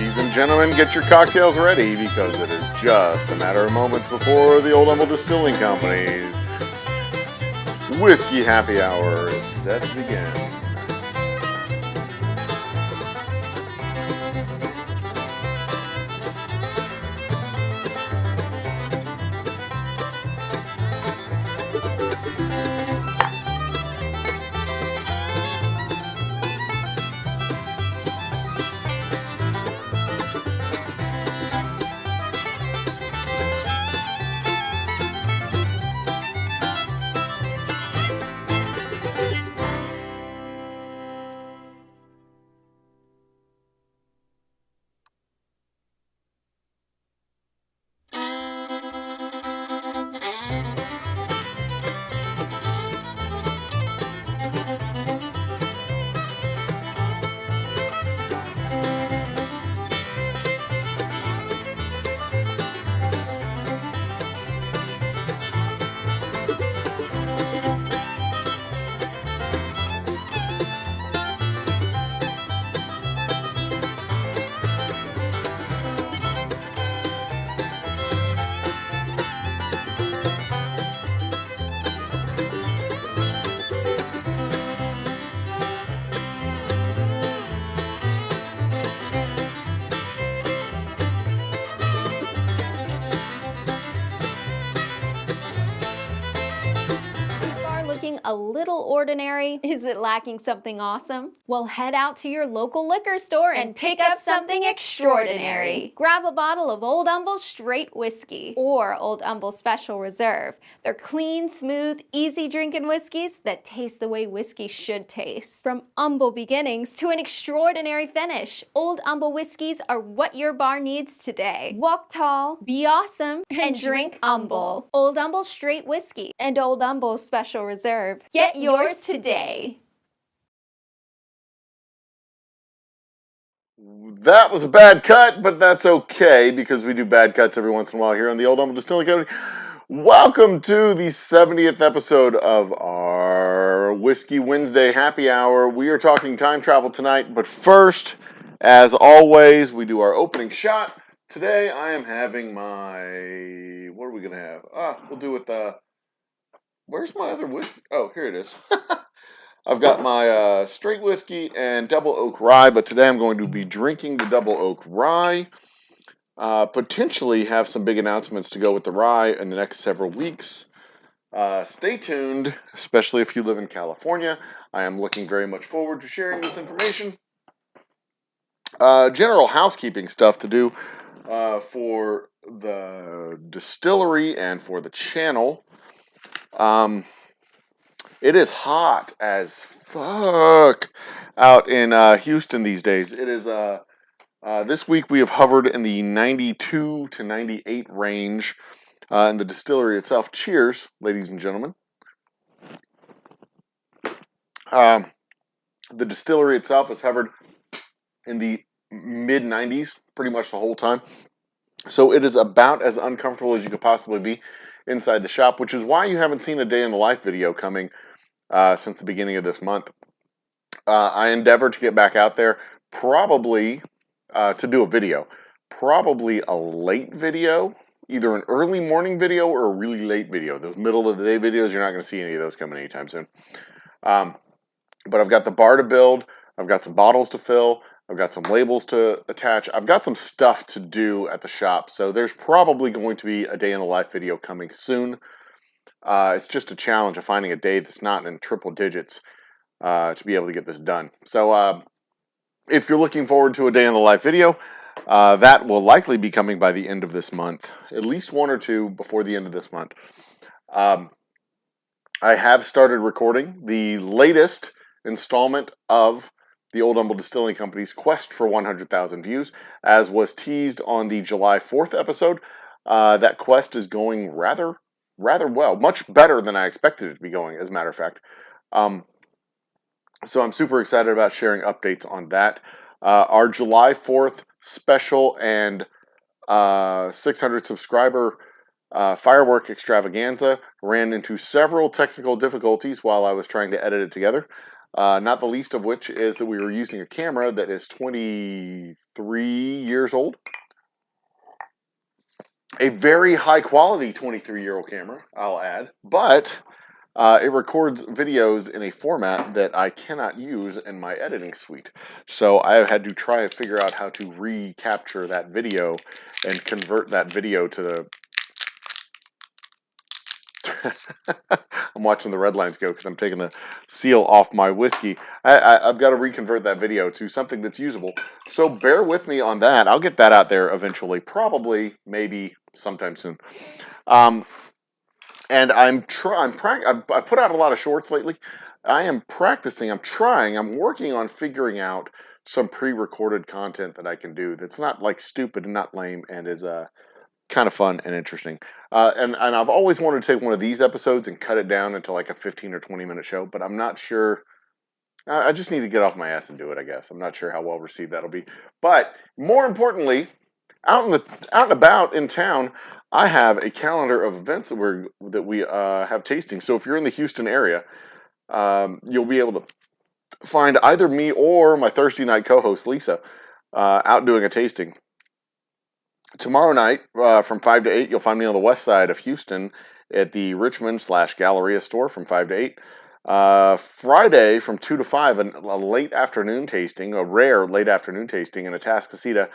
Ladies and gentlemen, get your cocktails ready because it is just a matter of moments before the Old Humble Distilling Company's Whiskey Happy Hour is set to begin. A little ordinary? Is it lacking something awesome? Well, head out to your local liquor store and pick up something extraordinary. Grab a bottle of Old Humble Straight Whiskey or Old Humble Special Reserve. They're clean, smooth, easy drinking whiskeys that taste the way whiskey should taste. From humble beginnings to an extraordinary finish, Old Humble whiskeys are what your bar needs today. Walk tall, be awesome, and drink humble. Old Humble Straight Whiskey and Old Humble Special Reserve. Get yours today. That was a bad cut, but that's okay because we do bad cuts every once in a while here on the Old Humble Distilling Company. Welcome to the 70th episode of our Whiskey Wednesday Happy Hour. We are talking time travel tonight, but first, as always, we do our opening shot. Today I am having my... What are we going to have? We'll do with... Where's my other whiskey? Oh, here it is. I've got my straight whiskey and double oak rye, but today I'm going to be drinking the double oak rye. Potentially have some big announcements to go with the rye in the next several weeks. Stay tuned, especially if you live in California. I am looking very much forward to sharing this information. General housekeeping stuff to do for the distillery and for the channel. It is hot as fuck out in Houston these days. It is this week we have hovered in the 92 to 98 range in the distillery itself. Cheers, ladies and gentlemen. The distillery itself has hovered in the mid 90s pretty much the whole time. So it is about as uncomfortable as you could possibly be inside the shop, which is why you haven't seen a day in the life video coming since the beginning of this month. I endeavored to get back out there, probably to do a video. Probably a late video, either an early morning video or a really late video. Those middle of the day videos, you're not going to see any of those coming anytime soon. But I've got the bar to build. I've got some bottles to fill. I've got some labels to attach. I've got some stuff to do at the shop. So there's probably going to be a day in the life video coming soon. It's just a challenge of finding a day that's not in triple digits to be able to get this done. So if you're looking forward to a day in the life video, that will likely be coming by the end of this month. At least one or two before the end of this month. I have started recording the latest installment of the Old Humble Distilling Company's quest for 100,000 views, as was teased on the July 4th episode. That quest is going rather well, much better than I expected it to be going, as a matter of fact. So I'm super excited about sharing updates on that. Our July 4th special and 600 subscriber firework extravaganza ran into several technical difficulties while I was trying to edit it together. Not the least of which is that we were using a camera that is 23 years old. A very high quality 23-year-old camera, I'll add, but it records videos in a format that I cannot use in my editing suite. So I have had to try and figure out how to recapture that video and convert that video to the... I'm watching the red lines go because I'm taking the seal off my whiskey. I've got to reconvert that video to something that's usable. So bear with me on that. I'll get that out there eventually, probably, maybe sometime soon. And I've put out a lot of shorts lately. I am practicing. I'm working on figuring out some pre-recorded content that I can do that's not like stupid and not lame and is kind of fun and interesting. And I've always wanted to take one of these episodes and cut it down into like a 15 or 20-minute show, but I'm not sure. I just need to get off my ass and do it, I guess. I'm not sure how well received that'll be. But more importantly, out and about in town, I have a calendar of events that we have tasting. So if you're in the Houston area, you'll be able to find either me or my Thursday night co-host Lisa out doing a tasting. Tomorrow night, from 5 to 8, you'll find me on the west side of Houston at the Richmond/Galleria store from 5 to 8. Friday from 2 to 5, a late afternoon tasting, a rare late afternoon tasting in Atascocita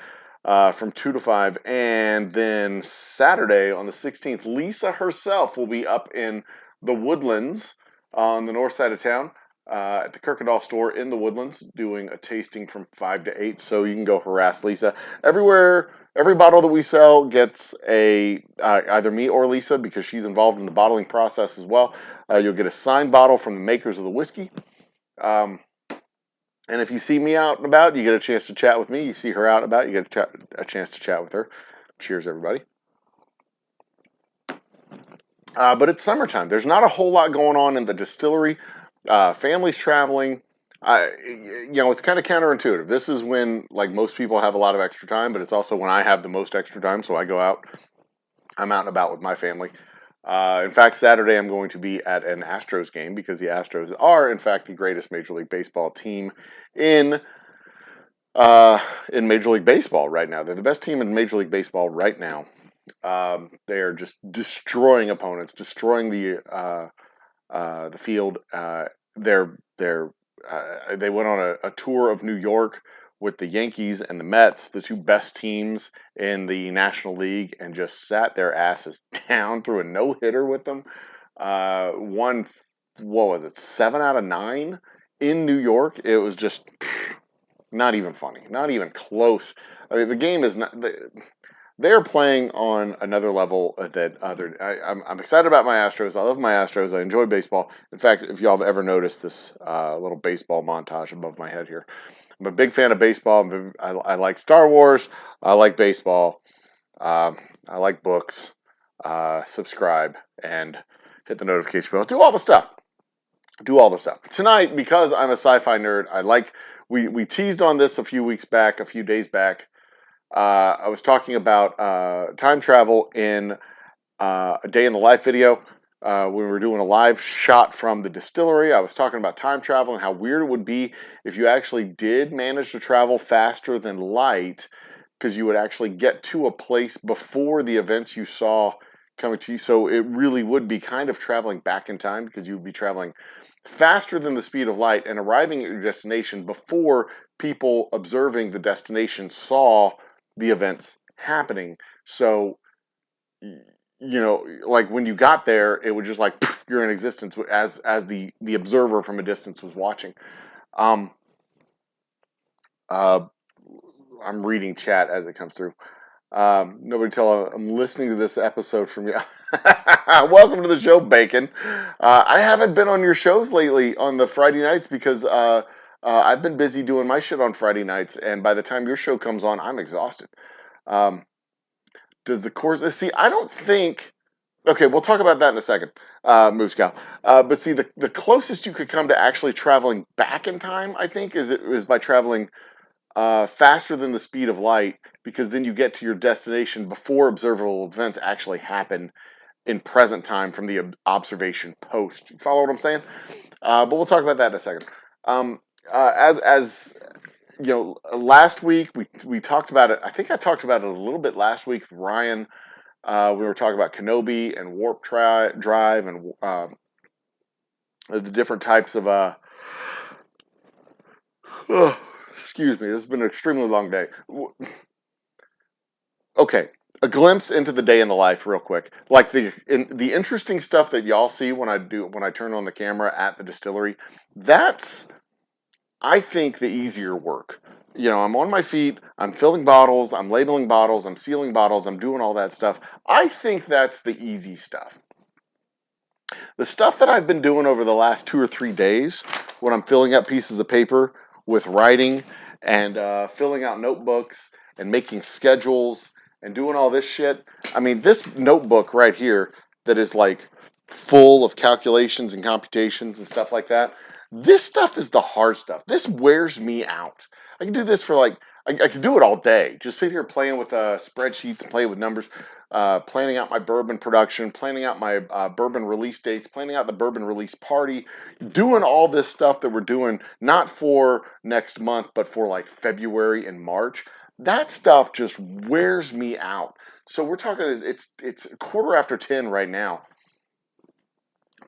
from 2 to 5. And then Saturday on the 16th, Lisa herself will be up in the Woodlands on the north side of town at the Kirkendall store in the Woodlands doing a tasting from 5 to 8. So you can go harass Lisa. Every bottle that we sell gets a either me or Lisa, because she's involved in the bottling process as well. You'll get a signed bottle from the makers of the whiskey. And if you see me out and about, you get a chance to chat with me. You see her out and about, you get a chance to chat with her. Cheers, everybody. But it's summertime. There's not a whole lot going on in the distillery. Families traveling. It's kind of counterintuitive. This is when, like, most people have a lot of extra time, but it's also when I have the most extra time, so I go out. I'm out and about with my family. In fact, Saturday I'm going to be at an Astros game because the Astros are, in fact, the greatest Major League Baseball team in Major League Baseball right now. They're the best team in Major League Baseball right now. They are just destroying opponents, destroying the field. They went on a tour of New York with the Yankees and the Mets, the two best teams in the National League, and just sat their asses down, threw a no-hitter with them. Won, what was it, 7 out of 9 in New York? It was just not even funny, not even close. I mean, the game is not... They're playing on another level I'm excited about my Astros. I love my Astros. I enjoy baseball. In fact, if y'all have ever noticed this little baseball montage above my head here, I'm a big fan of baseball. I like Star Wars. I like baseball. I like books. Subscribe and hit the notification bell. Do all the stuff. Tonight, because I'm a sci-fi nerd, we teased on this a few days back. I was talking about time travel in a day in the life video. When we were doing a live shot from the distillery, I was talking about time travel and how weird it would be if you actually did manage to travel faster than light, because you would actually get to a place before the events you saw coming to you. So it really would be kind of traveling back in time, because you would be traveling faster than the speed of light and arriving at your destination before people observing the destination saw the events happening. So, like when you got there, it would just like poof, you're in existence as the observer from a distance was watching. I'm reading chat as it comes through. Nobody tell I'm listening to this episode from you. Welcome to the show, Bacon. I haven't been on your shows lately on the Friday nights because I've been busy doing my shit on Friday nights, and by the time your show comes on, I'm exhausted. Does the course... See, I don't think... Okay, we'll talk about that in a second, Moose Cow. But see, the closest you could come to actually traveling back in time, I think, is by traveling faster than the speed of light, because then you get to your destination before observable events actually happen in present time from the observation post. You follow what I'm saying? But we'll talk about that in a second. As you know, last week we talked about it. I think I talked about it a little bit last week with Ryan. We were talking about Kenobi and warp drive and the different types of excuse me, this has been an extremely long day. Okay, a glimpse into the day in the life, real quick. Like the interesting stuff that y'all see when I turn on the camera at the distillery. That's, I think, the easier work. You know, I'm on my feet. I'm filling bottles. I'm labeling bottles. I'm sealing bottles. I'm doing all that stuff. I think that's the easy stuff. The stuff that I've been doing over the last 2 or 3 days, when I'm filling up pieces of paper with writing and filling out notebooks and making schedules and doing all this shit. I mean, this notebook right here that is like full of calculations and computations and stuff like that. This stuff is the hard stuff. This wears me out. I can do this for like, I can do it all day. Just sit here playing with spreadsheets and playing with numbers. Planning out my bourbon production, planning out my bourbon release dates, planning out the bourbon release party, doing all this stuff that we're doing, not for next month, but for like February and March. That stuff just wears me out. So we're talking, it's 10:15 right now.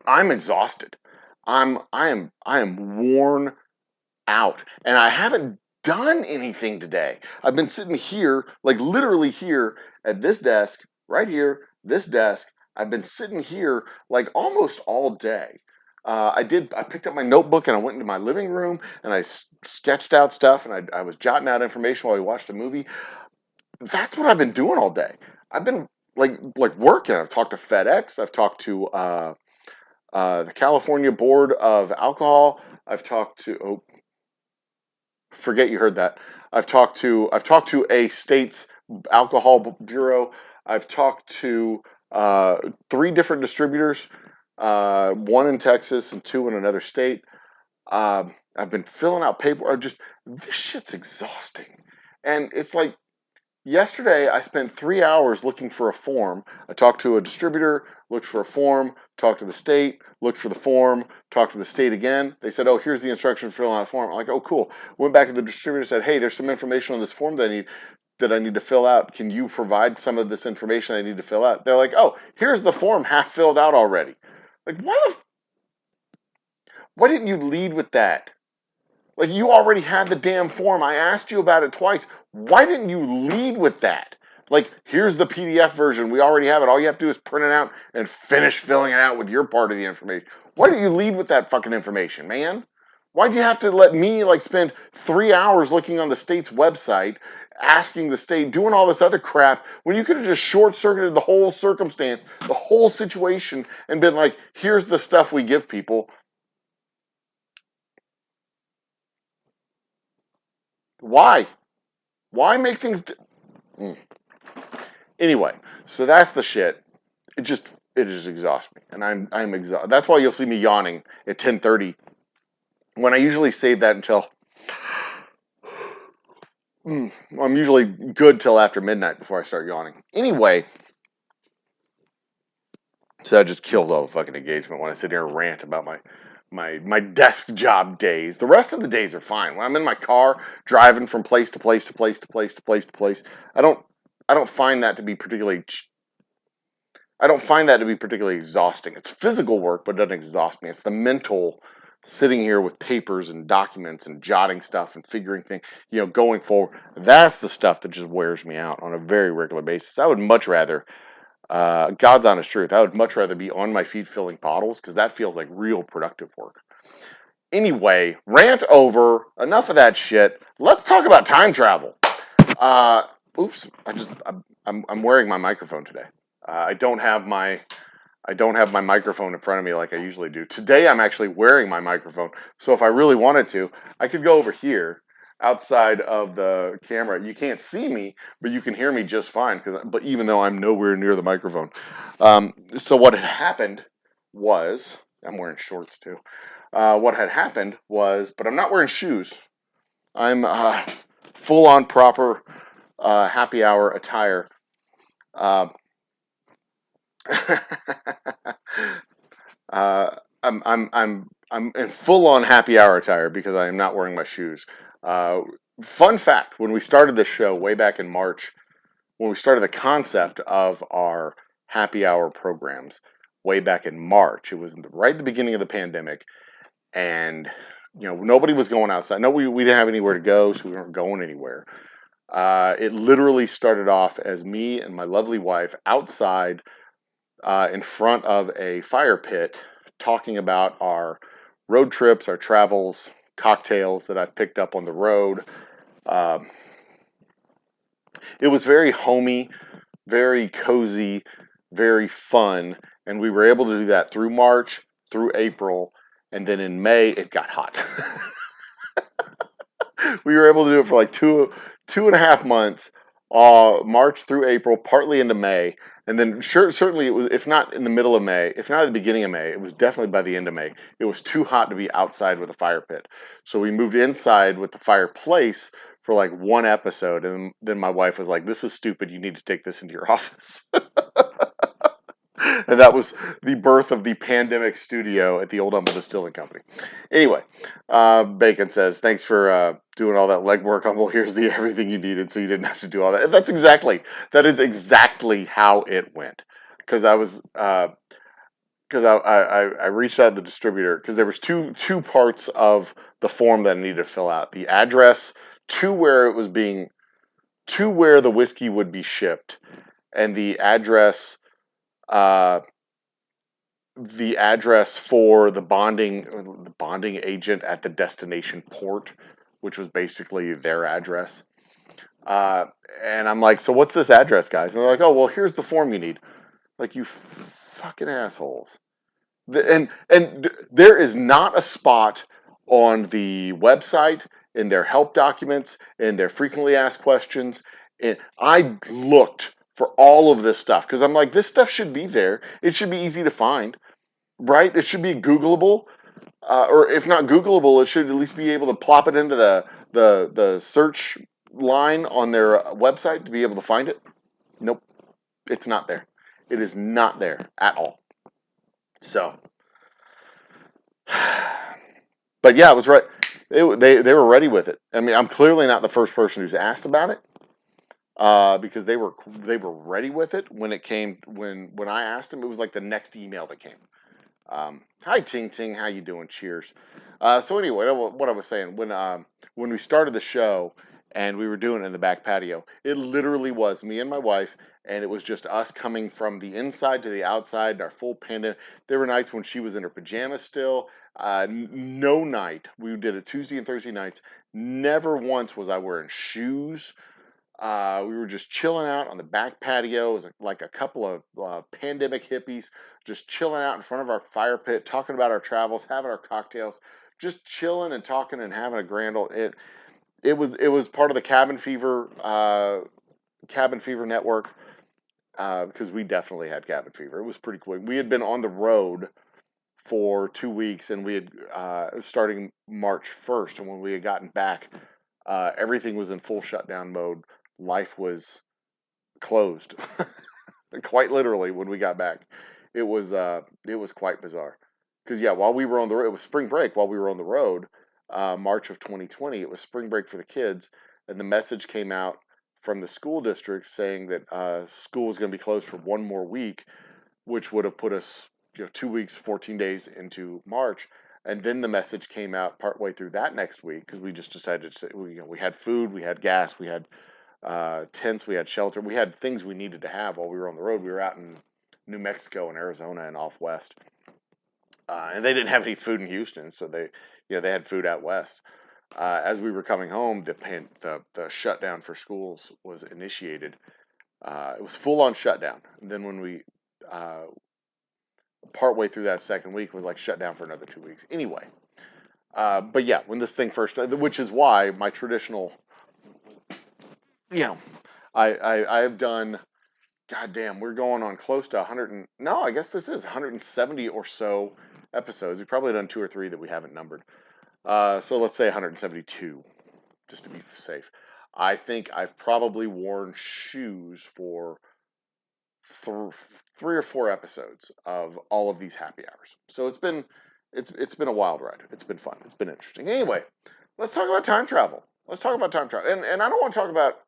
I'm exhausted. I am worn out, and I haven't done anything today. I've been sitting here, like literally here at this desk, right here, this desk. I've been sitting here like almost all day. I picked up my notebook and I went into my living room and I sketched out stuff and I was jotting out information while we watched a movie. That's what I've been doing all day. I've been like working. I've talked to FedEx. I've talked to the California Board of Alcohol. I've talked to, oh, forget you heard that. I've talked to a state's alcohol bureau. I've talked to 3 different distributors, one in Texas and 2 in another state. I've been filling out paper. Just, this shit's exhausting, and it's like, yesterday, I spent 3 hours looking for a form. I talked to a distributor, looked for a form, talked to the state, looked for the form, talked to the state again. They said, "Oh, here's the instructions for filling out a form." I'm like, "Oh, cool." Went back to the distributor, said, "Hey, there's some information on this form that I need to fill out. Can you provide some of this information I need to fill out?" They're like, "Oh, here's the form half filled out already." Like, why didn't you lead with that? Like, you already had the damn form. I asked you about it twice. Why didn't you lead with that? Like, here's the PDF version. We already have it. All you have to do is print it out and finish filling it out with your part of the information. Why didn't you lead with that fucking information, man? Why do you have to let me like spend 3 hours looking on the state's website, asking the state, doing all this other crap, when you could have just short-circuited the whole circumstance, the whole situation, and been like, here's the stuff we give people. Why? Why make things... Mm. Anyway, so that's the shit. It just exhausts me, and I'm exhausted. That's why you'll see me yawning at 10:30 when I usually save that until I'm usually good till after midnight before I start yawning. Anyway, so that just kills all the fucking engagement when I sit here and rant about my desk job days. The rest of the days are fine. When I'm in my car driving from place to place to place to place to place to place, I don't I don't find that to be particularly I don't find that to be particularly exhausting. It's physical work, but it doesn't exhaust me. It's the mental sitting here with papers and documents and jotting stuff and figuring things, going forward. That's the stuff that just wears me out on a very regular basis. I would much rather, God's honest truth, I would much rather be on my feet filling bottles because that feels like real productive work. Anyway, rant over. Enough of that shit. Let's talk about time travel. Uh, oops, I'm wearing my microphone today. I don't have my microphone in front of me like I usually do. Today I'm actually wearing my microphone. So if I really wanted to, I could go over here outside of the camera. You can't see me, but you can hear me just fine. But even though I'm nowhere near the microphone. So what had happened was, I'm wearing shorts too. What had happened was, but I'm not wearing shoes. I'm full on proper happy hour attire. Uh, uh, I'm I'm in full-on happy hour attire because I am not wearing my shoes. Uh, Fun fact, when we started this show way back in March, when we started the concept of our happy hour programs way back in March, it was right at the beginning of the pandemic, and nobody was going outside. No, we didn't have anywhere to go, so we weren't going anywhere. It literally started off as me and my lovely wife outside in front of a fire pit talking about our road trips, our travels, cocktails that I've picked up on the road. Um, it was very homey, very cozy, very fun, and we were able to do that through March, through April, and then in May it got hot. We were able to do it for like two and a half months, March through April, partly into May, and then certainly it was, if not in the middle of May, if not at the beginning of May, it was definitely by the end of May. It was too hot to be outside with a fire pit, so we moved inside with the fireplace for like one episode, and then my wife was like, "This is stupid. You need to take this into your office." And that was the birth of the pandemic studio at the Old Humble Distilling Company. Anyway, Bacon says, thanks for doing all that legwork, Humble. Here's the everything you needed so you didn't have to do all that. And that is exactly how it went. Because I reached out to the distributor because there was two parts of the form that I needed to fill out. The address to where the whiskey would be shipped, and uh, the address for the bonding agent at the destination port, which was basically their address. Uh, and I'm like, so what's this address, guys? And they're like, oh, well, here's the form you need. Like, you fucking assholes. And there is not a spot on the website, in their help documents, in their frequently asked questions. And I looked for all of this stuff because I'm like, this stuff should be there. It should be easy to find, right? It should be Googleable, or if not Googleable, it should at least be able to plop it into the search line on their website to be able to find it. Nope, it's not there. It is not there at all. So, but yeah, it was right. They were ready with it. I mean, I'm clearly not the first person who's asked about it, because they were ready with it when it came. When I asked them, it was like the next email that came. Hi Ting Ting, how you doing? Cheers. So anyway, what I was saying, when we started the show and we were doing it in the back patio, it literally was me and my wife, and it was just us coming from the inside to the outside. Our full pandemic. There were nights when she was in her pajamas still. No night. We did it Tuesday and Thursday nights. Never once was I wearing shoes. We were just chilling out on the back patio. It was like a couple of pandemic hippies just chilling out in front of our fire pit, talking about our travels, having our cocktails, just chilling and talking and having a grand old. It was part of the Cabin Fever network, because we definitely had cabin fever. It was pretty quick. We had been on the road for 2 weeks, and we had starting March 1st, and when we had gotten back, everything was in full shutdown mode. Life was closed, quite literally. When we got back, it was quite bizarre. Because yeah, while we were on the road, it was spring break. While we were on the road, March of 2020, it was spring break for the kids, and the message came out from the school district saying that school was going to be closed for one more week, which would have put us 2 weeks, 14 days into March. And then the message came out partway through that next week because we just decided to say, we had food, we had gas, we had tents, we had shelter, we had things we needed to have while we were on the road. We were out in New Mexico and Arizona and off west, and they didn't have any food in Houston, so they had food out west. As we were coming home, the shutdown for schools was initiated. It was full on shutdown. And then when we partway through that second week was like shut down for another 2 weeks. Anyway, but yeah, when this thing first, which is why my traditional, I have done. Goddamn, we're going on close to 100 no, I guess this is 170 or so episodes. We've probably done 2 or 3 that we haven't numbered. So let's say 172, just to be safe. I think I've probably worn shoes for 3 or 4 episodes of all of these happy hours. So it's been it's been a wild ride. It's been fun. It's been interesting. Anyway, let's talk about time travel. Let's talk about time travel. And I don't want to talk about.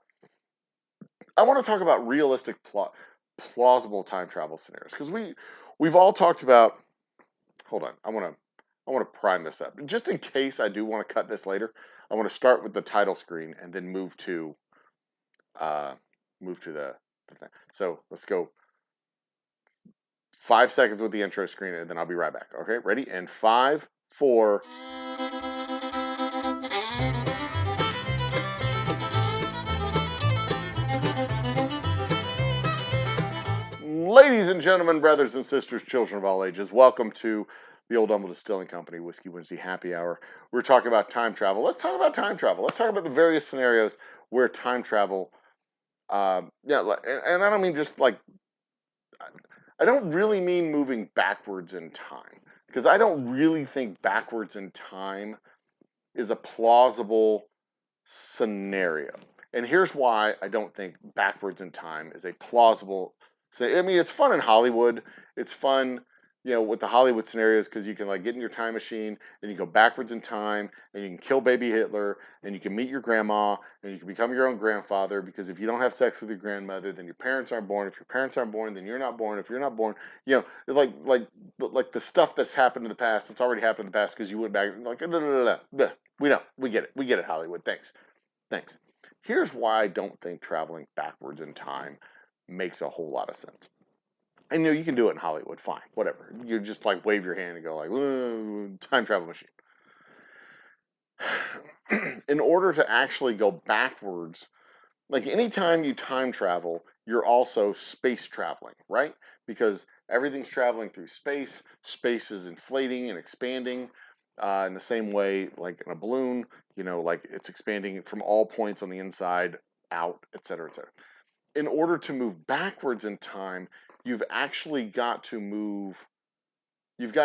I want to talk about realistic, plausible time travel scenarios because we've all talked about. Hold on, I want to prime this up just in case I do want to cut this later. I want to start with the title screen and then move to the thing. So let's go 5 seconds with the intro screen and then I'll be right back. Okay, ready? And 5, 4. Ladies and gentlemen, brothers and sisters, children of all ages, welcome to the Old Humble Distilling Company Whiskey Wednesday Happy Hour. We're talking about time travel. Let's talk about time travel. Let's talk about the various scenarios where time travel, and I don't mean just like, I don't really mean moving backwards in time, because I don't really think backwards in time is a plausible scenario. And here's why I don't think backwards in time is a plausible. I mean, it's fun in Hollywood. It's fun, with the Hollywood scenarios because you can like get in your time machine and you go backwards in time and you can kill baby Hitler and you can meet your grandma and you can become your own grandfather because if you don't have sex with your grandmother, then your parents aren't born. If your parents aren't born, then you're not born. If you're not born, like the stuff that's happened in the past, it's already happened in the past because you went back like we know, we get it, Hollywood. Thanks. Here's why I don't think traveling backwards in time makes a whole lot of sense. And you can do it in Hollywood, fine, whatever. You just like wave your hand and go like, time travel machine. In order to actually go backwards, like anytime you time travel, you're also space traveling, right? Because everything's traveling through space. Space is inflating and expanding in the same way, like in a balloon, like it's expanding from all points on the inside out, et cetera, et cetera. In order to move backwards in time, you've got to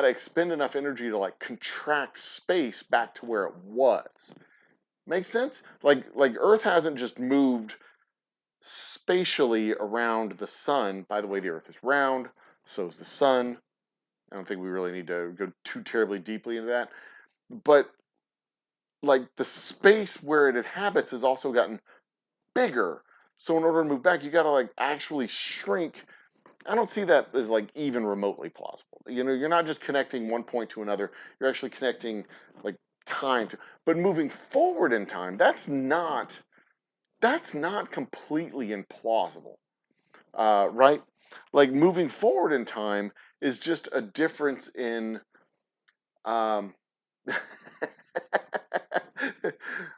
expend enough energy to like contract space back to where it was. Makes sense? Like Earth hasn't just moved spatially around the sun. By the way, the Earth is round, so is the sun. I don't think we really need to go too terribly deeply into that. But like the space where it inhabits has also gotten bigger. So in order to move back, you got to like actually shrink. I don't see that as like even remotely plausible. You're not just connecting one point to another. You're actually connecting like time to. But moving forward in time, that's not completely implausible, right? Like moving forward in time is just a difference in.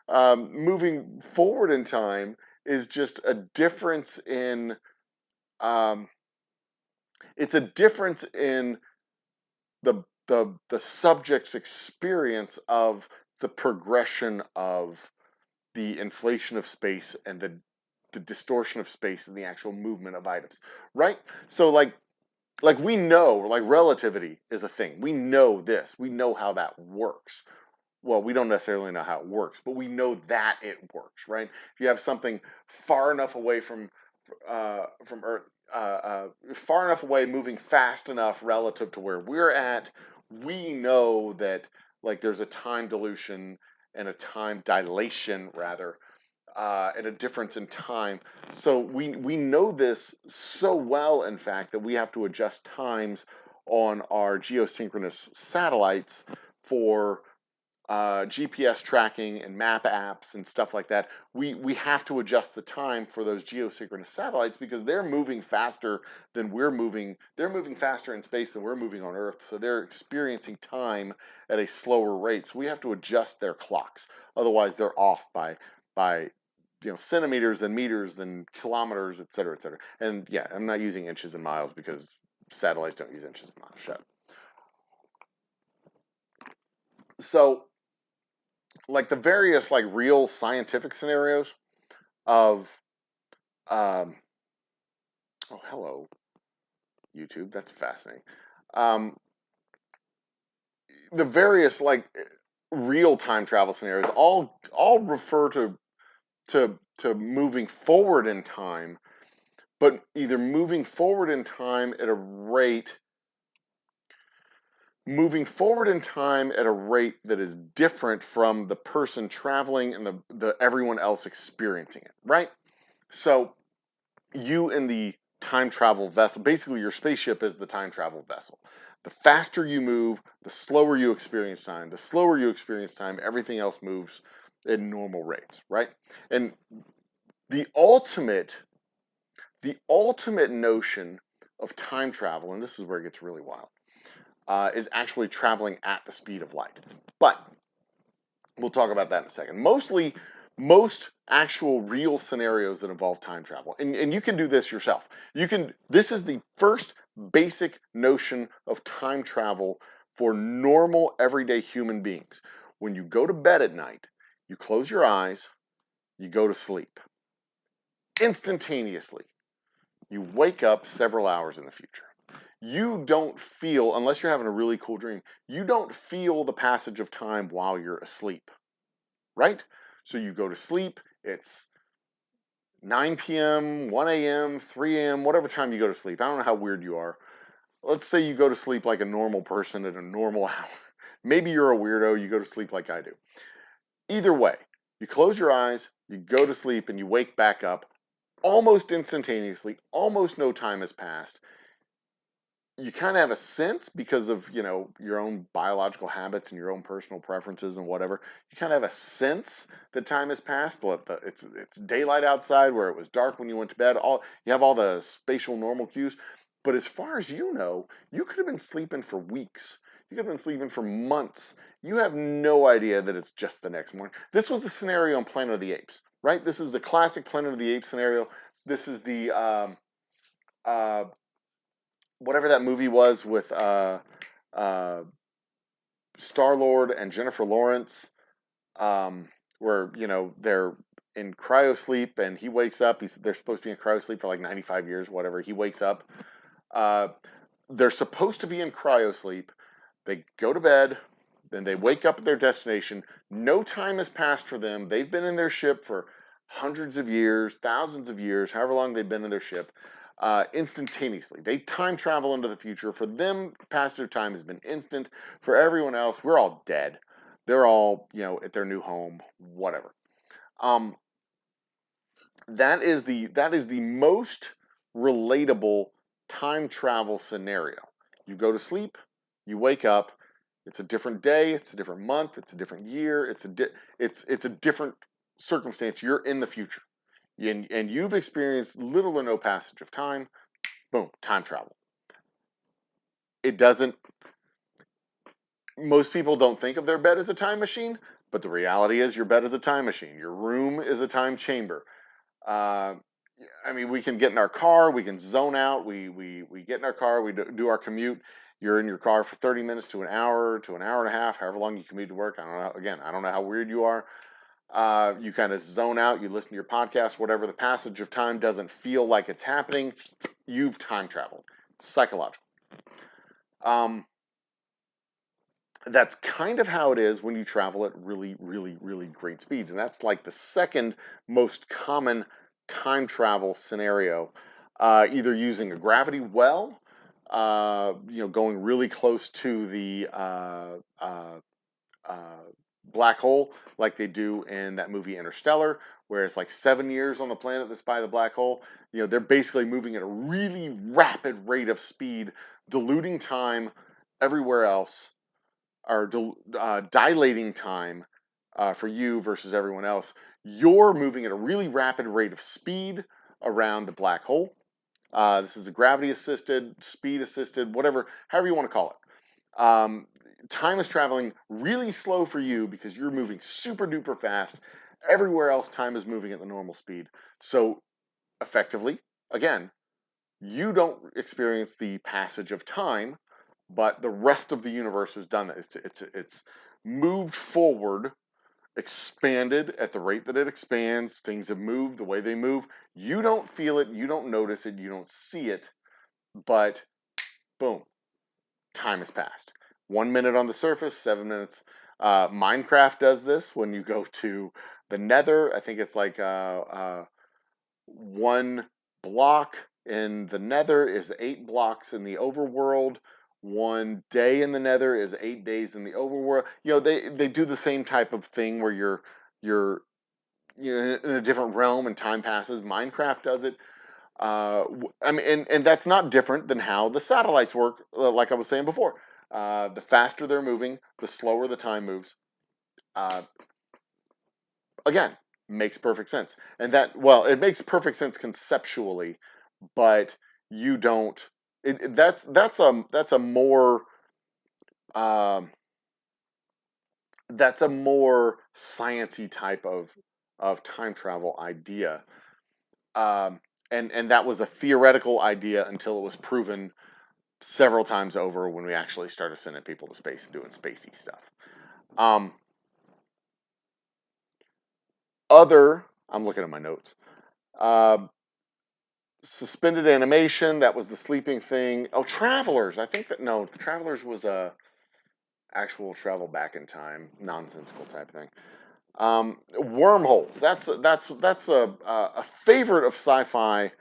Moving forward in time is just a difference in it's a difference in the subject's experience of the progression of the inflation of space and the distortion of space and the actual movement of items, right? So like we know like relativity is a thing. We know this. We know how that works. Well, we don't necessarily know how it works, but we know that it works, right? If you have something far enough away from Earth, far enough away, moving fast enough relative to where we're at, we know that like there's a time dilution and a time dilation rather, and a difference in time. So we know this so well, in fact, that we have to adjust times on our geosynchronous satellites for GPS tracking and map apps and stuff like that. We have to adjust the time for those geosynchronous satellites because they're moving faster than we're moving. They're moving faster in space than we're moving on Earth, so they're experiencing time at a slower rate. So we have to adjust their clocks. Otherwise, they're off by centimeters and meters and kilometers, et cetera, et cetera. And yeah, I'm not using inches and miles because satellites don't use inches and miles. Shut up. So like the various like real scientific scenarios of oh hello YouTube, that's fascinating. The various like real time travel scenarios all refer to moving forward in time, but either moving forward in time at a rate moving forward in time at a rate that is different from the person traveling and the everyone else experiencing it, right? So you in the time travel vessel, basically your spaceship is the time travel vessel. The faster you move, the slower you experience time. The slower you experience time, everything else moves in normal rates, right? And the ultimate the ultimate notion of time travel, and this is where it gets really wild, is actually traveling at the speed of light. But we'll talk about that in a second. Most actual real scenarios that involve time travel, and you can do this yourself. This is the first basic notion of time travel for normal, everyday human beings. When you go to bed at night, you close your eyes, you go to sleep. Instantaneously, you wake up several hours in the future. You don't feel, unless you're having a really cool dream, you don't feel the passage of time while you're asleep, right? So you go to sleep, it's 9 p.m., 1 a.m., 3 a.m., whatever time you go to sleep. I don't know how weird you are. Let's say you go to sleep like a normal person at a normal hour. Maybe you're a weirdo, you go to sleep like I do. Either way, you close your eyes, you go to sleep, and you wake back up almost instantaneously, almost no time has passed. You kind of have a sense because of, your own biological habits and your own personal preferences and whatever. You kind of have a sense that time has passed, but it's daylight outside where it was dark when you went to bed. You have all the spatial normal cues. But as far as you know, you could have been sleeping for weeks. You could have been sleeping for months. You have no idea that it's just the next morning. This was the scenario on Planet of the Apes, right? This is the classic Planet of the Apes scenario. This is the whatever that movie was with Star-Lord and Jennifer Lawrence, where they're in cryo sleep and he wakes up. They're supposed to be in cryo sleep for like 95 years, whatever. He wakes up. They're supposed to be in cryo sleep. They go to bed, then they wake up at their destination. No time has passed for them. They've been in their ship for hundreds of years, thousands of years, however long they've been in their ship. Instantaneously, they time travel into the future. For them, passage of time has been instant. For everyone else, we're all dead. They're all, at their new home, whatever. Um, that is the most relatable time travel scenario. You go to sleep, you wake up, it's a different day, it's a different month, it's a different year, it's a different circumstance. You're in the future. And you've experienced little or no passage of time. Boom, time travel. It doesn't Most people don't think of their bed as a time machine, but the reality is your bed is a time machine. Your room is a time chamber. Uh, we can get in our car, we can zone out. We get in our car, we do our commute. You're in your car for 30 minutes to an hour and a half, however long you commute to work. I don't know. Again, I don't know how weird you are. You kind of zone out. You listen to your podcast, whatever. The passage of time doesn't feel like it's happening. You've time traveled. Psychological. That's kind of how it is when you travel at really, really, really great speeds. And that's like the second most common time travel scenario, either using a gravity well, going really close to the black hole, like they do in that movie Interstellar, where it's like 7 years on the planet that's by the black hole. They're basically moving at a really rapid rate of speed, diluting time everywhere else, or dilating time for you versus everyone else. You're moving at a really rapid rate of speed around the black hole. This is a gravity assisted, speed assisted, whatever, however you want to call it. Time is traveling really slow for you because you're moving super duper fast. Everywhere else, time is moving at the normal speed. So, effectively, again, you don't experience the passage of time, but the rest of the universe has done it. It's moved forward, expanded at the rate that it expands. Things have moved the way they move. You don't feel it, you don't notice it, you don't see it, but boom, time has passed. 1 minute on the surface, 7 minutes. Minecraft does this when you go to the Nether. I think it's like one block in the Nether is 8 blocks in the overworld, 1 day in the nether is 8 days in the overworld. You know, they do the same type of thing where you're in a different realm and time passes. Minecraft does it. I mean, and that's not different than how the satellites work. Like I was saying before, the faster they're moving, the slower the time moves. Uh, Again, makes perfect sense. And that, well, it makes perfect sense conceptually, but you don't. That's a more um, that's a more sciency type of time travel idea. Um, and that was a theoretical idea until it was proven several times over when we actually started sending people to space and doing spacey stuff. Um, I'm looking at my notes. Um, Suspended animation, that was the sleeping thing. Oh, travelers. I think that, no, the travelers was a actual travel back in time, nonsensical type thing. Wormholes. That's a favorite of sci-fi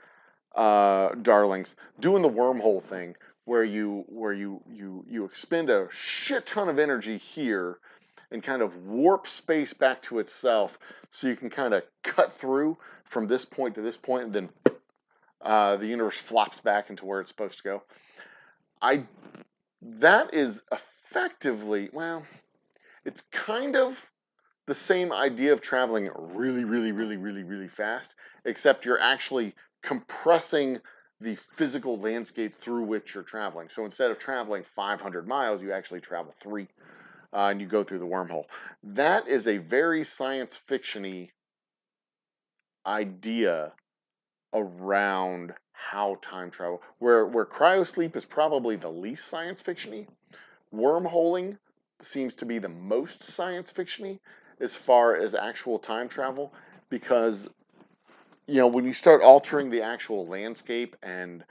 darlings. Doing the wormhole thing, where you expend a shit ton of energy here and kind of warp space back to itself, so you can kind of cut through from this point to this point, and then the universe flops back into where it's supposed to go. That is effectively, well, it's kind of the same idea of traveling really, really, really, really, really fast, except you're actually compressing the physical landscape through which you're traveling. So instead of traveling 500 miles, you actually travel 3, and you go through the wormhole. That is a very science fiction-y idea around how time travel, where cryosleep is probably the least science fiction-y. Wormholing seems to be the most science fiction-y as far as actual time travel, because when you start altering the actual landscape and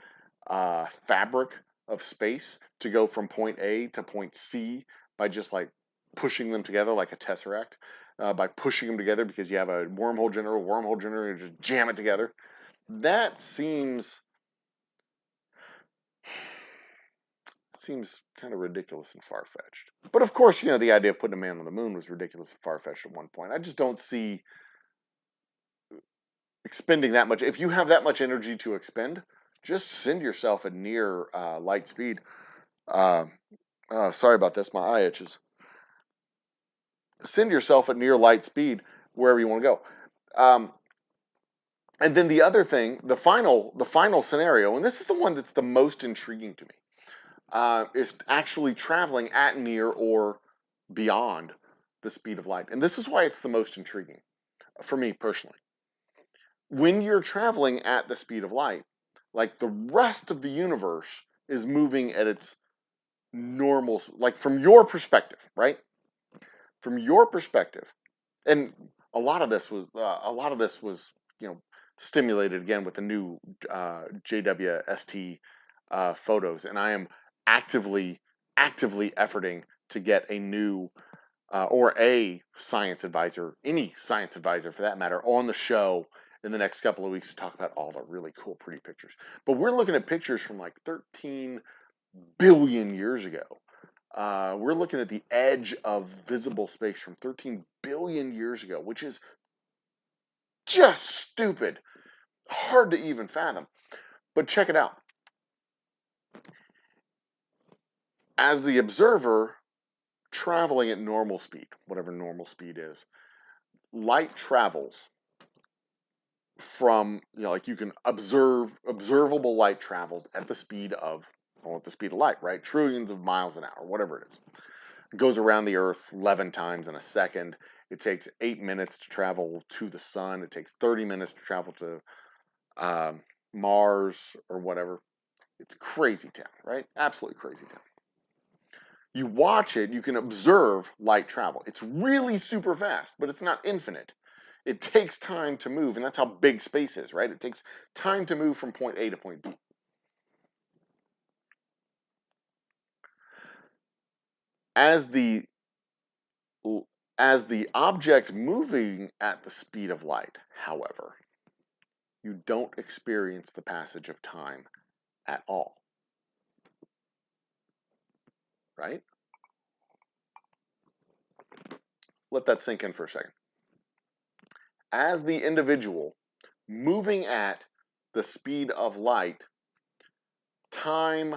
fabric of space to go from point A to point C by just like pushing them together like a tesseract, by pushing them together because you have a wormhole generator, and just jam it together. That seems kind of ridiculous and far-fetched. But of course, the idea of putting a man on the moon was ridiculous and far-fetched at one point. I just don't see expending that much. If you have that much energy to expend, just send yourself at near light speed. Uh, Sorry about this, my eye itches. Send yourself at near light speed wherever you want to go. And then the other thing, the final scenario, and this is the one that's the most intriguing to me, is actually traveling at near or beyond the speed of light. And this is why it's the most intriguing for me personally. When you're traveling at the speed of light, like the rest of the universe is moving at its normal, like from your perspective, right? From your perspective, and a lot of this was stimulated again with the new JWST photos, and I am actively efforting to get a new or a science advisor, any science advisor for that matter, on the show in the next couple of weeks to talk about all the really cool, pretty pictures. But we're looking at pictures from like 13 billion years ago. We're looking at the edge of visible space from 13 billion years ago, which is just stupid, hard to even fathom. But check it out. As the observer traveling at normal speed, whatever normal speed is, light travels from, like you can observable light travels at the speed of, light, right? Trillions of miles an hour, whatever it is. It goes around the Earth 11 times in a second. It takes 8 minutes to travel to the sun. It takes 30 minutes to travel to Mars or whatever. It's crazy town, right? Absolutely crazy town. You watch it, you can observe light travel. It's really super fast, but it's not infinite. It takes time to move, and that's how big space is, right? It takes time to move from point A to point B. As the object moving at the speed of light, however, you don't experience the passage of time at all. right? Let that sink in for a second. As the individual moving at the speed of light, time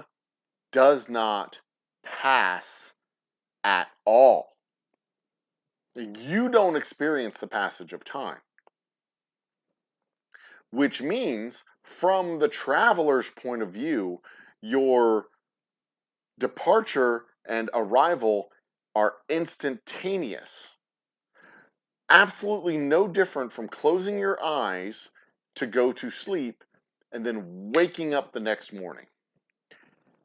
does not pass at all. You don't experience the passage of time, which means from the traveler's point of view, your departure and arrival are instantaneous. Absolutely no different from closing your eyes to go to sleep and then waking up the next morning.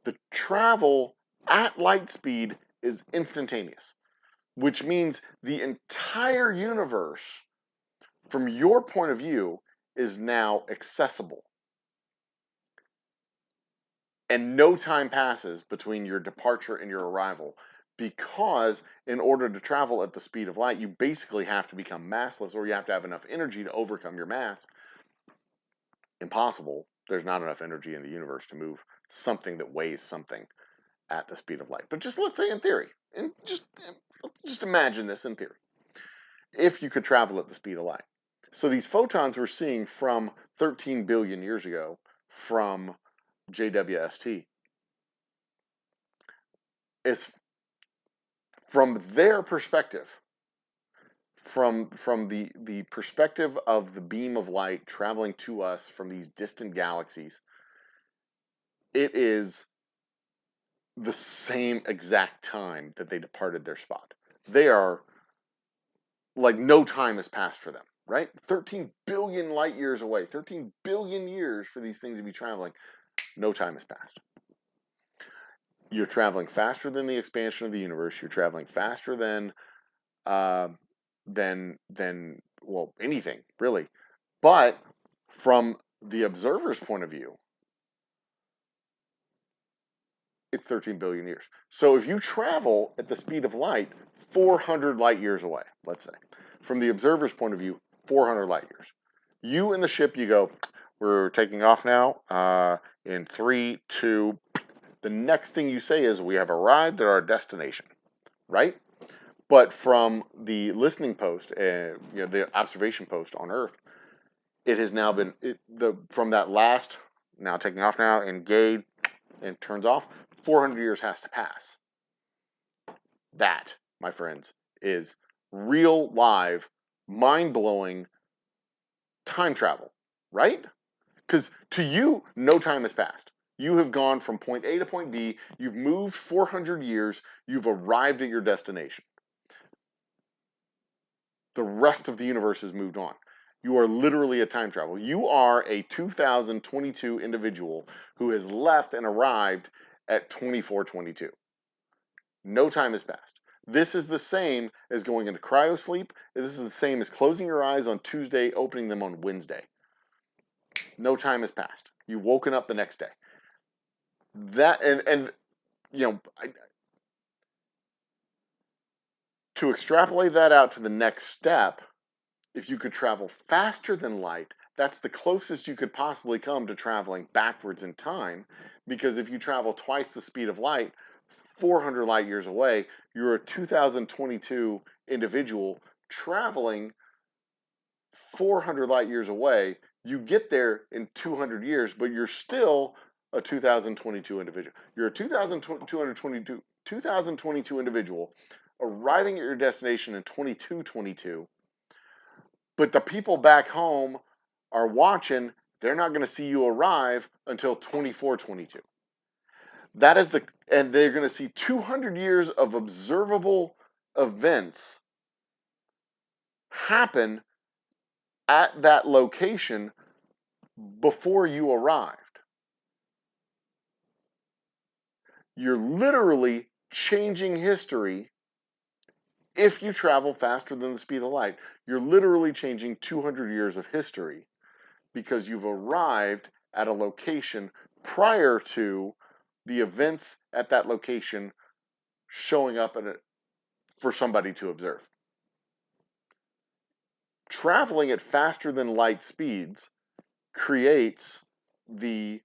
The travel at light speed is instantaneous, which means the entire universe, from your point of view, is now accessible. And no time passes between your departure and your arrival, because in order to travel at the speed of light, you basically have to become massless, or you have to have enough energy to overcome your mass. Impossible. There's not enough energy in the universe to move something that weighs something at the speed of light. But just let's say in theory, and let's just imagine this in theory, if you could travel at the speed of light. So these photons we're seeing from 13 billion years ago from JWST is from their perspective, from the perspective of the beam of light traveling to us from these distant galaxies, it is the same exact time that they departed their spot. They are like no time has passed for them, right? 13 billion light years away, 13 billion years for these things to be traveling. No time has passed. You're traveling faster than the expansion of the universe. You're traveling faster than well, anything really. But from the observer's point of view, it's 13 billion years. So if you travel at the speed of light, 400 light years away, let's say, from the observer's point of view, 400 light years. You and the ship, you go, we're taking off now in 3, 2. The next thing you say is, we have arrived at our destination, right? But from the listening post, the observation post on Earth, it has now been from that last, now taking off now, engage, and turns off. 400 years has to pass. That, my friends, is real, live, mind-blowing time travel, right? Because to you, no time has passed. You have gone from point A to point B. You've moved 400 years. You've arrived at your destination. The rest of the universe has moved on. You are literally a time travel. You are a 2022 individual who has left and arrived at 2422. No time has passed. This is the same as going into cryosleep. This is the same as closing your eyes on Tuesday, opening them on Wednesday. No time has passed. You've woken up the next day. That and to extrapolate that out to the next step, if you could travel faster than light, that's the closest you could possibly come to traveling backwards in time, because if you travel twice the speed of light, 400 light years away, you're a 2022 individual traveling 400 light years away. You get there in 200 years, but you're still a 2022 individual. You're a 2022 individual arriving at your destination in 2222. But the people back home are watching. They're not going to see you arrive until 2422. That is and they're going to see 200 years of observable events happen at that location before you arrived. You're literally changing history. If you travel faster than the speed of light, you're literally changing 200 years of history, because you've arrived at a location prior to the events at that location showing up for somebody to observe. Traveling at faster than light speeds creates the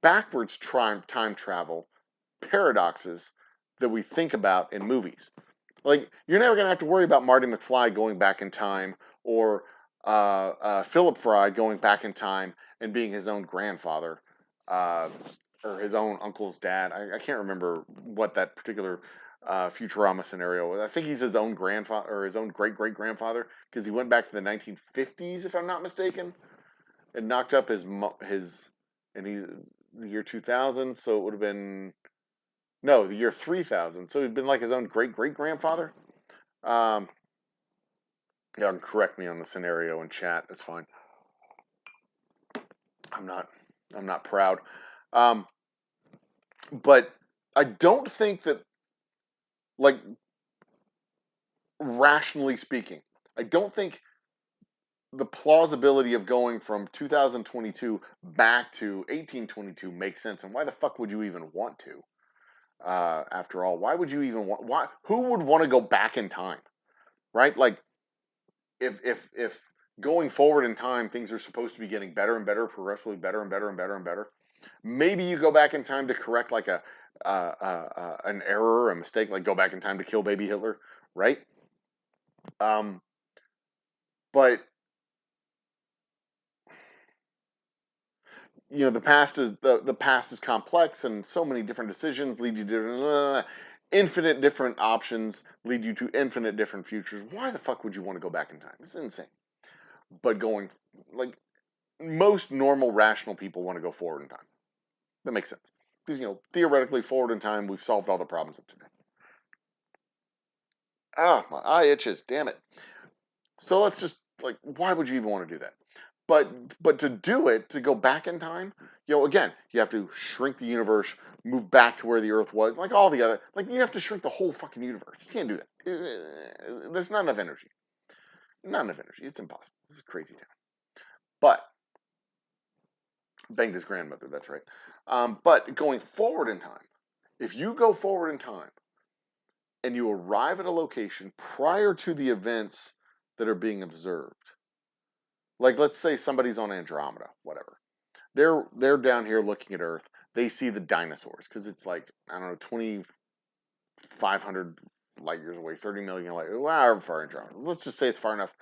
backwards time travel paradoxes that we think about in movies. Like, you're never going to have to worry about Marty McFly going back in time, or Philip Fry going back in time and being his own grandfather, uh, or his own uncle's dad. I can't remember what that particular Futurama scenario was. I think he's his own grandfather, or his own great-great-grandfather, because he went back to the 1950s, if I'm not mistaken, and knocked up and he's the year 2000, so it would have been, no, the year 3000. So he'd been like his own great-great-grandfather. Um, yeah, correct me on the scenario in chat. That's fine. I'm not. I'm not proud. Um, but I don't think that, like, rationally speaking, I don't think the plausibility of going from 2022 back to 1822 makes sense. And why the fuck would you even want to? After all, why would you even want? Why? Who would want to go back in time? Right? Like, if going forward in time, things are supposed to be getting better and better, progressively better and better and better and better. Maybe you go back in time to correct like an error, a mistake, like go back in time to kill baby Hitler, right? But the past is complex, and so many different decisions lead you to infinite different options, lead you to infinite different futures. Why the fuck would you want to go back in time? This is insane. But like, most normal rational people want to go forward in time. That makes sense. Because, theoretically, forward in time, we've solved all the problems of today. Ah, my eye itches, damn it. So let's just, like, why would you even want to do that? But to do it, to go back in time, again, you have to shrink the universe, move back to where the Earth was, like all the other, like, you have to shrink the whole fucking universe. You can't do that. There's not enough energy. Not enough energy. It's impossible. This is a crazy town. But, banged his grandmother, that's right. But going forward in time, if you go forward in time and you arrive at a location prior to the events that are being observed, like, let's say somebody's on Andromeda, whatever. They're down here looking at Earth. They see the dinosaurs because it's like, I don't know, 2,500 light years away, 30 million light years, however far Andromeda. Let's just say it's far enough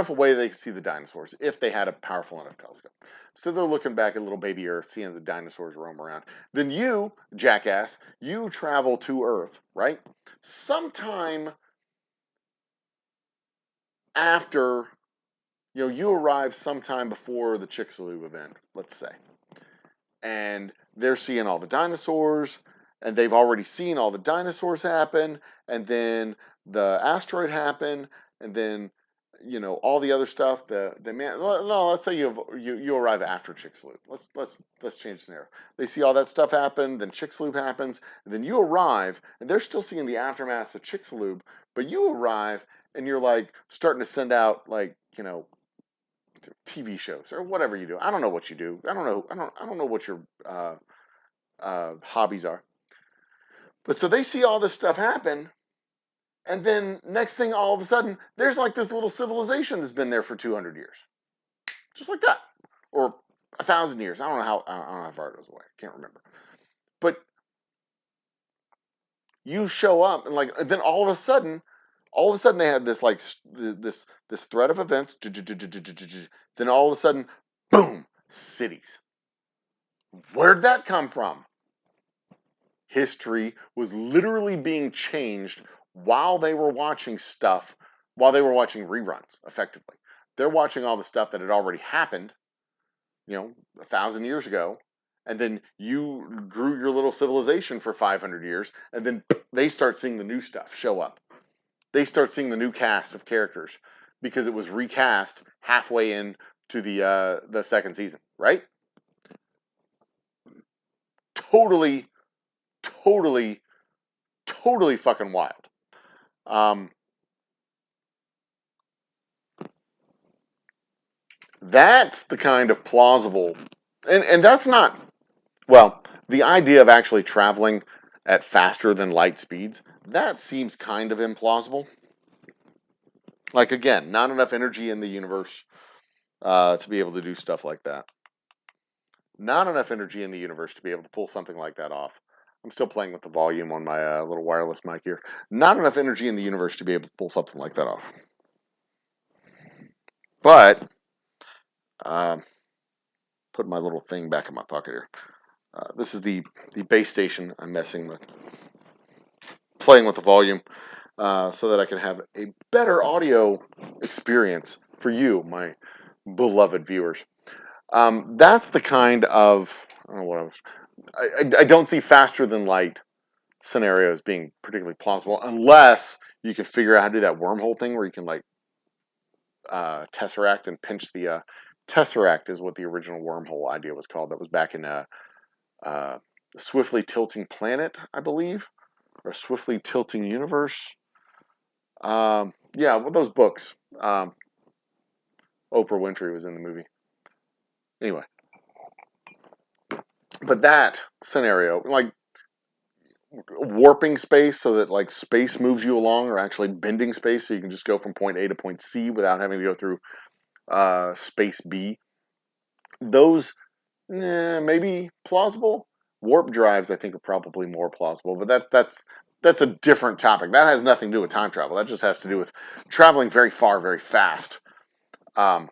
away they can see the dinosaurs if they had a powerful enough telescope. So they're looking back at little baby Earth, seeing the dinosaurs roam around. Then you, jackass, you travel to Earth, right? Sometime after, you arrive sometime before the Chicxulub event, let's say. And they're seeing all the dinosaurs, and they've already seen all the dinosaurs happen, and then the asteroid happen, and then all the other stuff. The man, no, let's say you arrive after Chicxulub. Let's change the scenario. They see all that stuff happen, then Chicxulub happens, and then you arrive, and they're still seeing the aftermath of Chicxulub, but you arrive and you're like starting to send out, like, TV shows or whatever you do. I don't know what you do. I don't know what your hobbies are. But so they see all this stuff happen, and then next thing, all of a sudden, there's like this little civilization that's been there for 200 years, just like that, or 1,000 years. I don't know how far it goes away. I can't remember. But you show up, and like, and then all of a sudden they had this, like, this thread of events. Then all of a sudden, boom, cities. Where'd that come from? History was literally being changed while they were watching reruns, effectively. They're watching all the stuff that had already happened, 1,000 years ago, and then you grew your little civilization for 500 years, and then they start seeing the new stuff show up. They start seeing the new cast of characters because it was recast halfway into the second season, right? Totally, totally, totally fucking wild. That's the kind of plausible, and that's not, well, the idea of actually traveling at faster than light speeds, that seems kind of implausible. Like, again, not enough energy in the universe to be able to do stuff like that. Not enough energy in the universe to be able to pull something like that off. I'm still playing with the volume on my little wireless mic here. Not enough energy in the universe to be able to pull something like that off. But, put my little thing back in my pocket here. This is the base station I'm messing with. Playing with the volume so that I can have a better audio experience for you, my beloved viewers. That's the kind of, I don't know what I don't see faster than light scenarios being particularly plausible unless you can figure out how to do that wormhole thing where you can like tesseract and pinch the tesseract is what the original wormhole idea was called. That was back in Swiftly Tilting Planet, I believe, or Swiftly Tilting Universe. Yeah, well, those books. Oprah Winfrey was in the movie. Anyway, but that scenario, like warping space so that like space moves you along, or actually bending space so you can just go from point A to point C without having to go through space B. Those maybe plausible. Warp drives, I think, are probably more plausible, but that's a different topic. That has nothing to do with time travel. That just has to do with traveling very far, very fast. Um,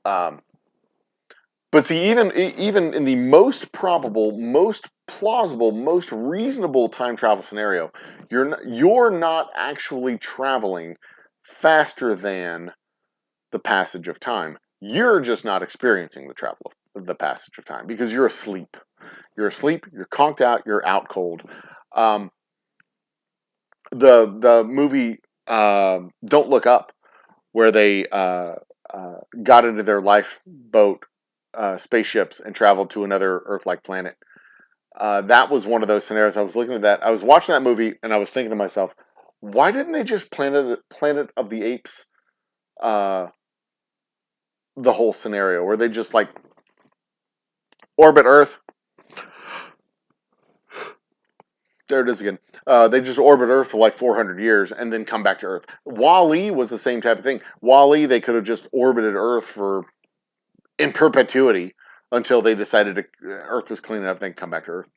um, but see, even in the most probable, most plausible, most reasonable time travel scenario, you're not actually traveling faster than the passage of time. You're just not experiencing the travel of the passage of time because you're asleep. You're asleep. You're conked out. You're out cold. Um, the movie Don't Look Up, where they got into their lifeboat spaceships and traveled to another Earth-like planet. That was one of those scenarios. I was looking at that. I was watching that movie and I was thinking to myself, why didn't they just Planet of the Apes the whole scenario where they just like orbit Earth? There it is again. They just orbit Earth for like 400 years and then come back to Earth. Wall-E was the same type of thing. Wall-E, they could have just orbited Earth for in perpetuity until they decided Earth was clean enough, then come back to Earth.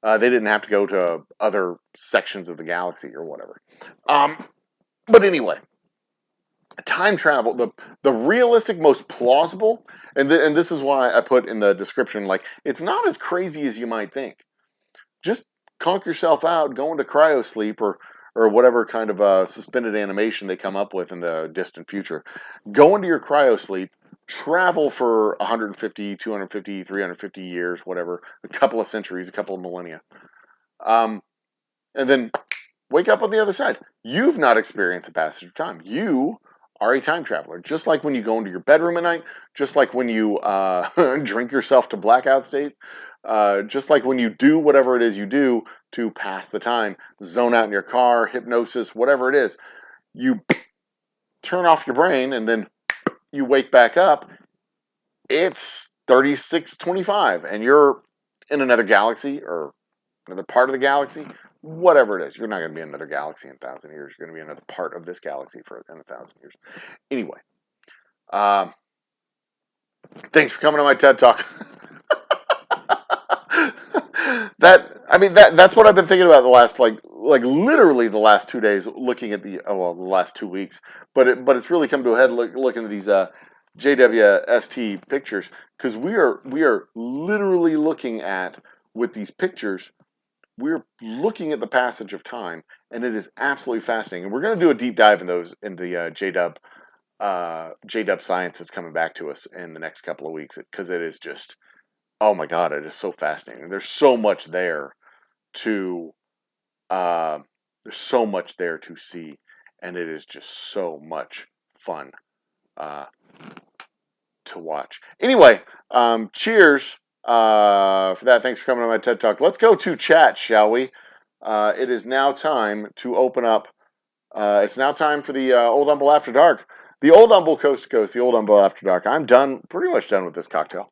They didn't have to go to other sections of the galaxy or whatever. But anyway, time travel, the realistic, most plausible, and this is why I put in the description, like, it's not as crazy as you might think. Just conk yourself out, go into cryo sleep or whatever kind of suspended animation they come up with in the distant future. Go into your cryo sleep, travel for 150, 250, 350 years, whatever, a couple of centuries, a couple of millennia. And then wake up on the other side. You've not experienced the passage of time. You are a time traveler. Just like when you go into your bedroom at night, just like when you drink yourself to blackout state, just like when you do whatever it is you do to pass the time, zone out in your car, hypnosis, whatever it is, you turn off your brain and then you wake back up. It's 3625 and you're in another galaxy or another part of the galaxy, whatever it is. You're not going to be in another galaxy in 1,000 years. You're going to be another part of this galaxy for in 1,000 years. Anyway, thanks for coming to my TED Talk. That's what I've been thinking about the last like literally the last 2 days, looking at the last 2 weeks. But it's really come to a head looking at these JWST pictures, because we are literally looking at, with these pictures, we're looking at the passage of time, and it is absolutely fascinating. And we're going to do a deep dive in those in the JW Science that's coming back to us in the next couple of weeks, because it is just, oh my god, it is so fascinating. There's so much there to there's so much there to see, and it is just so much fun to watch. Anyway, cheers for that. Thanks for coming on my TED Talk. Let's go to chat, shall we? It is now time to open up. It's now time for the Old Humble After Dark. The Old Humble Coast to Coast, the Old Humble After Dark. I'm done, pretty much done with this cocktail.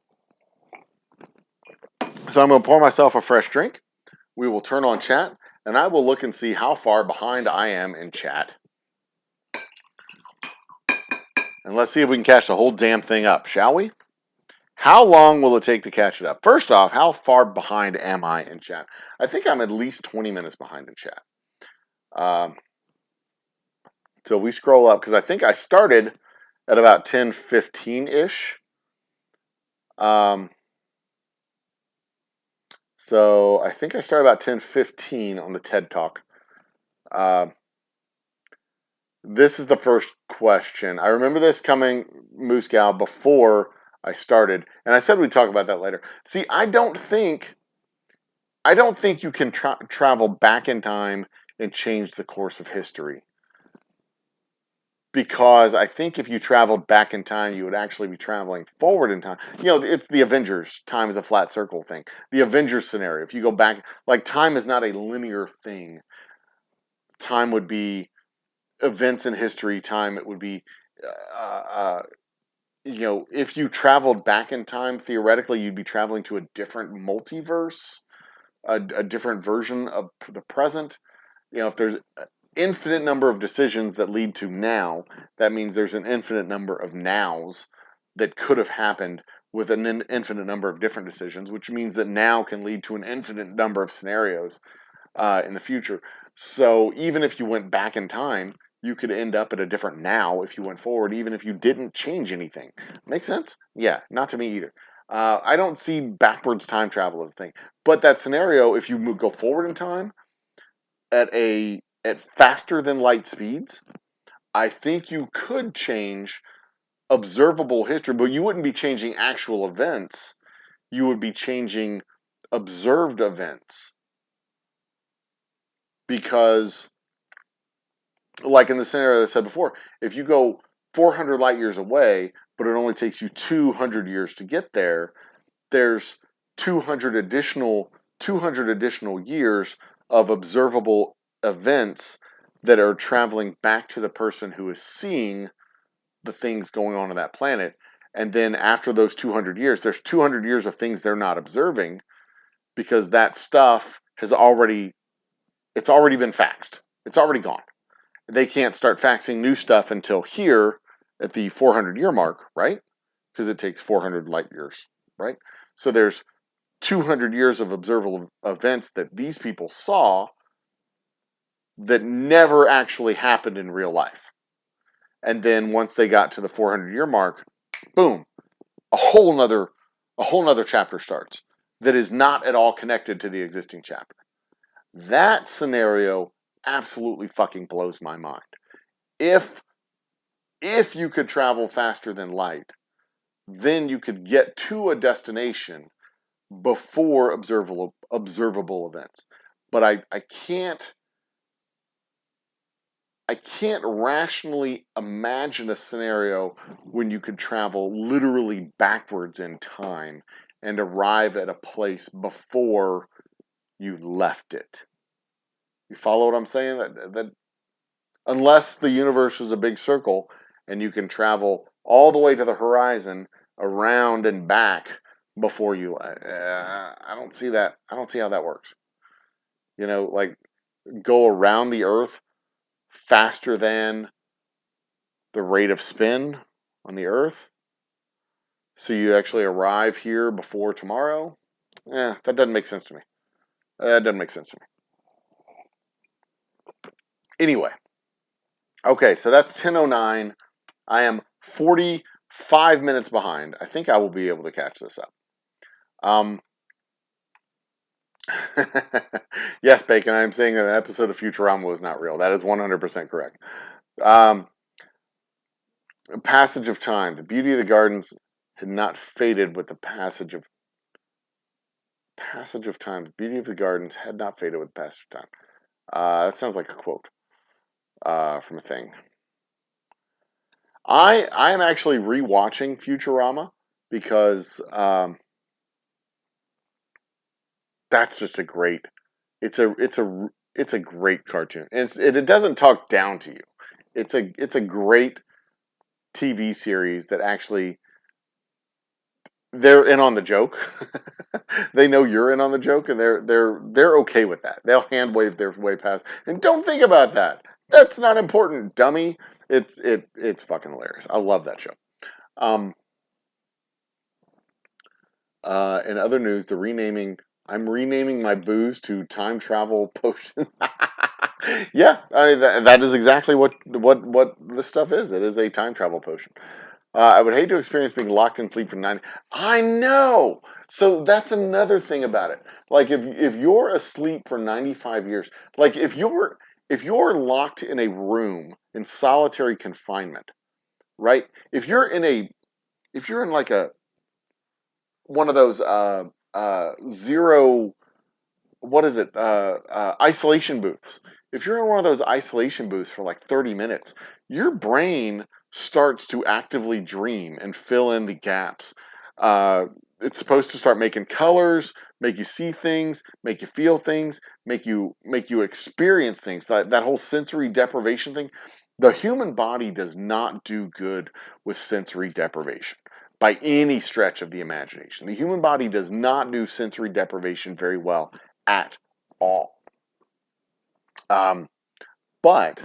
So I'm going to pour myself a fresh drink. We will turn on chat, and I will look and see how far behind I am in chat. And let's see if we can catch the whole damn thing up, shall we? How long will it take to catch it up? First off, how far behind am I in chat? I think I'm at least 20 minutes behind in chat. So we scroll up, because I think I started at about 10:15-ish. So I think I started about 10:15 on the TED Talk. This is the first question. I remember this coming, Moose Gal, before I started, and I said we'd talk about that later. See, I don't think you can travel back in time and change the course of history. Because I think if you traveled back in time, you would actually be traveling forward in time. You know, it's the Avengers, time is a flat circle thing. The Avengers scenario, if you go back, like, time is not a linear thing. Time would be events in history. Time, it would be, you know, if you traveled back in time, theoretically, you'd be traveling to a different multiverse, a different version of the present. You know, if there's an infinite number of decisions that lead to now, that means there's an infinite number of nows that could have happened with an infinite number of different decisions, which means that now can lead to an infinite number of scenarios in the future. So even if you went back in time, you could end up at a different now if you went forward, even if you didn't change anything. Make sense? Yeah, not to me either. I don't see backwards time travel as a thing. But that scenario, if you go forward in time at faster than light speeds, I think you could change observable history, but you wouldn't be changing actual events. You would be changing observed events. Because, like in the scenario that I said before, if you go 400 light years away, but it only takes you 200 years to get there, there's 200 additional years of observable events that are traveling back to the person who is seeing the things going on that planet. And then after those 200 years, there's 200 years of things they're not observing, because that stuff it's already been faxed. It's already gone. They can't start faxing new stuff until here at the 400-year mark, right? Because it takes 400 light years, right? So there's 200 years of observable events that these people saw that never actually happened in real life. And then once they got to the 400-year mark, boom, a whole nother chapter starts that is not at all connected to the existing chapter. That scenario absolutely fucking blows my mind. If you could travel faster than light, then you could get to a destination before observable events. But I can't rationally imagine a scenario when you could travel literally backwards in time and arrive at a place before you left it. You follow what I'm saying? That unless the universe is a big circle and you can travel all the way to the horizon, around and back before you, I don't see that. I don't see how that works. You know, like, go around the Earth faster than the rate of spin on the Earth, so you actually arrive here before tomorrow. That doesn't make sense to me. That doesn't make sense to me. Anyway, okay, so that's 10:09. I am 45 minutes behind. I think I will be able to catch this up. Yes, Bacon, I am saying that an episode of Futurama was not real. That is 100% correct. Passage of time. The beauty of the gardens had not faded with the passage of time. The beauty of the gardens had not faded with the passage of time. That sounds like a quote from a thing. I am actually rewatching Futurama because that's just a great. It's a great cartoon. It doesn't talk down to you. It's a great TV series that actually they're in on the joke. They know you're in on the joke, and they're okay with that. They'll hand wave their way past. And don't think about that. That's not important, dummy. It's fucking hilarious. I love that show. In other news, I'm renaming my booze to time travel potion. Yeah, that is exactly what this stuff is. It is a time travel potion. I would hate to experience being locked in sleep for 9. I know. So that's another thing about it. Like if you're asleep for 95 years, like if you're locked in a room in solitary confinement, right? If you're in like a one of those zero, what is it, isolation booths. If you're in one of those isolation booths for like 30 minutes, your brain starts to actively dream and fill in the gaps. Uh, it's supposed to start making colors, make you see things, make you feel things, make you experience things. That whole sensory deprivation thing. The human body does not do good with sensory deprivation by any stretch of the imagination. The human body does not do sensory deprivation very well at all. Um, but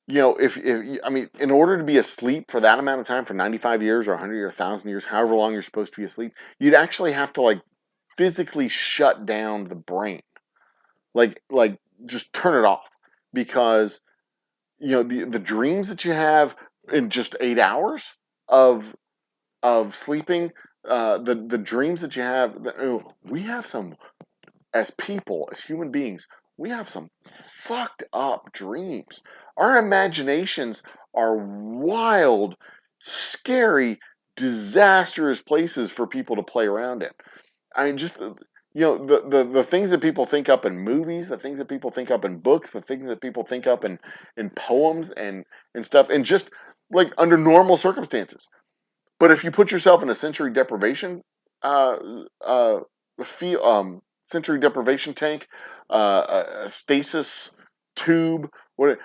if I mean, in order to be asleep for that amount of time, for 95 years or 100 or 1,000 years, however long you're supposed to be asleep, you'd actually have to like physically shut down the brain, like just turn it off, because the dreams that you have in just 8 hours of sleeping, the dreams that you have, we have some, as people, as human beings, we have some fucked up dreams. Our imaginations are wild, scary, disastrous places for people to play around in. I mean, just the things that people think up in movies, the things that people think up in books, the things that people think up in poems and stuff, and just like under normal circumstances. But if you put yourself in a sensory deprivation uh, uh, feel sensory deprivation tank, a stasis tube.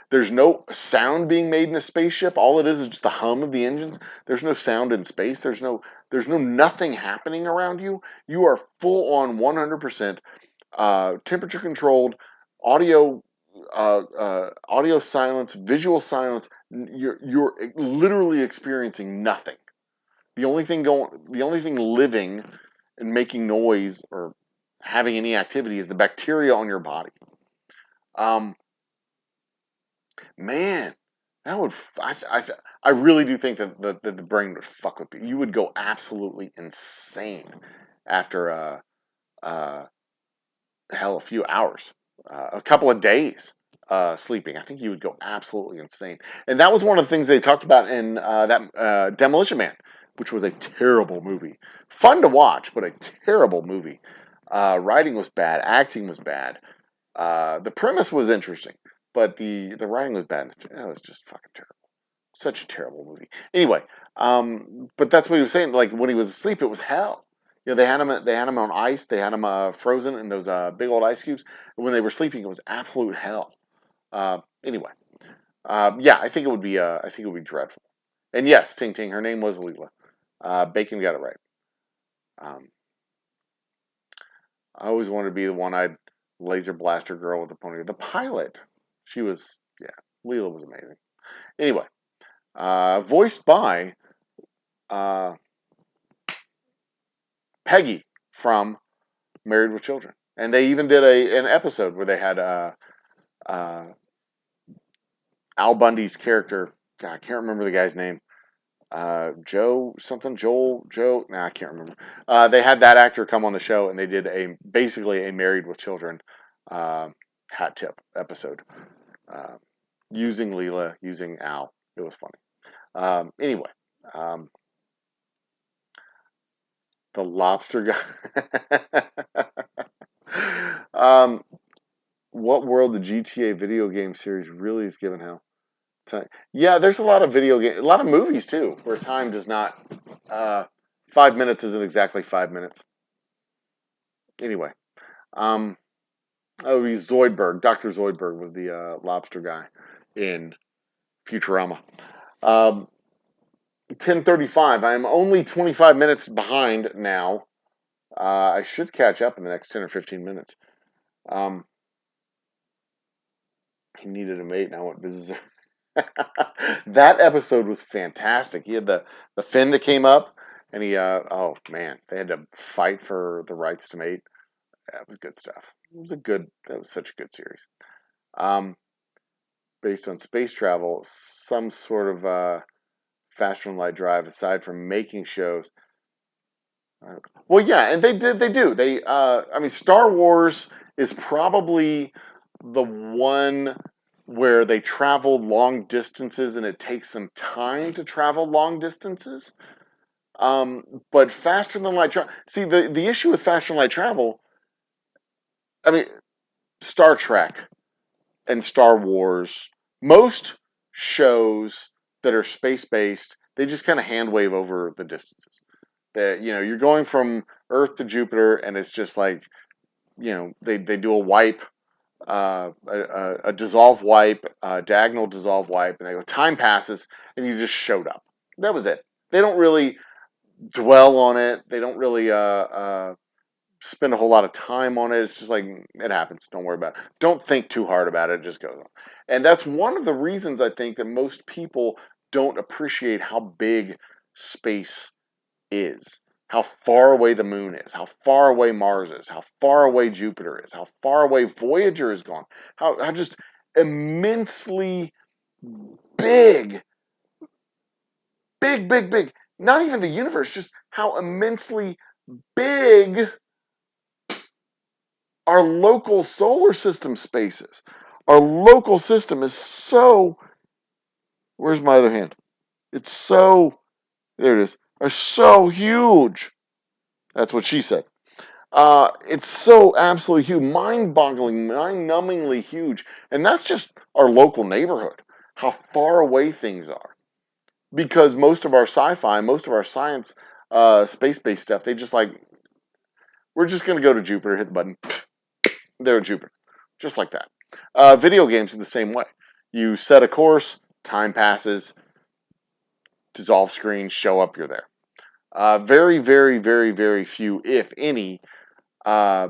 There's no sound being made in a spaceship. All it is just the hum of the engines. There's no sound in space. There's no nothing happening around you. You are full on 100% temperature controlled audio. Audio silence, visual silence. You're literally experiencing nothing. The only thing living and making noise or having any activity is the bacteria on your body. Um, man, that would I really do think that the brain would fuck with you. You would go absolutely insane after uh, hell, a few hours, a couple of days sleeping. I think you would go absolutely insane. And that was one of the things they talked about in that Demolition Man, which was a terrible movie. Fun to watch, but a terrible movie. Writing was bad. Acting was bad. The premise was interesting, but the writing was bad. It was just fucking terrible. Such a terrible movie. Anyway, but that's what he was saying. Like when he was asleep, it was hell. They had him on ice. They had him frozen in those big old ice cubes. And when they were sleeping, it was absolute hell. Anyway, yeah, I think it would be. I think it would be dreadful. And yes, Ting Ting, her name was Leela. Bacon got it right. Um, I always wanted to be the one-eyed laser blaster girl with the pony. The pilot, she was. Yeah, Leela was amazing. Anyway, voiced by uh, Peggy from Married with Children, and they even did an episode where they had uh, Al Bundy's character. God, I can't remember the guy's name. Joe something, Joe. Nah, I can't remember. They had that actor come on the show, and they did basically a Married with Children uh, hat tip episode uh, using Leela, using Al. It was funny. Anyway, um, the lobster guy. What world the GTA video game series really is given hell? Yeah, there's a lot of a lot of movies too, where time does not. 5 minutes isn't exactly 5 minutes. Anyway, um, oh, he's Zoidberg. Dr. Zoidberg was the lobster guy in Futurama. 10:35. I'm only 25 minutes behind now. I should catch up in the next 10 or 15 minutes. Um, he needed a mate, and I went visitor. That episode was fantastic. He had the fin that came up, and he oh man, they had to fight for the rights to mate. That was good stuff. That was such a good series. Um, Based on space travel, some sort of faster than light drive. Aside from making shows, well, yeah, and they do. I mean, Star Wars is probably the one where they travel long distances and it takes them time to travel long distances. But faster than light travel. See, the issue with faster than light travel, I mean, Star Trek and Star Wars, most shows that are space based, they just kind of hand wave over the distances. That you're going from Earth to Jupiter, and it's just like they do a wipe, a dissolve wipe, a diagonal dissolve wipe, and they go time passes, and you just showed up. That was it. They don't really dwell on it. They don't really spend a whole lot of time on it. It's just like it happens. Don't worry about it. Don't think too hard about it. It just goes on. And that's one of the reasons I think that most people don't appreciate how big space is, how far away the moon is, how far away Mars is, how far away Jupiter is, how far away Voyager is gone, how just immensely big, big. Not even the universe, just how immensely big our local solar system space is. Our local system is so. Where's my other hand? It's so. There it is. Are so huge. That's what she said. It's so absolutely huge, mind-boggling, mind-numbingly huge, and that's just our local neighborhood. How far away things are, because most of our sci-fi, most of our science, space-based stuff, they just like we're just gonna go to Jupiter, hit the button, there at Jupiter, just like that. Video games are the same way. You set a course, time passes, dissolve screen, show up, you're there. Very few, if any, uh,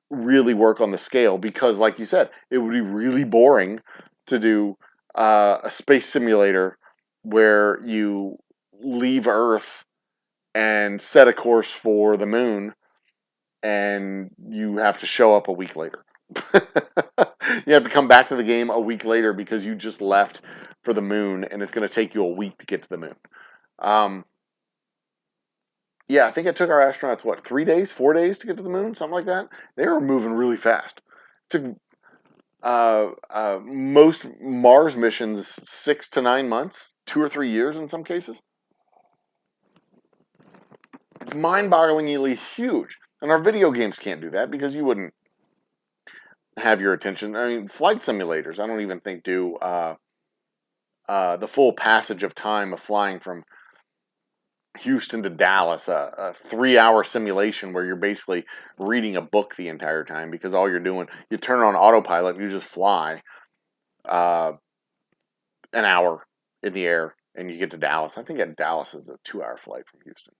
really work on the scale because, like you said, it would be really boring to do a space simulator where you leave Earth and set a course for the moon and you have to show up a week later. You have to come back to the game a week later because you just left for the moon and it's going to take you a week to get to the moon. Yeah, I think it took our astronauts, what, 3 days, 4 days to get to the moon? Something like that. They were moving really fast. It took most Mars missions 6 to 9 months, 2 or 3 years in some cases. It's mind-bogglingly huge. And our video games can't do that because you wouldn't have your attention. I mean, flight simulators, I don't even think do the full passage of time of flying from Houston to Dallas, a 3-hour simulation where you're basically reading a book the entire time because all you're doing, you turn on autopilot and you just fly uh, an hour in the air and you get to Dallas. I think Dallas is a 2-hour flight from Houston.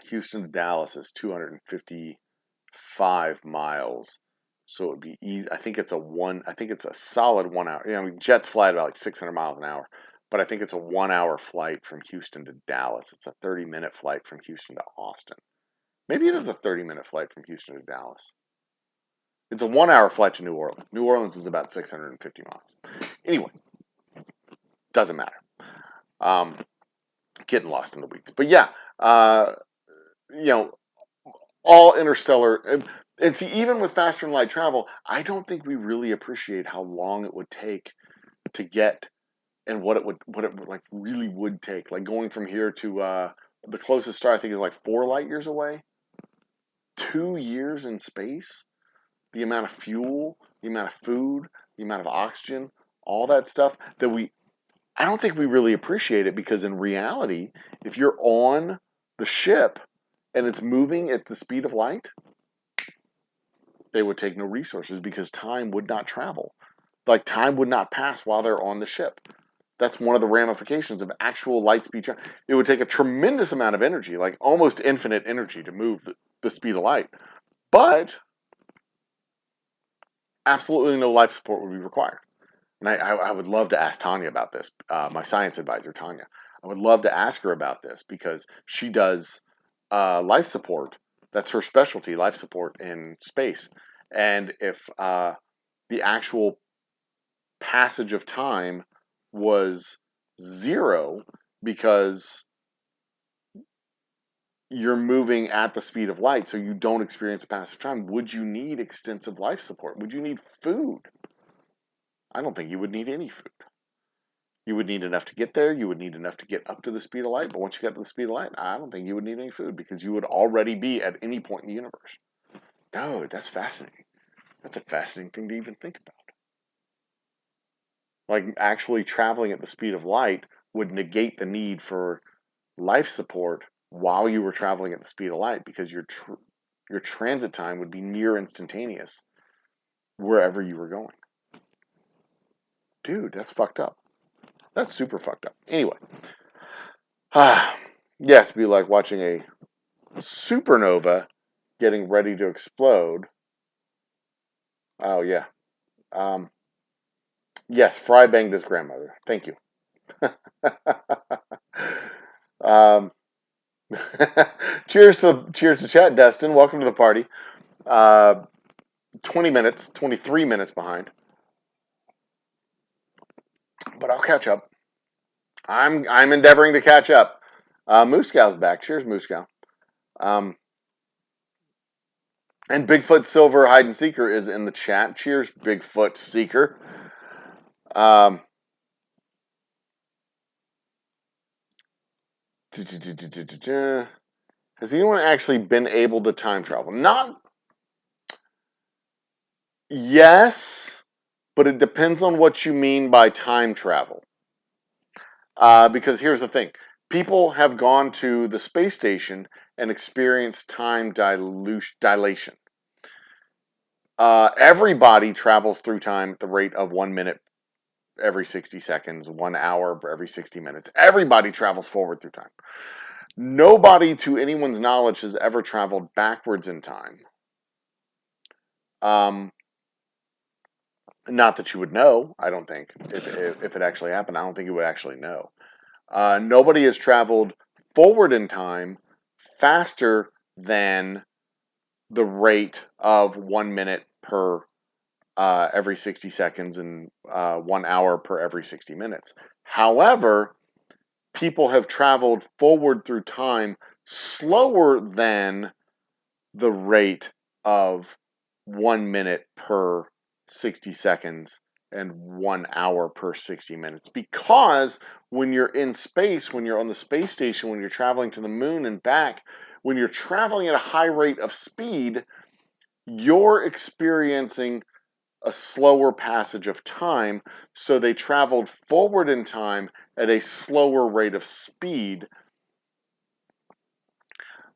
Houston to Dallas is 255 miles. So it would be easy. I think it's a solid 1 hour. I mean, jets fly at about like 600 miles an hour. But I think it's a 1-hour flight from Houston to Dallas. It's a 30-minute flight from Houston to Austin. Maybe it is a 30-minute flight from Houston to Dallas. It's a 1-hour flight to New Orleans. New Orleans is about 650 miles. Anyway, doesn't matter. Getting lost in the weeds. But yeah, all interstellar. And see, even with faster than light travel, I don't think we really appreciate how long it would take to get and what it like really would take, like going from here to the closest star I think is like 4 light years away. 2 years in space, the amount of fuel, the amount of food, the amount of oxygen, all that stuff that I don't think we really appreciate it because in reality, if you're on the ship and it's moving at the speed of light, they would take no resources because time would not travel. Like time would not pass while they're on the ship. That's one of the ramifications of actual light speed. It would take a tremendous amount of energy, like almost infinite energy, to move the speed of light. But absolutely no life support would be required. And I would love to ask Tanya about this, my science advisor, Tanya. I would love to ask her about this because she does life support. That's her specialty, life support in space. And if the actual passage of time was zero because you're moving at the speed of light, so you don't experience a passage of time, would you need extensive life support? Would you need food? I don't think you would need any food. You would need enough to get there. You would need enough to get up to the speed of light. But once you get to the speed of light, I don't think you would need any food because you would already be at any point in the universe. Dude, that's fascinating. That's a fascinating thing to even think about. Like actually traveling at the speed of light would negate the need for life support while you were traveling at the speed of light because your transit time would be near instantaneous wherever you were going. Dude, that's fucked up. That's super fucked up. Anyway, yes, be like watching a supernova getting ready to explode. Oh yeah. Yes, Fry banged his grandmother. Thank you. um, cheers to chat, Destin. Welcome to the party. 20 minutes, 23 minutes behind. But I'll catch up. I'm endeavoring to catch up. Moose Cow's back. Cheers, Moose Cow. And Bigfoot Silver Hide and Seeker is in the chat. Cheers, Bigfoot Seeker. Has anyone actually been able to time travel? Not. Yes, but it depends on what you mean by time travel. Because here's the thing. People have gone to the space station and experienced time dilation. Everybody travels through time at the rate of 1 minute every 60 seconds, 1 hour every 60 minutes. Everybody travels forward through time. Nobody, to anyone's knowledge, has ever traveled backwards in time. Not that you would know, I don't think. If it actually happened, I don't think you would actually know. Nobody has traveled forward in time faster than the rate of 1 minute per every 60 seconds and 1 hour per every 60 minutes. However, people have traveled forward through time slower than the rate of 1 minute per 60 seconds and 1 hour per 60 minutes. Because when you're in space, when you're on the space station, when you're traveling to the moon and back, when you're traveling at a high rate of speed, you're experiencing a slower passage of time. So they traveled forward in time at a slower rate of speed,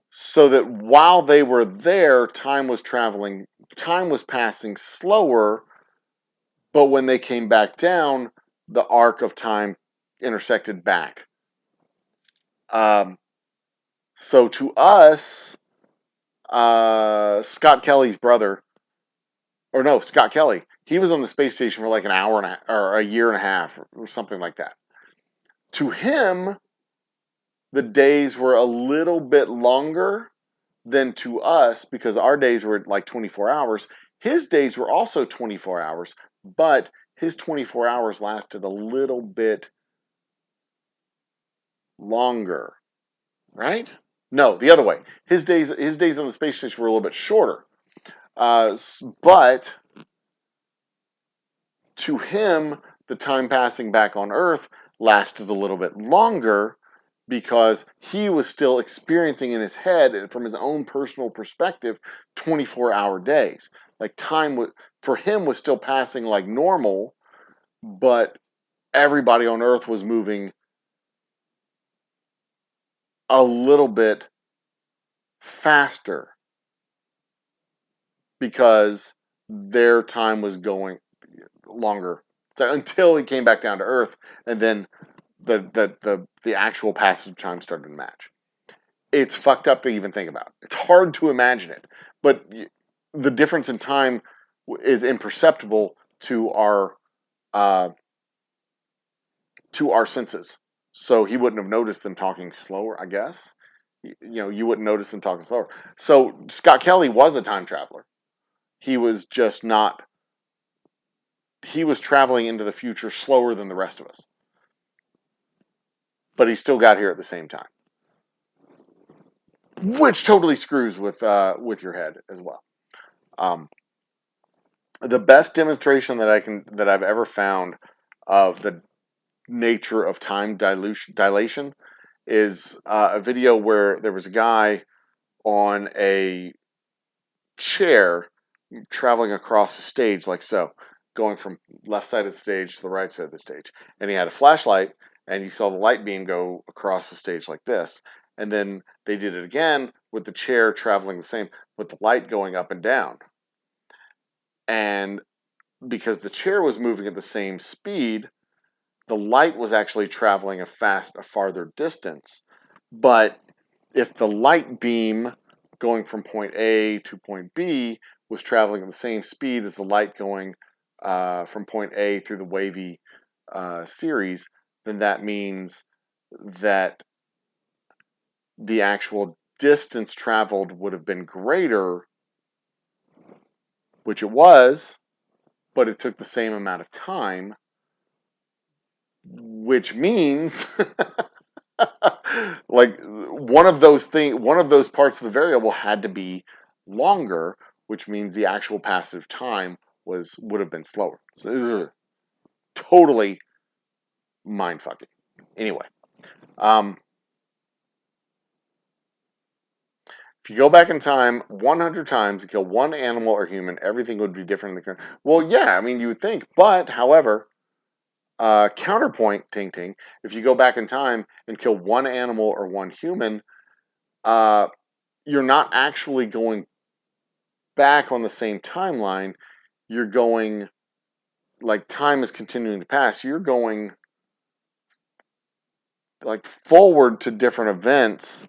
so that while they were there, time was passing slower, but when they came back down, the arc of time intersected back. So to us, Scott Kelly's brother, or no, Scott Kelly, he was on the space station for like an hour and a half, or a year and a half, or something like that. To him, the days were a little bit longer than to us because our days were like 24 hours. His days were also 24 hours, but his 24 hours lasted a little bit longer, right? No, the other way. His days on the space station were a little bit shorter. But to him, the time passing back on Earth lasted a little bit longer because he was still experiencing in his head, from his own personal perspective, 24-hour days. Like time for him was still passing like normal, but everybody on Earth was moving a little bit faster because their time was going longer. So until he came back down to Earth, and then the actual passage of time started to match. It's fucked up to even think about. It's hard to imagine it, but the difference in time is imperceptible to our senses. So he wouldn't have noticed them talking slower, I guess. You wouldn't notice them talking slower. So Scott Kelly was a time traveler. He was just not. He was traveling into the future slower than the rest of us, but he still got here at the same time, which totally screws with your head as well. The best demonstration that I've ever found of the nature of time dilation is a video where there was a guy on a chair traveling across the stage like so, going from left side of the stage to the right side of the stage. And he had a flashlight, and you saw the light beam go across the stage like this. And then they did it again with the chair traveling the same, with the light going up and down. And because the chair was moving at the same speed, the light was actually traveling a farther distance. But if the light beam going from point A to point B was traveling at the same speed as the light going from point A through the wavy series, then that means that the actual distance traveled would have been greater, which it was, but it took the same amount of time, which means like one of those parts of the variable had to be longer, which means the actual passage of time would have been slower. So, totally mind fucking. Anyway, if you go back in time 100 times and kill one animal or human, everything would be different in the current. Well, yeah, I mean you would think, but however, counterpoint, ting ting. If you go back in time and kill one animal or one human, you're not actually going back on the same timeline. You're going, like, time is continuing to pass. You're going like forward to different events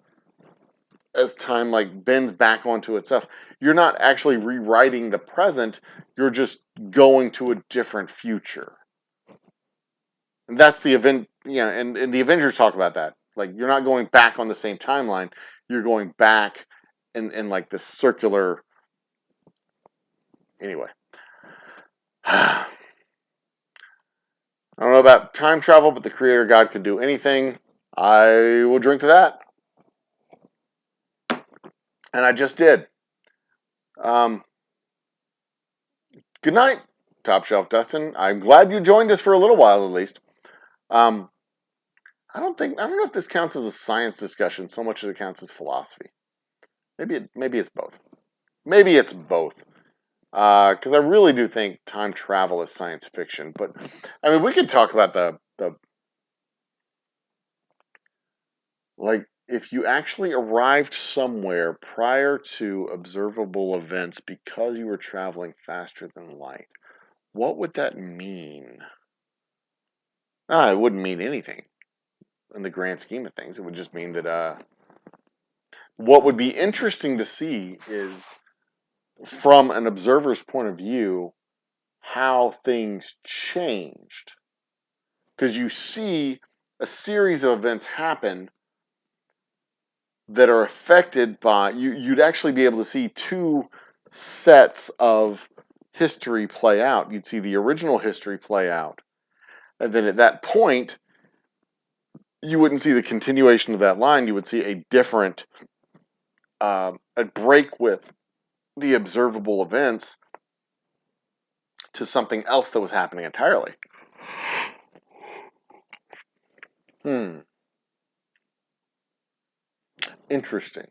as time like bends back onto itself. You're not actually rewriting the present. You're just going to a different future. And that's the event, and the Avengers talk about that. Like, you're not going back on the same timeline. You're going back in like this circular. Anyway. I don't know about time travel, but the Creator God can do anything. I will drink to that. And I just did. Good night, Top Shelf Dustin. I'm glad you joined us for a little while at least. I don't know if this counts as a science discussion so much as it counts as philosophy. Maybe it's both. Maybe it's both. Because I really do think time travel is science fiction. But I mean, we could talk about the like, if you actually arrived somewhere prior to observable events because you were traveling faster than light, what would that mean? It wouldn't mean anything in the grand scheme of things. It would just mean that what would be interesting to see is, from an observer's point of view, how things changed. Because you see a series of events happen that are affected by, you'd actually be able to see two sets of history play out. You'd see the original history play out, and then at that point, you wouldn't see the continuation of that line. You would see a different, a break with the observable events to something else that was happening entirely. Interesting.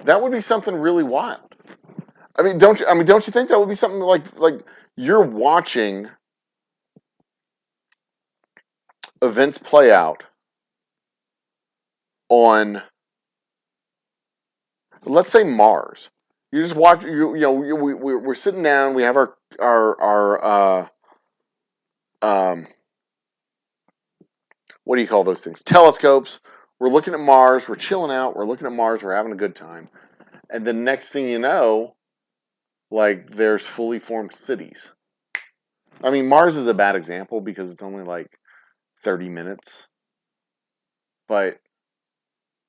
That would be something really wild. I mean, don't you think that would be something like you're watching events play out on, let's say, Mars. You just watch. We're sitting down. We have our what do you call those things? Telescopes. We're looking at Mars, we're chilling out, we're looking at Mars, we're having a good time. And the next thing you know, like, there's fully formed cities. I mean, Mars is a bad example because it's only like 30 minutes. But,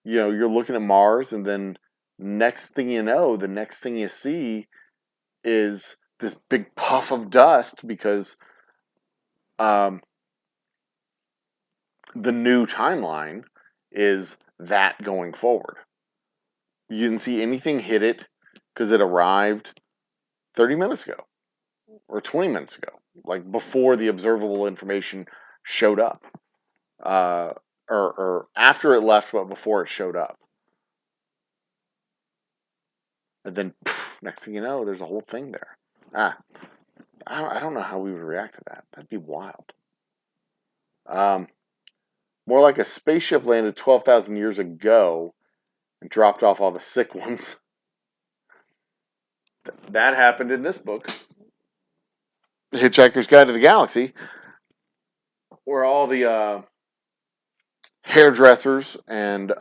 you're looking at Mars, and then next thing you know, the next thing you see is this big puff of dust because um, the new timeline is that going forward. You didn't see anything hit it because it arrived 30 minutes ago or 20 minutes ago, like before the observable information showed up. Or after it left, but before it showed up. And then, next thing you know, there's a whole thing there. I don't know how we would react to that. That'd be wild. More like a spaceship landed 12,000 years ago and dropped off all the sick ones. That happened in this book, The Hitchhiker's Guide to the Galaxy, where all the hairdressers and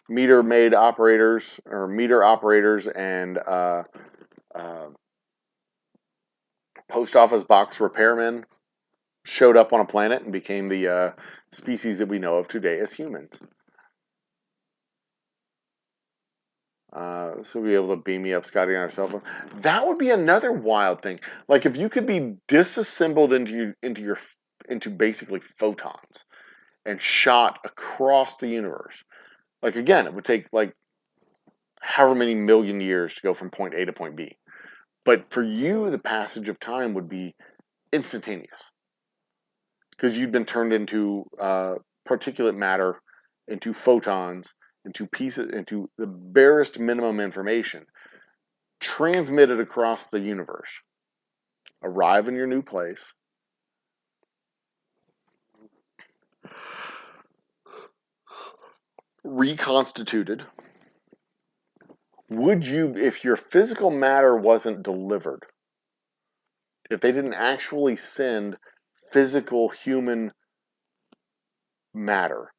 meter maid operators or meter operators and post office box repairmen showed up on a planet and became the species that we know of today as humans. So we'll be able to beam me up, Scotty, on our cell phone. That would be another wild thing. Like if you could be disassembled into basically photons and shot across the universe. Like again, it would take like however many million years to go from point A to point B. But for you, the passage of time would be instantaneous because you'd been turned into particulate matter, into photons, into pieces, into the barest minimum information, transmitted across the universe, arrive in your new place, reconstituted. Would you, if your physical matter wasn't delivered, if they didn't actually send physical human matter,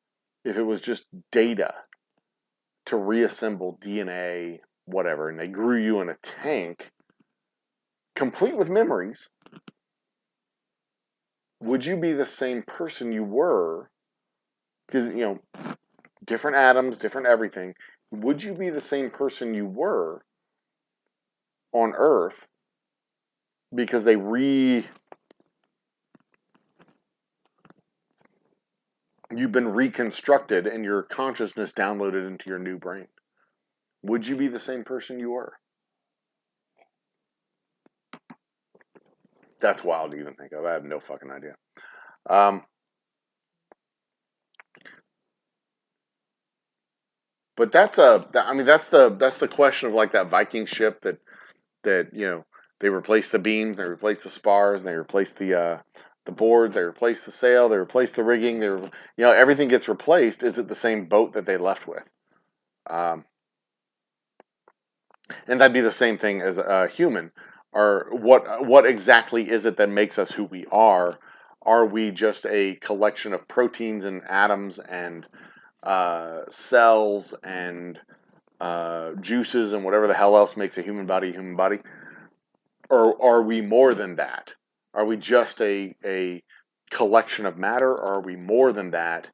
if it was just data to reassemble DNA, whatever, and they grew you in a tank, complete with memories, would you be the same person you were? Because, different atoms, different everything. Would you be the same person you were on Earth because you've been reconstructed and your consciousness downloaded into your new brain? Would you be the same person you were? That's wild to even think of. I have no fucking idea. But that's the question of like that Viking ship that they replaced the beam, they replaced the spars, they replaced the board, they replaced the sail, they replaced the rigging. Everything gets replaced. Is it the same boat that they left with? And that'd be the same thing as a human. Or what exactly is it that makes us who we are? Are we just a collection of proteins and atoms and cells and juices and whatever the hell else makes a human body a human body? Or are we more than that? Are we just a collection of matter, or are we more than that?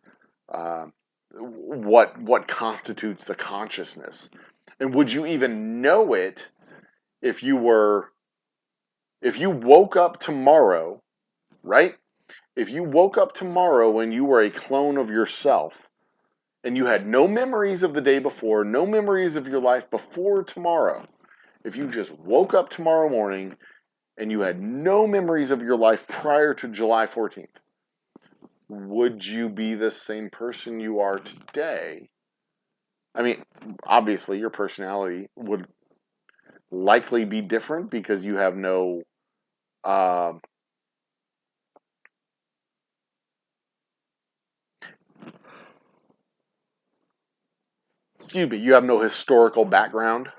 What constitutes the consciousness? And would you even know it if you woke up tomorrow, right? If you woke up tomorrow and you were a clone of yourself and you had no memories of the day before, no memories of your life before tomorrow, if you just woke up tomorrow morning and you had no memories of your life prior to July 14th, would you be the same person you are today? I mean, obviously your personality would likely be different because you have no you have no historical background,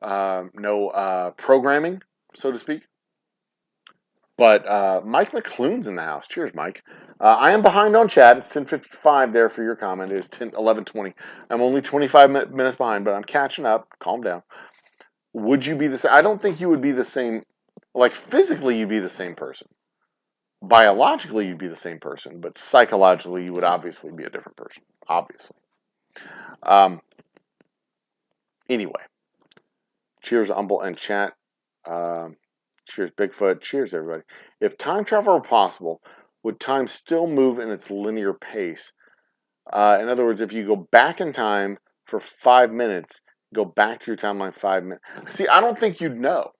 no programming, so to speak. But Mike McClune's in the house. Cheers, Mike. I am behind on chat. It's 10:55 there for your comment. It is 11:20. I'm only 25 minutes behind, but I'm catching up. Calm down. Would you be the same? I don't think you would be the same. Like, physically, you'd be the same person. Biologically, you'd be the same person, but psychologically, you would obviously be a different person. Obviously. Um, anyway. Cheers, Umble and chat. Cheers, Bigfoot. Cheers, everybody. If time travel were possible, would time still move in its linear pace? In other words, if you go back in time for 5 minutes, go back to your timeline 5 minutes. See, I don't think you'd know.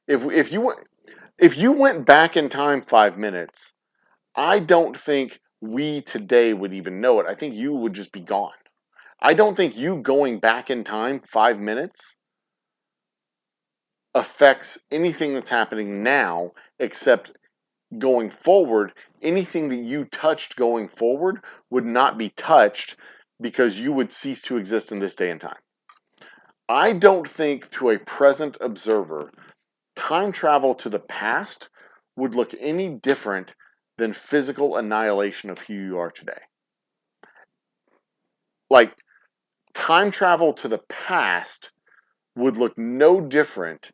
If you went back in time 5 minutes, I don't think we today would even know it. I think you would just be gone. I don't think you going back in time 5 minutes affects anything that's happening now, except going forward. Anything that you touched going forward would not be touched because you would cease to exist in this day and time. I don't think to a present observer, time travel to the past would look any different than physical annihilation of who you are today. Like, time travel to the past would look no different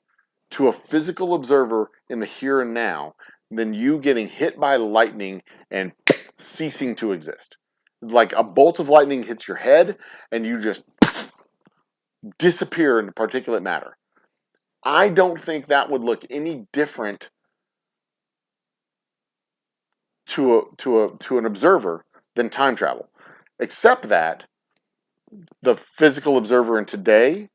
to a physical observer in the here and now than you getting hit by lightning and ceasing to exist. Like a bolt of lightning hits your head and you just disappear into particulate matter. I don't think that would look any different to an observer than time travel, except that the physical observer in today,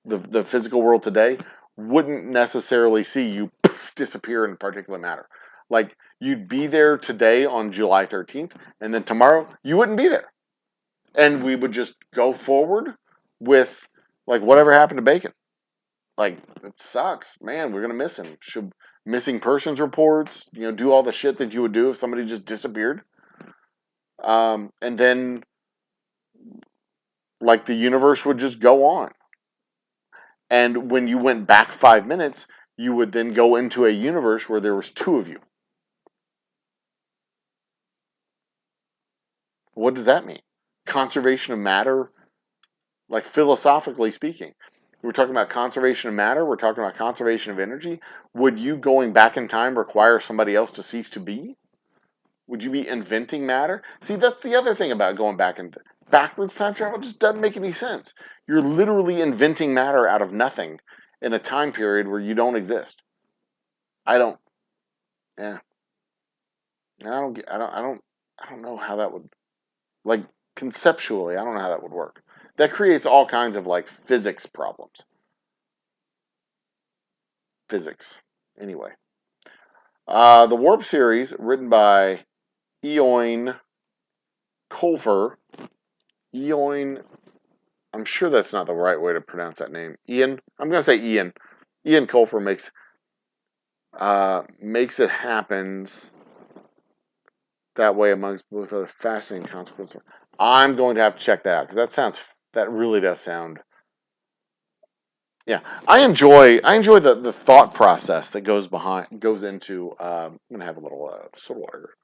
the physical world today, wouldn't necessarily see you disappear in particulate matter. Like, you'd be there today on July 13th, and then tomorrow you wouldn't be there. And we would just go forward with, like, whatever happened to Bacon. Like, it sucks. Man, we're going to miss him. Should missing persons reports, do all the shit that you would do if somebody just disappeared. And then, like, the universe would just go on. And when you went back 5 minutes, you would then go into a universe where there was two of you. What does that mean? Conservation of matter, like philosophically speaking. We're talking about conservation of matter. We're talking about conservation of energy. Would you going back in time require somebody else to cease to be? Would you be inventing matter? See, that's the other thing about going backwards time travel. Just doesn't make any sense. You're literally inventing matter out of nothing in a time period where you don't exist. I don't. Yeah. I don't know how that would, like, conceptually, I don't know how that would work. That creates all kinds of, like, physics problems. Physics. Anyway. The Warp series, written by Eoin Colfer. Eoin, I'm sure that's not the right way to pronounce that name. Ian, I'm going to say Ian. Ian Colfer makes it happens that way amongst both other fascinating consequences. I'm going to have to check that out because that really does sound. Yeah, I enjoy the thought process that goes into. I'm gonna have a little soda water.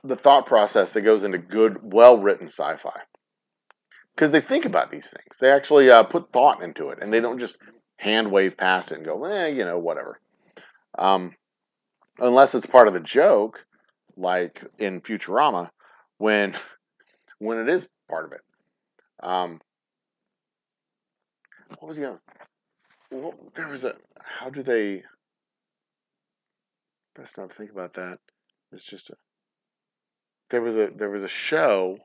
The thought process that goes into good, well-written sci-fi, because they think about these things. They actually put thought into it, and they don't just hand wave past it and go, whatever. Unless it's part of the joke, like in Futurama, when it is part of it. What was the other? Well, there was a. How do they? Best not think about that. It's just a. There was a show.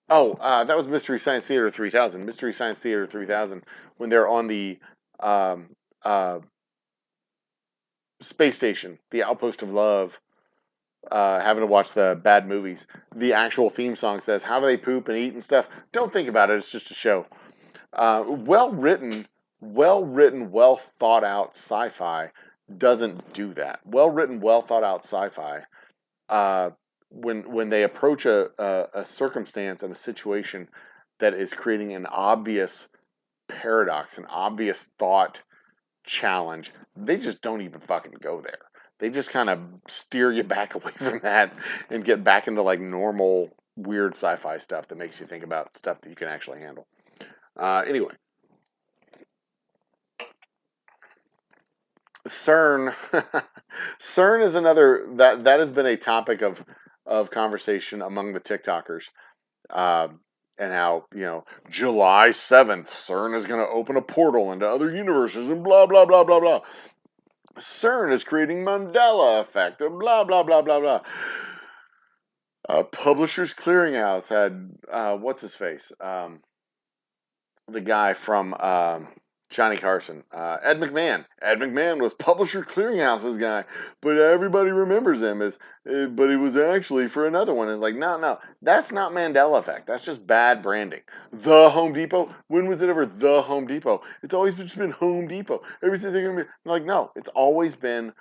Oh, that was Mystery Science Theater 3000. Mystery Science Theater 3000, when they're on the um, uh, space station, the Outpost of Love, having to watch the bad movies. The actual theme song says, "How do they poop and eat and stuff?" Don't think about it. It's just a show. Well written, well thought out sci-fi doesn't do that. Well written, well thought out sci-fi. When they approach a circumstance and a situation that is creating an obvious paradox, an obvious thought challenge, they just don't even fucking go there. They just kind of steer you back away from that and get back into like normal weird sci-fi stuff that makes you think about stuff that you can actually handle. Anyway, CERN, CERN is another that has been a topic of conversation among the TikTokers, uh, and how July 7th, CERN is going to open a portal into other universes and blah blah blah blah blah. CERN is creating Mandela effect and blah blah blah blah blah. Publishers Clearinghouse had what's his face, the guy from Johnny Carson, Ed McMahon. Ed McMahon was Publisher Clearinghouse's guy, but everybody remembers him as, but he was actually for another one. It's like, no, that's not Mandela effect. That's just bad branding. The Home Depot. When was it ever the Home Depot? It's always just been Home Depot. Everything they're gonna be like, no, it's always been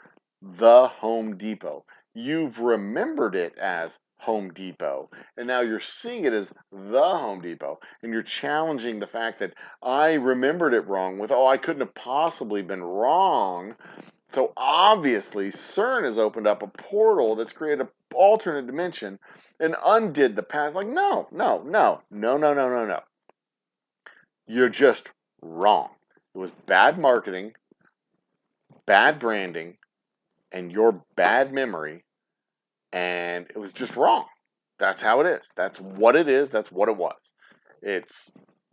the Home Depot. You've remembered it as Home Depot, and now you're seeing it as the Home Depot, and you're challenging the fact that I remembered it wrong with, oh, I couldn't have possibly been wrong. So obviously, CERN has opened up a portal that's created an alternate dimension and undid the past. Like, no. You're just wrong. It was bad marketing, bad branding, and your bad memory, and it was just wrong. That's how it is. That's what it is. That's what it was. It's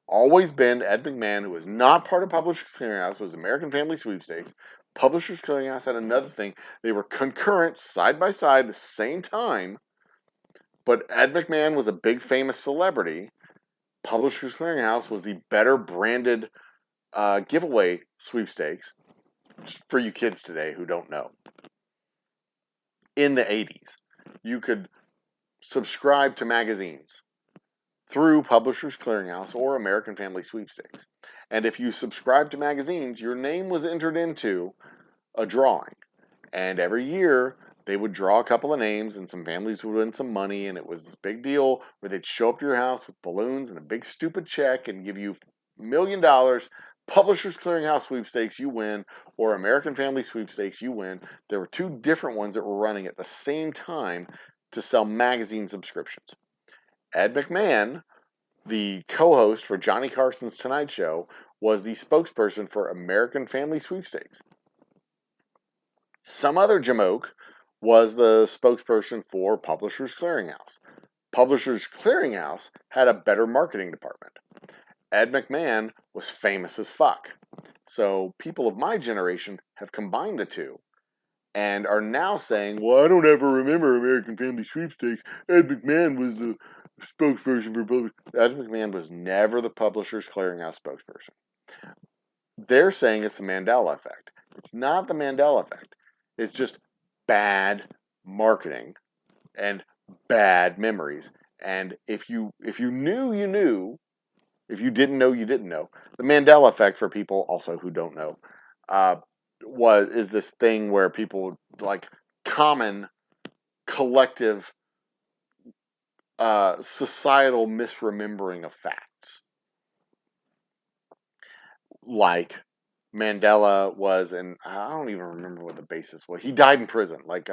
always been Ed McMahon, who was not part of Publishers Clearinghouse. It was American Family Sweepstakes. Publishers Clearinghouse had another thing. They were concurrent, side by side, at the same time. But Ed McMahon was a big famous celebrity. Publishers Clearinghouse was the better branded giveaway sweepstakes. Just for you kids today who don't know. In the 80s, you could subscribe to magazines through Publishers Clearinghouse or American Family Sweepstakes. And if you subscribed to magazines, your name was entered into a drawing. And every year, they would draw a couple of names, and some families would win some money, and it was this big deal where they'd show up to your house with balloons and a big stupid check and give you $1 million. Publishers Clearinghouse Sweepstakes, you win, or American Family Sweepstakes, you win. There were two different ones that were running at the same time to sell magazine subscriptions. Ed McMahon, the co-host for Johnny Carson's Tonight Show, was the spokesperson for American Family Sweepstakes. Some other jamoke was the spokesperson for Publishers Clearinghouse. Publishers Clearinghouse had a better marketing department. Ed McMahon was famous as fuck. So people of my generation have combined the two and are now saying, well, I don't ever remember American Family Sweepstakes. Ed McMahon was the spokesperson for Publishers. Ed McMahon was never the Publishers Clearinghouse spokesperson. They're saying it's the Mandela effect. It's not the Mandela effect. It's just bad marketing and bad memories. And if you knew, you knew. If you didn't know, you didn't know. The Mandela effect, for people also who don't know, is this thing where people like common collective societal misremembering of facts. Like Mandela was, and I don't even remember what the basis was. He died in prison. Like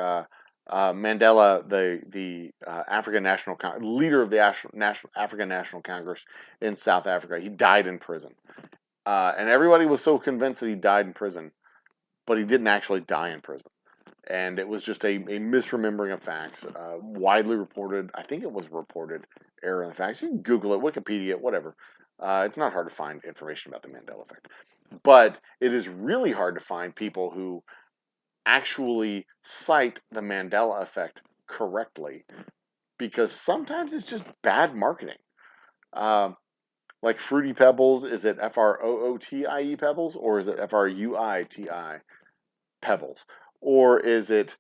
Mandela, the African National leader of the African National Congress in South Africa, he died in prison, and everybody was so convinced that he died in prison, but he didn't actually die in prison, and it was just a misremembering of facts, widely reported. I think it was reported error in the facts. You can Google it, Wikipedia, whatever. It's not hard to find information about the Mandela effect, but it is really hard to find people who actually cite the Mandela effect correctly, because sometimes it's just bad marketing. Like Fruity Pebbles, is it Frootie Pebbles, or is it Fruiti Pebbles, or is it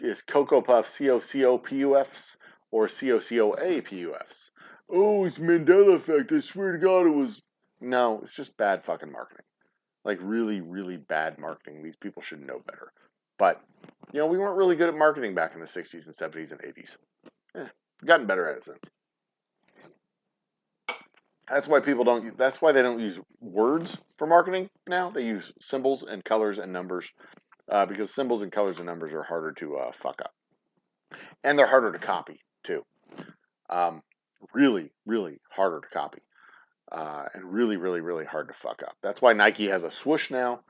is Cocoa Puffs COCOPUFs or COCOAPUFs? Oh, it's Mandela effect. I swear to God, it was. No, it's just bad fucking marketing. Like really, really bad marketing. These people should know better. But, we weren't really good at marketing back in the 60s and 70s and 80s. Gotten better at it since. That's why people don't. That's why they don't use words for marketing now. They use symbols and colors and numbers because symbols and colors and numbers are harder to fuck up, and they're harder to copy too. Um, really, really harder to copy, and really, really, really hard to fuck up. That's why Nike has a swoosh now,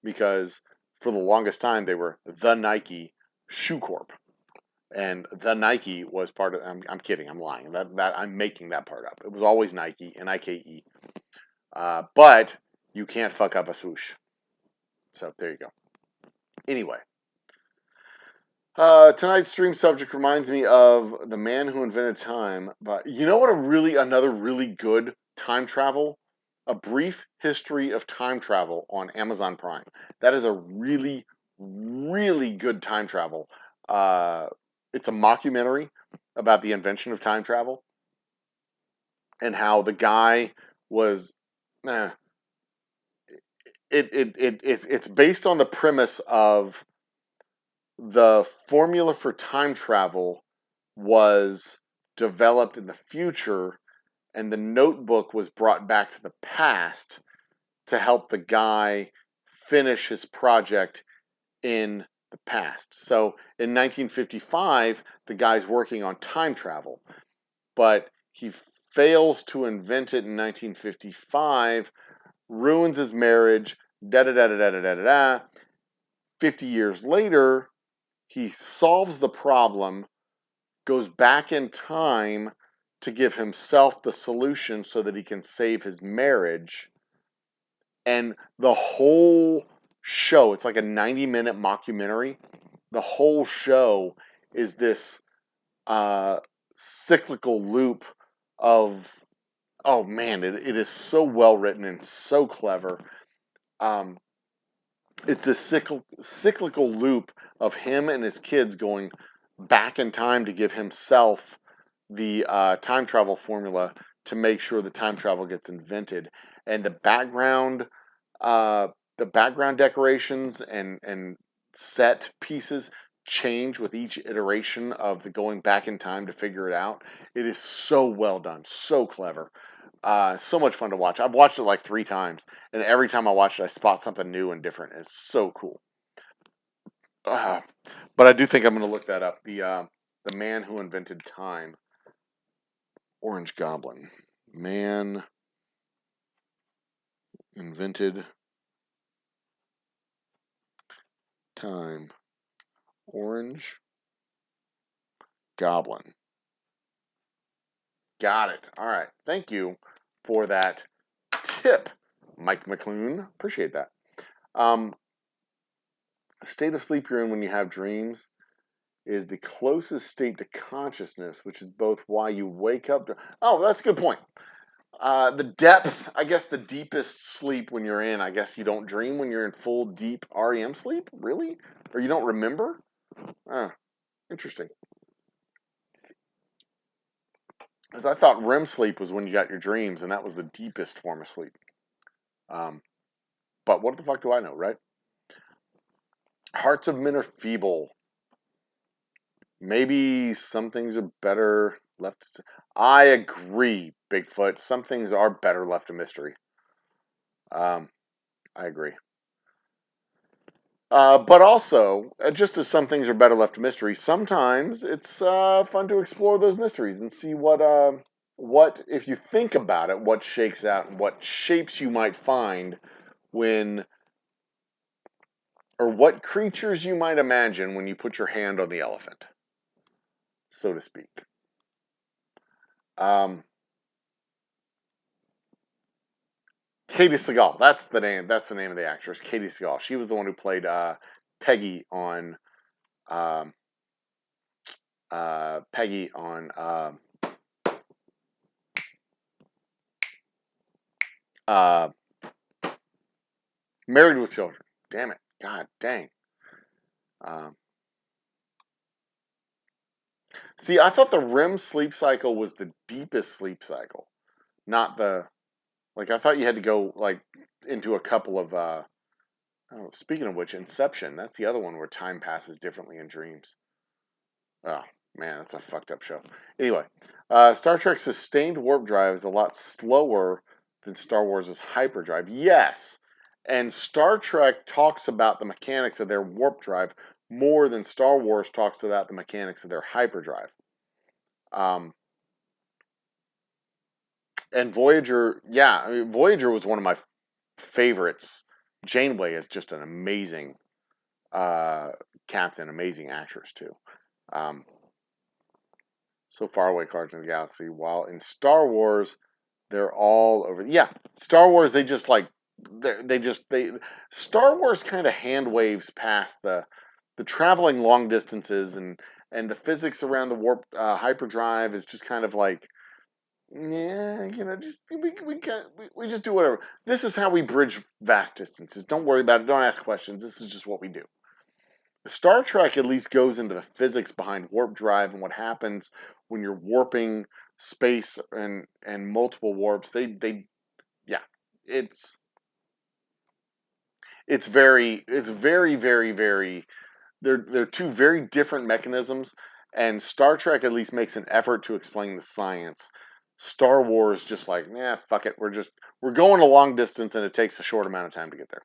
because for the longest time they were the Nike Shoe Corp, and the Nike was part of. I'm kidding. I'm lying. That I'm making that part up. It was always Nike, Nike. But you can't fuck up a swoosh. So there you go. Anyway, tonight's stream subject reminds me of The Man Who Invented Time. But you know what? Another really good time travel, A Brief History of Time Travel on Amazon Prime. That is a really, really good time travel. It's a mockumentary about the invention of time travel and how the guy was. It's based on the premise of the formula for time travel was developed in the future, and the notebook was brought back to the past to help the guy finish his project in the past. So in 1955, the guy's working on time travel, but he fails to invent it in 1955, ruins his marriage, da da da da da da da da. 50 years later, he solves the problem, goes back in time to give himself the solution so that he can save his marriage. And the whole show, it's like a 90-minute mockumentary. The whole show is this cyclical loop of, oh man, it is so well written and so clever. It's this cyclical loop of him and his kids going back in time to give himself the time travel formula to make sure the time travel gets invented, and the background decorations and set pieces change with each iteration of the going back in time to figure it out. It is so well done, so clever. So much fun to watch. I've watched it like 3 times, and every time I watch it, I spot something new and different. It's so cool. Uh, but I do think I'm going to look that up. The Man Who Invented Time, Orange Goblin. Man invented time, Orange Goblin. Got it. All right. Thank you for that tip, Mike McClune. Appreciate that. The state of sleep you're in when you have dreams is the closest state to consciousness, which is both why you wake up. Oh, that's a good point. The depth, I guess the deepest sleep when you're in, I guess you don't dream when you're in full deep REM sleep? Really? Or you don't remember? Interesting. Because I thought REM sleep was when you got your dreams, and that was the deepest form of sleep. But what the fuck do I know, right? Hearts of men are feeble. Maybe some things are better left. I agree, Bigfoot. Some things are better left a mystery. I agree. But also, just as some things are better left a mystery, sometimes it's fun to explore those mysteries and see what, if you think about it, what shakes out and what shapes you might find when, or what creatures you might imagine when you put your hand on the elephant, so to speak. Katie Seagal, that's the name. That's the name of the actress, Katie Seagal. She was the one who played Peggy on Peggy on Married with Children. Damn it, God dang. See, I thought the REM sleep cycle was the deepest sleep cycle, not the like. I thought you had to go like into a couple of. Oh, speaking of which, Inception. That's the other one where time passes differently in dreams. Oh, Man, that's a fucked up show. Anyway, Star Trek's sustained warp drive is a lot slower than Star Wars' hyperdrive. Yes, and Star Trek talks about the mechanics of their warp drive more than Star Wars talks about the mechanics of their hyperdrive. And Voyager, yeah, I mean, Voyager was one of my favorites. Janeway is just an amazing captain, amazing actress too. So far away, cards in the galaxy. While in Star Wars, they're all over. Yeah, Star Wars, they just like they Star Wars kind of hand waves past the traveling long distances and the physics around the warp hyperdrive is just kind of like, yeah, you know, just we just do whatever. This is how we bridge vast distances. Don't worry about it. Don't ask questions. This is just what we do. Star Trek at least goes into the physics behind warp drive and what happens when you're warping space and multiple warps. Yeah, it's very very. They're two very different mechanisms, and Star Trek at least makes an effort to explain the science. Star Wars just like, nah, fuck it. We're going a long distance, and it takes a short amount of time to get there.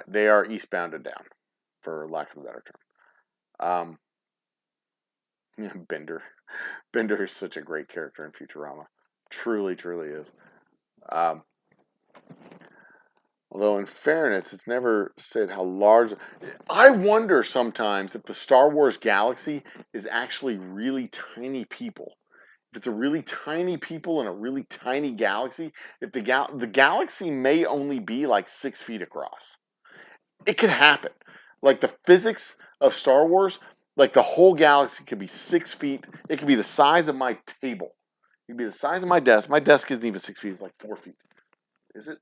They are eastbounded down, for lack of a better term. Yeah, Bender. Bender is such a great character in Futurama. Truly, truly is. Um, Although, in fairness, it's never said how large. I wonder sometimes if the Star Wars galaxy is actually really tiny people. If it's a really tiny people in a really tiny galaxy, if the galaxy may only be like 6 feet across. It could happen. Like the physics of Star Wars, like the whole galaxy could be 6 feet. It could be the size of my table. It could be the size of my desk. My desk isn't even 6 feet. It's like 4 feet. Is it?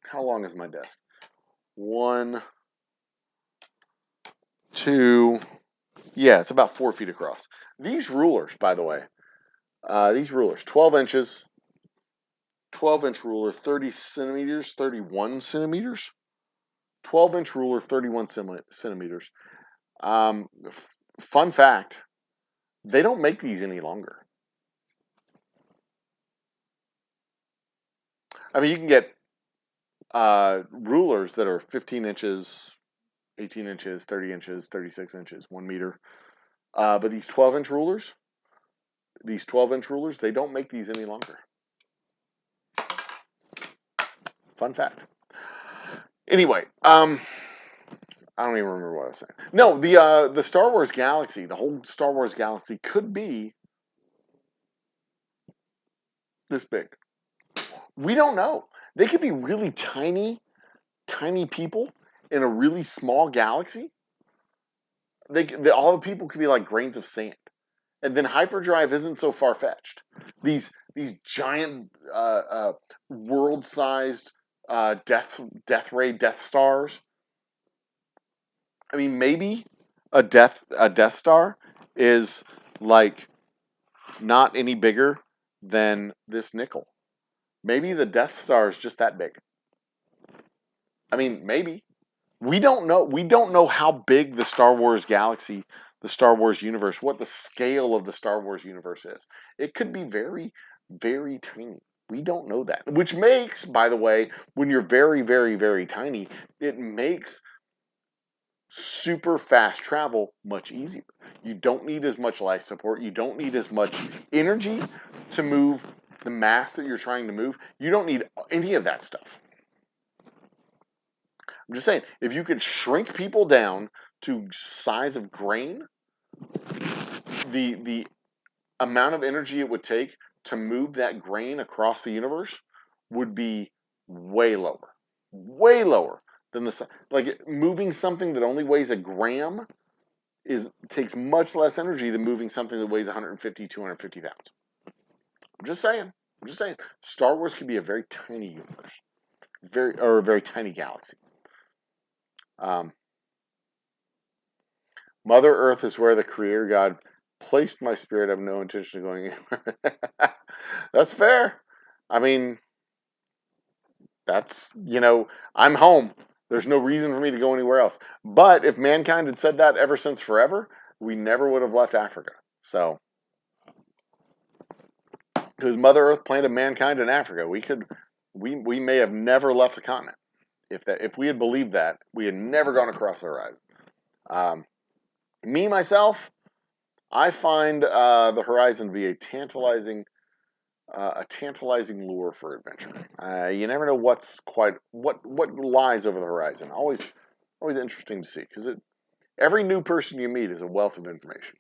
How long is my desk? 1, 2. Yeah, it's about 4 feet across. These rulers, by the way, 12 inches, 12-inch ruler, 30 centimeters, 31 centimeters. 12-inch ruler, 31 centimeters. Fun fact, they don't make these any longer. I mean, you can get rulers that are 15 inches, 18 inches, 30 inches, 36 inches, 1 meter. But these 12-inch rulers, they don't make these any longer. Fun fact. Anyway, I don't even remember what I was saying. No, the Star Wars galaxy, the whole Star Wars galaxy could be this big. We don't know. They could be really tiny people in a really small galaxy. All the people could be like grains of sand. And then hyperdrive isn't so far fetched. These giant world-sized death ray Death Stars. I mean, maybe a Death Star is like not any bigger than this nickel. Maybe the Death Star is just that big. I mean, maybe. We don't know. We don't know how big the Star Wars galaxy, the Star Wars universe, what the scale of the Star Wars universe is. It could be very, very tiny. We don't know that. Which makes, by the way, when you're very, very, very tiny, it makes super fast travel much easier. You don't need as much life support. You don't need as much energy to move the mass that you're trying to move. You don't need any of that stuff. I'm just saying, if you could shrink people down to size of grain, the amount of energy it would take to move that grain across the universe would be way lower than like moving something that only weighs a gram takes much less energy than moving something that weighs 150, 250 pounds. I'm just saying. Star Wars could be a very tiny universe, a very tiny galaxy. Mother Earth is where the Creator God placed my spirit. I have no intention of going anywhere. That's fair. I mean, that's, I'm home. There's no reason for me to go anywhere else. But if mankind had said that ever since forever, we never would have left Africa. So, because Mother Earth planted mankind in Africa, we may have never left the continent. If we had believed that, we had never gone across the horizon. Me myself, I find the horizon to be a tantalizing lure for adventure. You never know what lies over the horizon. Always interesting to see, because every new person you meet is a wealth of information.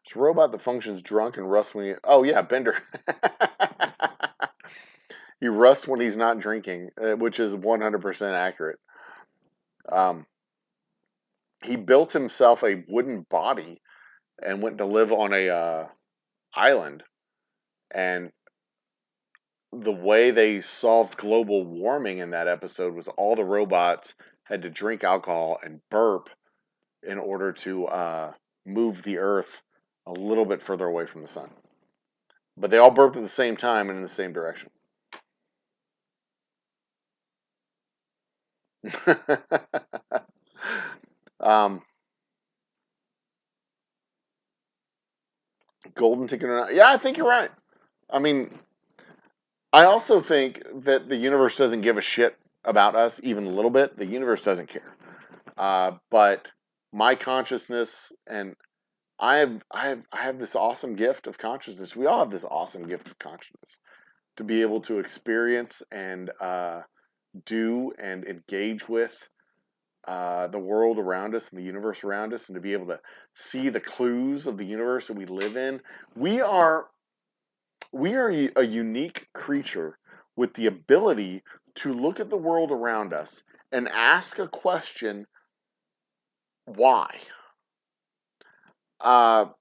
It's a robot that functions drunk and rusts when oh yeah, Bender. He rusts when he's not drinking, which is 100% accurate. He built himself a wooden body and went to live on a island. And the way they solved global warming in that episode was all the robots had to drink alcohol and burp in order to move the Earth a little bit further away from the sun. But they all burped at the same time and in the same direction. Golden ticket or not? Yeah, I think you're right. I mean, I also think that the universe doesn't give a shit about us even a little bit. The universe doesn't care. But my consciousness, and I have this awesome gift of consciousness. We all have this awesome gift of consciousness to be able to experience and do and engage with the world around us and the universe around us, and to be able to see the clues of the universe that we live in. We are a unique creature with the ability to look at the world around us and ask a question, why? But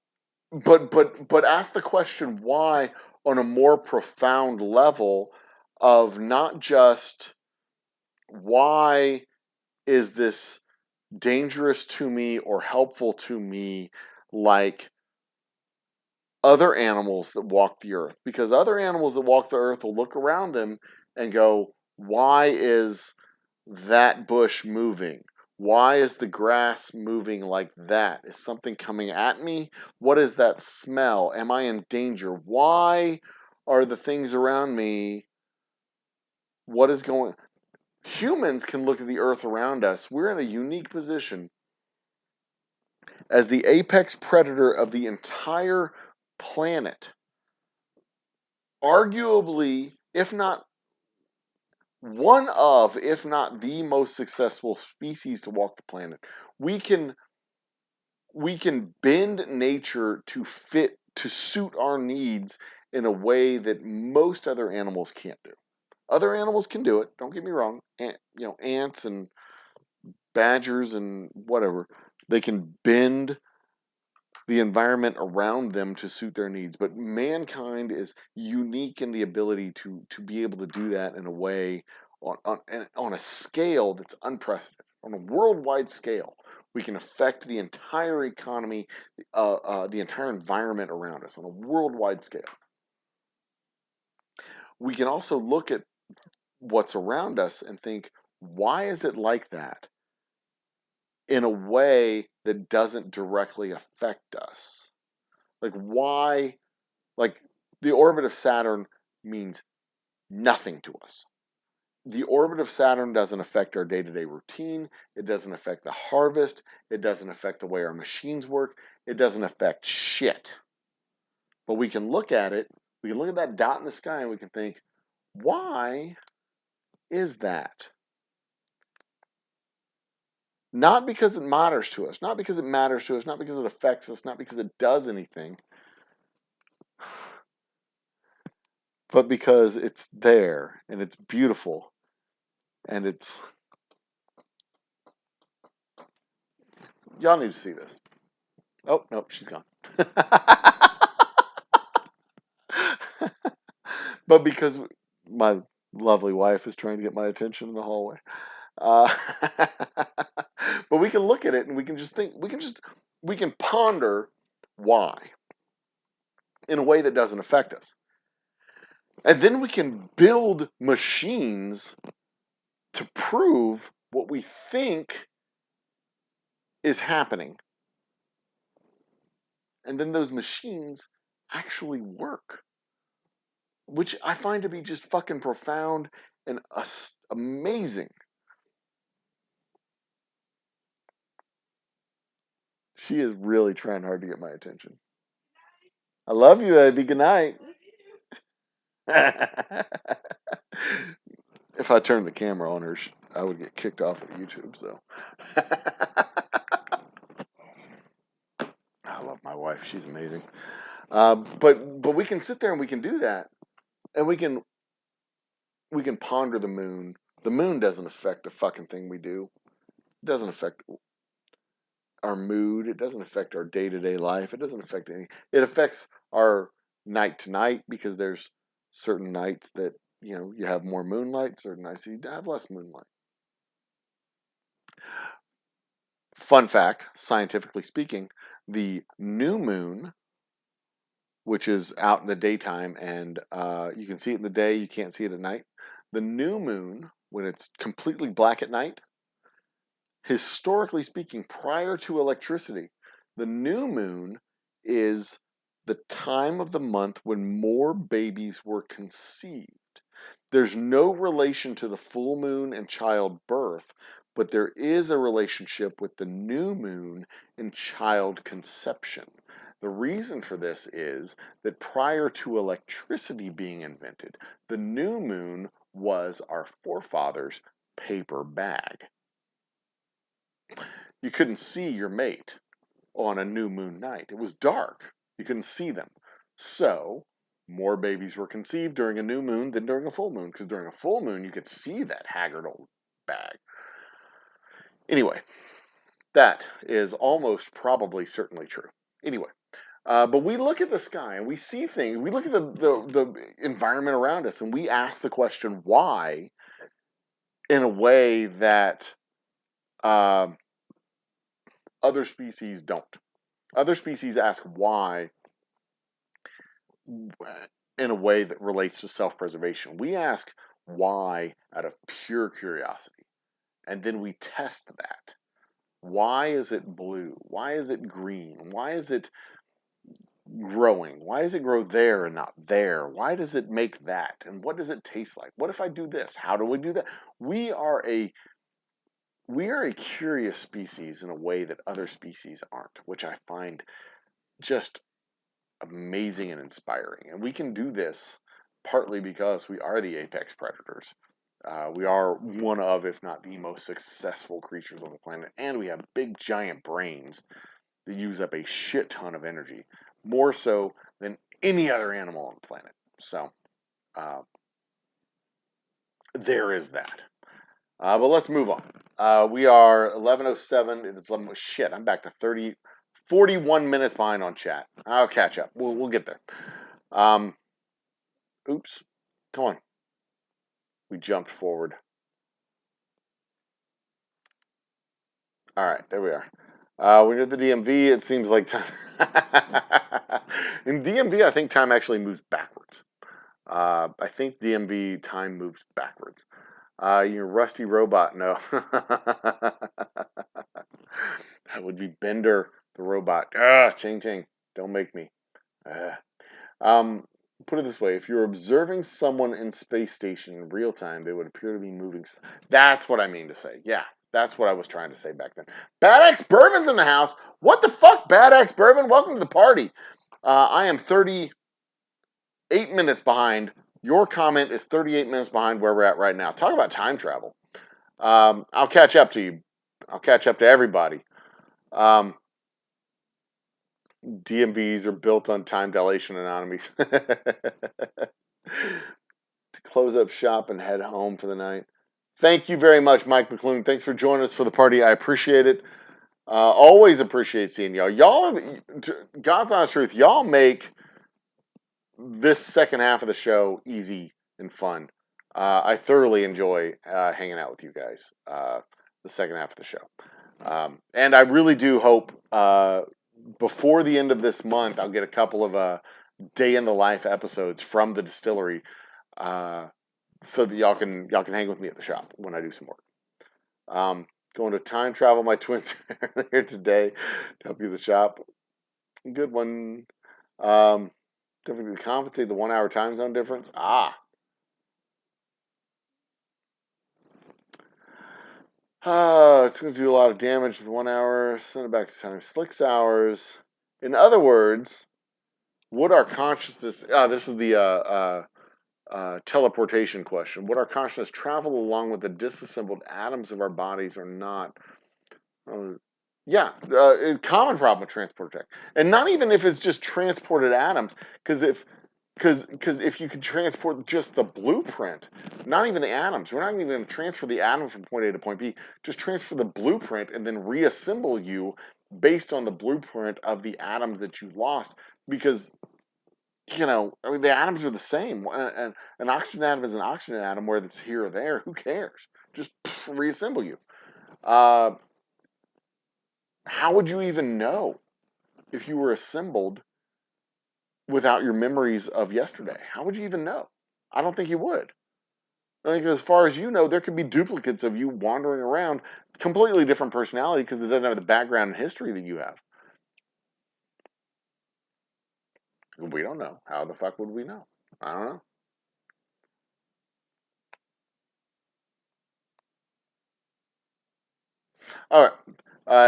ask the question why on a more profound level of not just why is this dangerous to me or helpful to me, like other animals that walk the earth. Because other animals that walk the earth will look around them and go, why is that bush moving? Why is the grass moving like that? Is something coming at me? What is that smell? Am I in danger? Why are the things around me? What is going? Humans can look at the earth around us. We're in a unique position as the apex predator of the entire planet. Arguably, if not one of, if not the most successful species to walk the planet. We can bend nature to suit our needs in a way that most other animals can't do. Other animals can do it, don't get me wrong. Ants and badgers and whatever, they can bend the environment around them to suit their needs. But mankind is unique in the ability to be able to do that in a way on a scale that's unprecedented, on a worldwide scale. We can affect the entire economy, the entire environment around us on a worldwide scale. We can also look at what's around us and think, why is it like that? In a way that doesn't directly affect us. Like, why? Like, the orbit of Saturn means nothing to us. The orbit of Saturn doesn't affect our day-to-day routine. It doesn't affect the harvest. It doesn't affect the way our machines work. It doesn't affect shit. But we can look at it, we can look at that dot in the sky, and we can think, why is that? Not because it matters to us, not because it affects us, not because it does anything, but because it's there and it's beautiful and it's... Y'all need to see this. Oh, nope, she's gone. But because my lovely wife is trying to get my attention in the hallway. Uh, but we can look at it and we can just think, we can ponder why in a way that doesn't affect us. And then we can build machines to prove what we think is happening. And then those machines actually work, which I find to be just fucking profound and amazing. She is really trying hard to get my attention. I love you, Abby. Good night. If I turned the camera on her, I would get kicked off of YouTube, so. I love my wife. She's amazing. But we can sit there and we can do that. And we can ponder the moon. The moon doesn't affect a fucking thing we do. It doesn't affect our mood. It doesn't affect our day-to-day life. It doesn't affect anything. It affects our night to night, because there's certain nights that, you have more moonlight, certain nights you have less moonlight. Fun fact, scientifically speaking, the new moon, which is out in the daytime, and you can see it in the day, you can't see it at night. The new moon, when it's completely black at night, historically speaking, prior to electricity, the new moon is the time of the month when more babies were conceived. There's no relation to the full moon and childbirth, but there is a relationship with the new moon and child conception. The reason for this is that prior to electricity being invented, the new moon was our forefathers' paper bag. You couldn't see your mate on a new moon night. It was dark. You couldn't see them. So, more babies were conceived during a new moon than during a full moon, because during a full moon, you could see that haggard old bag. Anyway, that is almost probably certainly true. Anyway, but we look at the sky and we see things. We look at the environment around us and we ask the question, why, in a way that other species don't. Other species ask why in a way that relates to self-preservation. We ask why out of pure curiosity, and then we test that. Why is it blue? Why is it green? Why is it growing? Why does it grow there and not there? Why does it make that? And what does it taste like? What if I do this? How do we do that? We are a curious species in a way that other species aren't, which I find just amazing and inspiring. And we can do this partly because we are the apex predators. We are one of, if not the most successful creatures on the planet, and we have big giant brains that use up a shit ton of energy, more so than any other animal on the planet. So there is that. But let's move on. We are 11:07. It's 11. Shit, I'm back to 41 minutes behind on chat. I'll catch up. We'll get there. Oops. Come on. We jumped forward. All right, there we are. When you're at the DMV, it seems like time. In DMV, I think time actually moves backwards. I think DMV time moves backwards. Your rusty robot, no. That would be Bender, the robot. Ching ching. Don't make me. Put it this way: if you're observing someone in space station in real time, they would appear to be moving. That's what I mean to say. Yeah, that's what I was trying to say back then. Bad X Bourbon's in the house. What the fuck, Bad X Bourbon? Welcome to the party. I am 38 minutes behind. Your comment is 38 minutes behind where we're at right now. Talk about time travel. I'll catch up to you. I'll catch up to everybody. DMVs are built on time dilation anomalies. To close up shop and head home for the night. Thank you very much, Mike McClune. Thanks for joining us for the party. I appreciate it. Always appreciate seeing y'all. God's honest truth, y'all make this second half of the show easy and fun. I thoroughly enjoy hanging out with you guys the second half of the show. And I really do hope before the end of this month, I'll get a couple of day in the life episodes from the distillery. so that y'all can hang with me at the shop when I do some work. Going to time travel. My twins are here today to help you at the shop. Good one. Definitely compensate the 1 hour time zone difference. It's going to do a lot of damage with 1 hour. Send it back to time. 6 hours. In other words, would our consciousness? This is the teleportation question. Would our consciousness travel along with the disassembled atoms of our bodies or not? Yeah, common problem with transport tech, and not even if it's just transported atoms, because if you could transport just the blueprint, not even the atoms, we're not even going to transfer the atom from point A to point B. Just transfer the blueprint and then reassemble you based on the blueprint of the atoms that you lost, because I mean, the atoms are the same. And an oxygen atom is an oxygen atom, whether it's here or there. Who cares? Just reassemble you. How would you even know if you were assembled without your memories of yesterday? How would you even know? I don't think you would. I think as far as you know, there could be duplicates of you wandering around, completely different personality because it doesn't have the background and history that you have. We don't know. How the fuck would we know? I don't know. All right.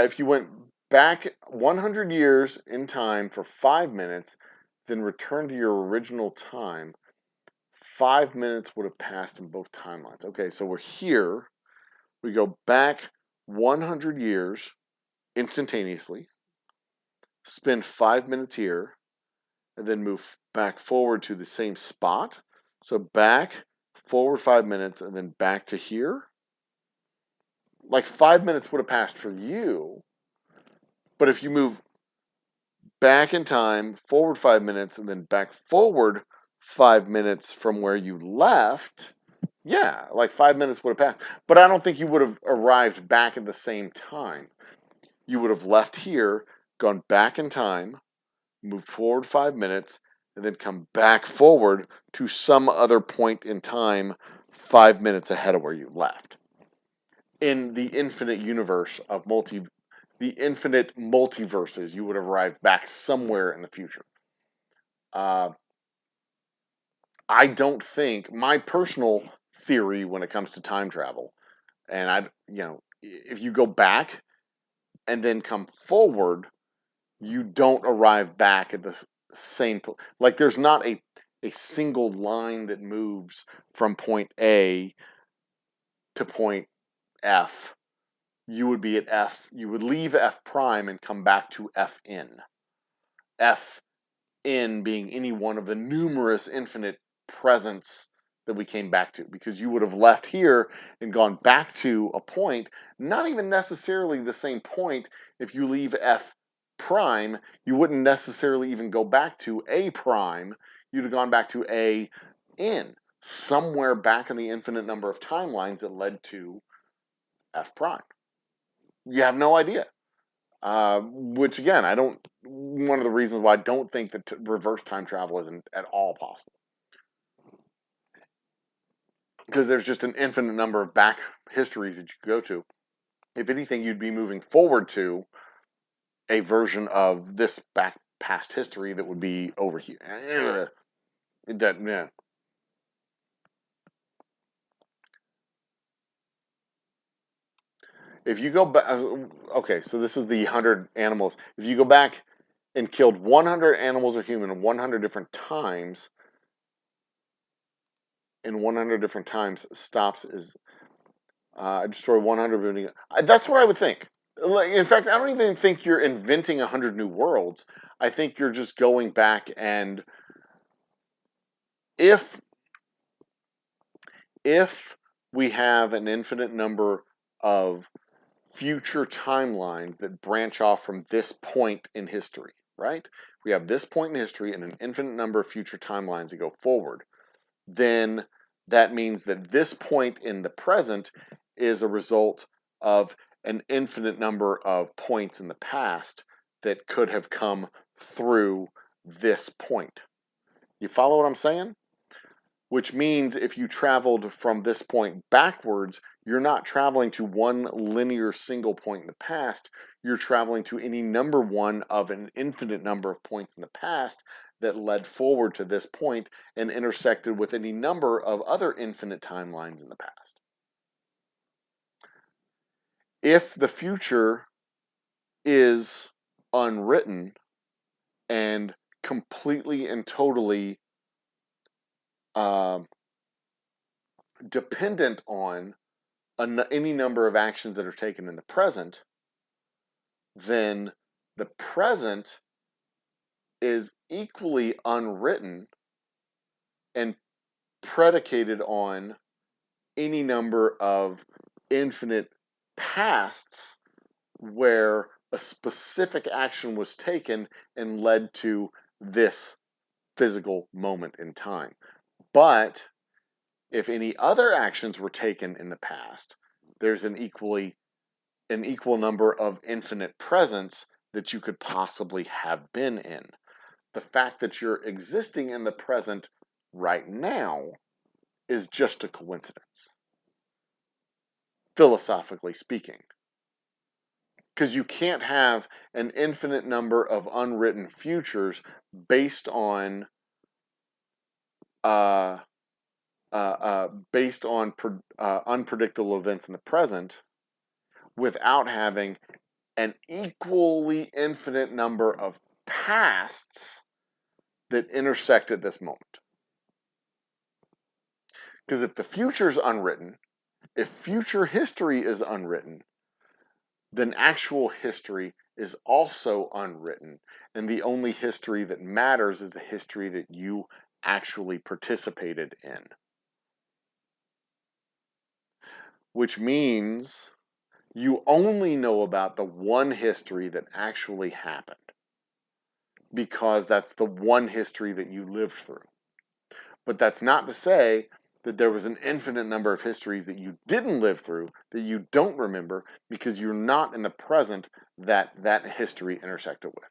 If you went back 100 years in time for 5 minutes, then return to your original time, 5 minutes would have passed in both timelines. Okay, so we're here. We go back 100 years instantaneously, spend 5 minutes here, and then move back forward to the same spot. So back, forward 5 minutes, and then back to here. Like 5 minutes would have passed for you, but if you move back in time, forward 5 minutes, and then back forward 5 minutes from where you left, yeah, like 5 minutes would have passed. But I don't think you would have arrived back at the same time. You would have left here, gone back in time, moved forward 5 minutes, and then come back forward to some other point in time 5 minutes ahead of where you left. In the infinite universe of the infinite multiverses, you would have arrived back somewhere in the future. I don't think, my personal theory when it comes to time travel, and if you go back and then come forward, you don't arrive back at the same point. Like there's not a single line that moves from point A to point F. You would be at F. You would leave F prime and come back to Fn. Fn being any one of the numerous infinite presents that we came back to, because you would have left here and gone back to a point, not even necessarily the same point. If you leave F prime, you wouldn't necessarily even go back to A prime. You'd have gone back to A n, somewhere back in the infinite number of timelines that led to F prime. You have no idea. Which again, one of the reasons why I don't think that reverse time travel isn't at all possible. Because there's just an infinite number of back histories that you could go to. If anything, you'd be moving forward to a version of this back past history that would be over here. It doesn't, yeah. If you go back, okay, so this is the 100 animals. If you go back and killed 100 animals or human 100 different times, in 100 different times, stops is destroy 100 building. That's what I would think. In fact, I don't even think you're inventing 100 new worlds. I think you're just going back, and if we have an infinite number of future timelines that branch off from this point in history, right? We have this point in history and an infinite number of future timelines that go forward. Then that means that this point in the present is a result of an infinite number of points in the past that could have come through this point. You follow what I'm saying? which means if you traveled from this point backwards, you're not traveling to one linear single point in the past. You're traveling to any number one of an infinite number of points in the past that led forward to this point and intersected with any number of other infinite timelines in the past. If the future is unwritten and completely and totally dependent on any number of actions that are taken in the present, then the present is equally unwritten and predicated on any number of infinite pasts where a specific action was taken and led to this physical moment in time. But if any other actions were taken in the past, there's an equal number of infinite presents that you could possibly have been in. The fact that you're existing in the present right now is just a coincidence, philosophically speaking. Because you can't have an infinite number of unwritten futures based on unpredictable events in the present without having an equally infinite number of pasts that intersect at this moment. Because if the future is unwritten, if future history is unwritten, then actual history is also unwritten. And the only history that matters is the history that you actually participated in. Which means you only know about the one history that actually happened, because that's the one history that you lived through. But that's not to say that there was an infinite number of histories that you didn't live through, that you don't remember, because you're not in the present that that history intersected with,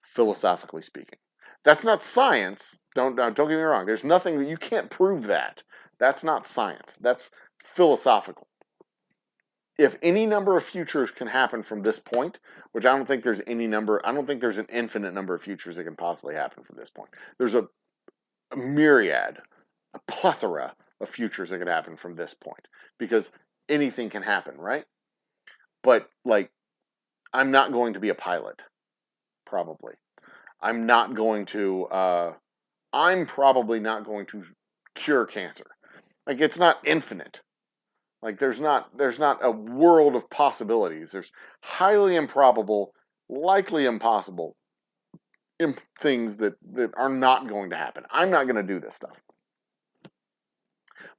philosophically speaking. That's not science. Don't get me wrong. There's nothing that you can't prove that. That's not science. That's philosophical. If any number of futures can happen from this point, which I don't think there's I don't think there's an infinite number of futures that can possibly happen from this point. There's a myriad, a plethora of futures that can happen from this point, because anything can happen, right? But like, I'm not going to be a pilot, probably. I'm probably not going to cure cancer. Like, it's not infinite. Like, there's not a world of possibilities. There's highly improbable, likely impossible things that are not going to happen. I'm not going to do this stuff.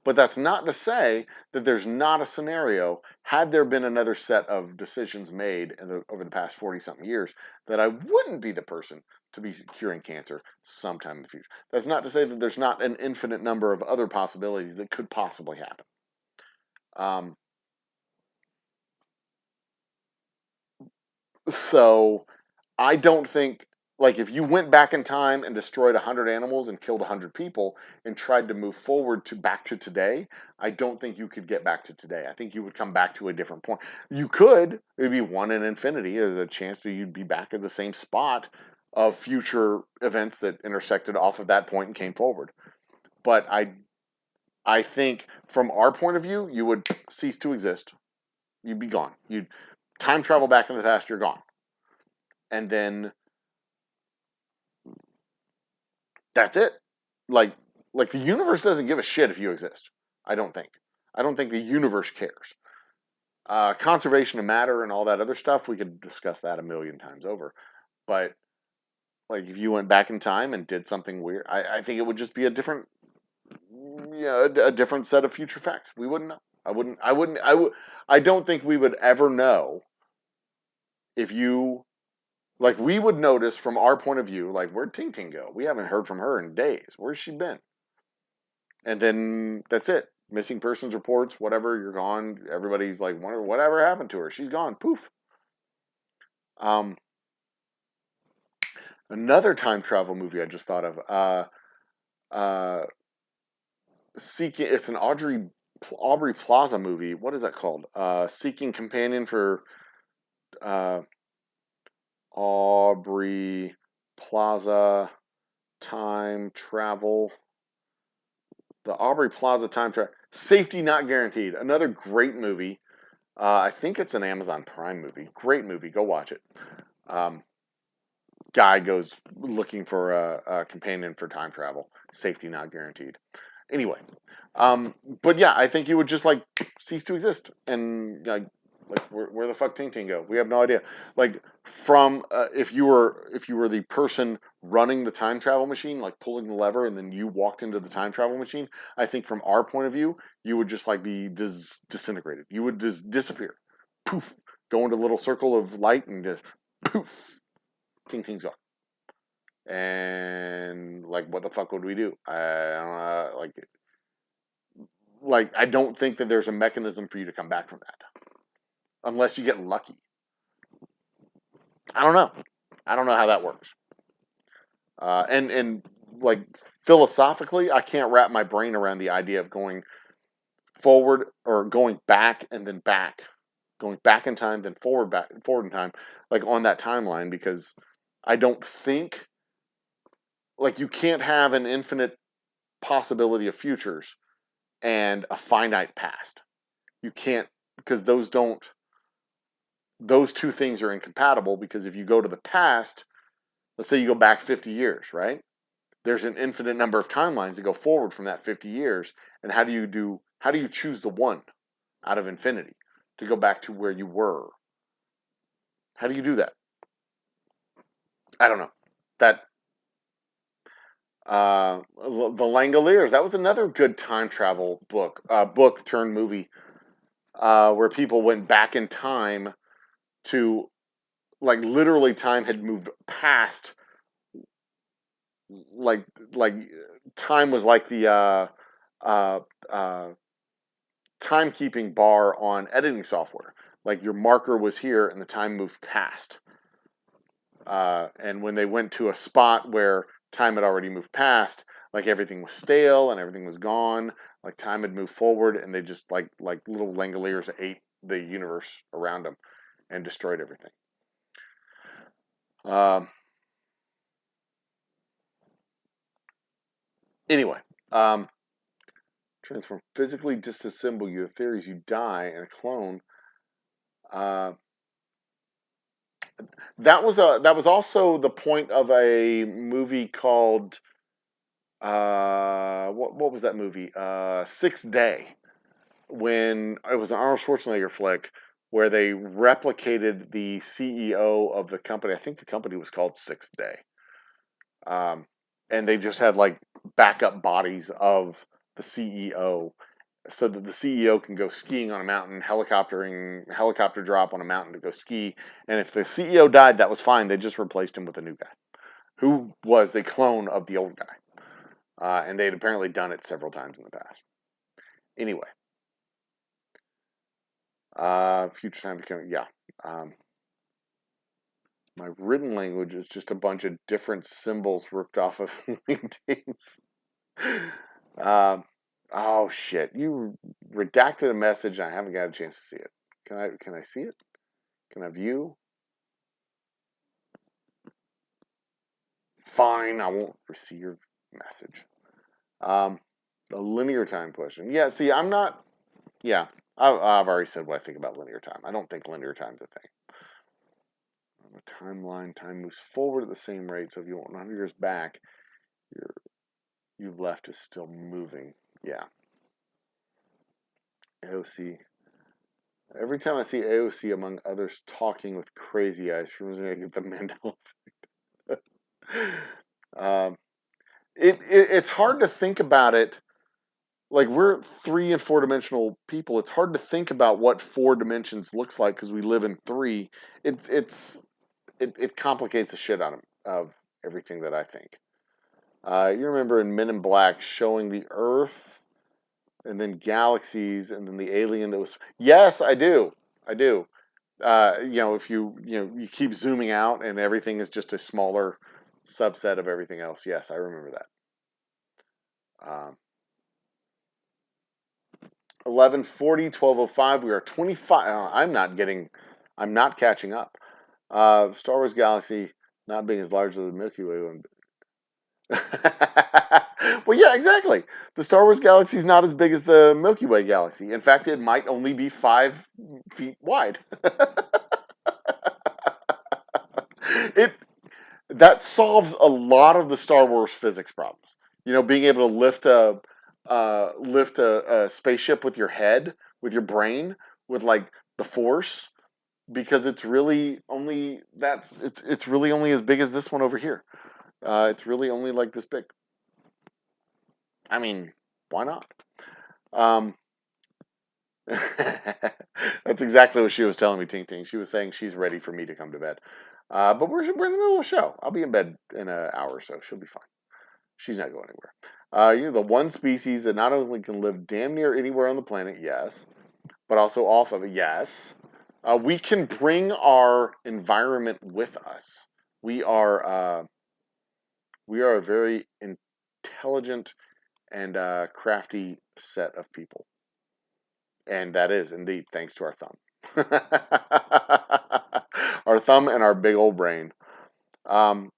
But that's not to say that there's not a scenario, had there been another set of decisions made over the past 40-something years, that I wouldn't be the person to be curing cancer sometime in the future. That's not to say that there's not an infinite number of other possibilities that could possibly happen. So I don't think, like, if you went back in time and destroyed 100 animals and killed 100 people and tried to move forward back to today, I don't think you could get back to today. I think you would come back to a different point. You could. It would be one in infinity. There's a chance that you'd be back at the same spot of future events that intersected off of that point and came forward. But I think from our point of view, you would cease to exist. You'd be gone. You'd time travel back into the past, you're gone. And then that's it. Like the universe doesn't give a shit if you exist. I don't think. I don't think the universe cares. Conservation of matter and all that other stuff, we could discuss that a million times over. But like, if you went back in time and did something weird, I think it would just be a different, a different set of future facts. We wouldn't know. I don't think we would ever know if you, like, we would notice from our point of view, like, where'd Ting Ting go? We haven't heard from her in days. Where's she been? And then that's it. Missing persons reports, whatever, you're gone. Everybody's like, whatever happened to her? She's gone. Poof. Another time travel movie I just thought of. Seeking. It's an Aubrey Plaza movie. What is that called? Seeking Companion for uh, Aubrey Plaza Time Travel. The Aubrey Plaza Time Travel. Safety Not Guaranteed. Another great movie. I think it's an Amazon Prime movie. Great movie. Go watch it. Guy goes looking for a companion for time travel. Safety Not Guaranteed. Anyway, but yeah, I think he would just like cease to exist, and like where the fuck Ting Ting go? We have no idea. Like from if you were the person running the time travel machine, like pulling the lever, and then you walked into the time travel machine, I think from our point of view, you would just like be disintegrated. You would just disappear, poof, go into a little circle of light, and just poof, Ting Ting's gone. And like, what the fuck would we do? I don't know, like I don't think that there's a mechanism for you to come back from that, unless you get lucky. I don't know. I don't know how that works. And like philosophically, I can't wrap my brain around the idea of going forward or going back and then back, going back in time, then forward in time, like on that timeline, because I don't think like you can't have an infinite possibility of futures and a finite past. You can't, because those two things are incompatible, because if you go to the past, let's say you go back 50 years, right? There's an infinite number of timelines that go forward from that 50 years. And how do you choose the one out of infinity to go back to where you were? How do you do that? I don't know. That the Langoliers, that was another good time travel book turned movie, where people went back in time to, like, literally time had moved past, like time was like the uh, uh, timekeeping bar on editing software. Like your marker was here and the time moved past. And when they went to a spot where time had already moved past, like everything was stale and everything was gone, like time had moved forward, and they just like little Langoliers ate the universe around them and destroyed everything. Anyway, transform, physically disassemble your theories, you die, and a clone. Uh, that was also the point of a movie called what was that movie? Sixth Day, when it was an Arnold Schwarzenegger flick where they replicated the CEO of the company. I think the company was called Sixth Day. And they just had like backup bodies of the CEO, so that the CEO can go skiing on a mountain, helicopter drop on a mountain to go ski. And if the CEO died, that was fine. They just replaced him with a new guy who was a clone of the old guy. And they'd apparently done it several times in the past. Anyway, future time becoming, yeah. My written language is just a bunch of different symbols ripped off of LinkedIn's. Oh shit! You redacted a message, and I haven't got a chance to see it. Can I see it? Can I view? Fine, I won't receive your message. The linear time question. Yeah, see, I'm not. Yeah, I've already said what I think about linear time. I don't think linear time's a thing. A timeline, time moves forward at the same rate. So if you want 100 years back, you've left is still moving. Yeah. AOC. Every time I see AOC among others talking with crazy eyes, she reminds me I get the Mandela effect. It's hard to think about it. Like, we're 3 and 4 dimensional people. It's hard to think about what 4 dimensions looks like because we live in 3. It complicates the shit out of everything that I think. You remember in Men in Black showing the Earth and then galaxies and then the alien that was. Yes, I do. If you keep zooming out and everything is just a smaller subset of everything else. Yes, I remember that. 11:40, 12:05. We are 25. I'm not catching up. Star Wars Galaxy not being as large as the Milky Way one. Well, yeah, exactly. The Star Wars galaxy is not as big as the Milky Way galaxy. In fact, it might only be 5 feet wide. it That solves a lot of the Star Wars physics problems. You know, being able to lift a spaceship with your head, with your brain, with like the Force, because it's really only as big as this one over here. It's really only like this big. I mean, why not? Um, that's exactly what she was telling me, Ting Ting. She was saying she's ready for me to come to bed. But we're in the middle of a show. I'll be in bed in an hour or so. She'll be fine. She's not going anywhere. You're the one species that not only can live damn near anywhere on the planet, yes, but also off of it, yes. We can bring our environment with us. We are a very intelligent and crafty set of people. And that is indeed thanks to our thumb. Our thumb and our big old brain. Um,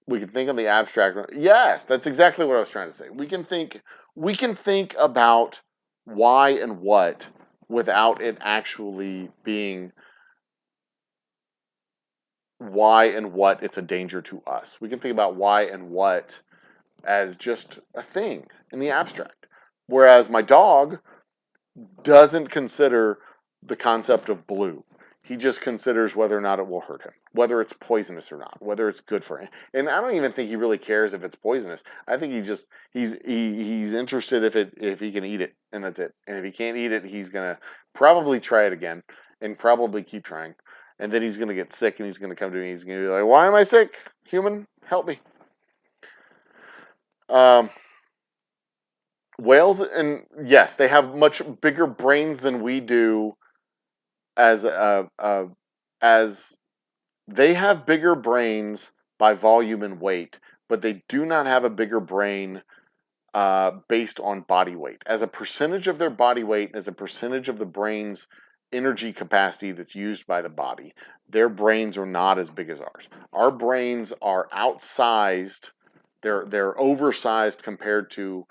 we can think on the abstract. Yes, that's exactly what I was trying to say. We can think about why and what without it actually being why and what it's a danger to us. We can think about why and what as just a thing in the abstract. Whereas my dog doesn't consider the concept of blue. He just considers whether or not it will hurt him, whether it's poisonous or not, whether it's good for him. And I don't even think he really cares if it's poisonous. I think he's interested if he can eat it, and that's it. And if he can't eat it, he's gonna probably try it again and probably keep trying. And then he's gonna get sick, and he's gonna come to me. He's gonna be like, "Why am I sick? Human, help me." Um, Whales, and yes, they have much bigger brains than we do. As as they have bigger brains by volume and weight, but they do not have a bigger brain based on body weight. As a percentage of their body weight, as a percentage of the brain's energy capacity that's used by the body, their brains are not as big as ours. Our brains are outsized. They're oversized compared to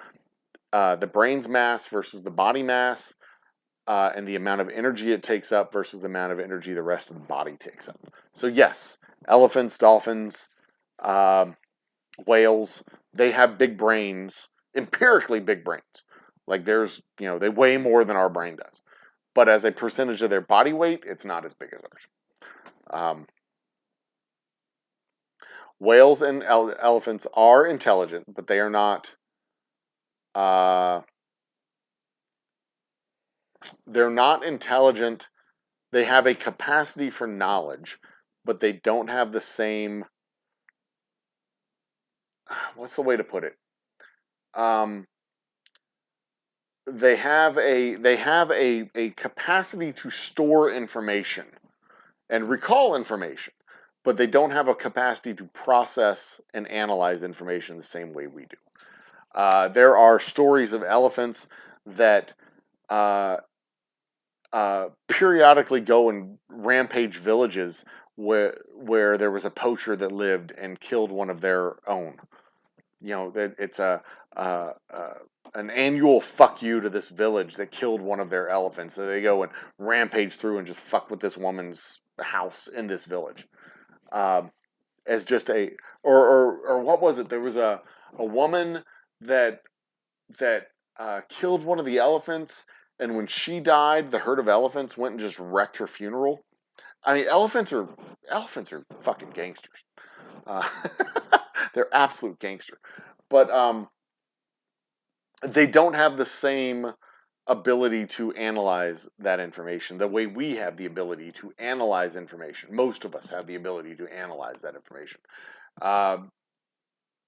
the brain's mass versus the body mass, and the amount of energy it takes up versus the amount of energy the rest of the body takes up. So yes, elephants, dolphins, um, whales, they have big brains, empirically big brains. Like they weigh more than our brain does. But as a percentage of their body weight, it's not as big as ours. Um, Whales and elephants are intelligent, but they are not. Uh, they're not intelligent. They have a capacity for knowledge, but they don't have the same. What's the way to put it? Um, they have a capacity to store information and recall information, but they don't have a capacity to process and analyze information the same way we do. There are stories of elephants that uh, periodically go and rampage villages where there was a poacher that lived and killed one of their own. It's uh, uh, an annual fuck you to this village that killed one of their elephants. So they go and rampage through and just fuck with this woman's house in this village. Um, as just or what was it? There was a woman that killed one of the elephants, and when she died, the herd of elephants went and just wrecked her funeral. I mean, elephants are fucking gangsters. Uh, they're absolute gangster, but they don't have the same ability to analyze that information the way we have the ability to analyze information. Most of us have the ability to analyze that information, uh,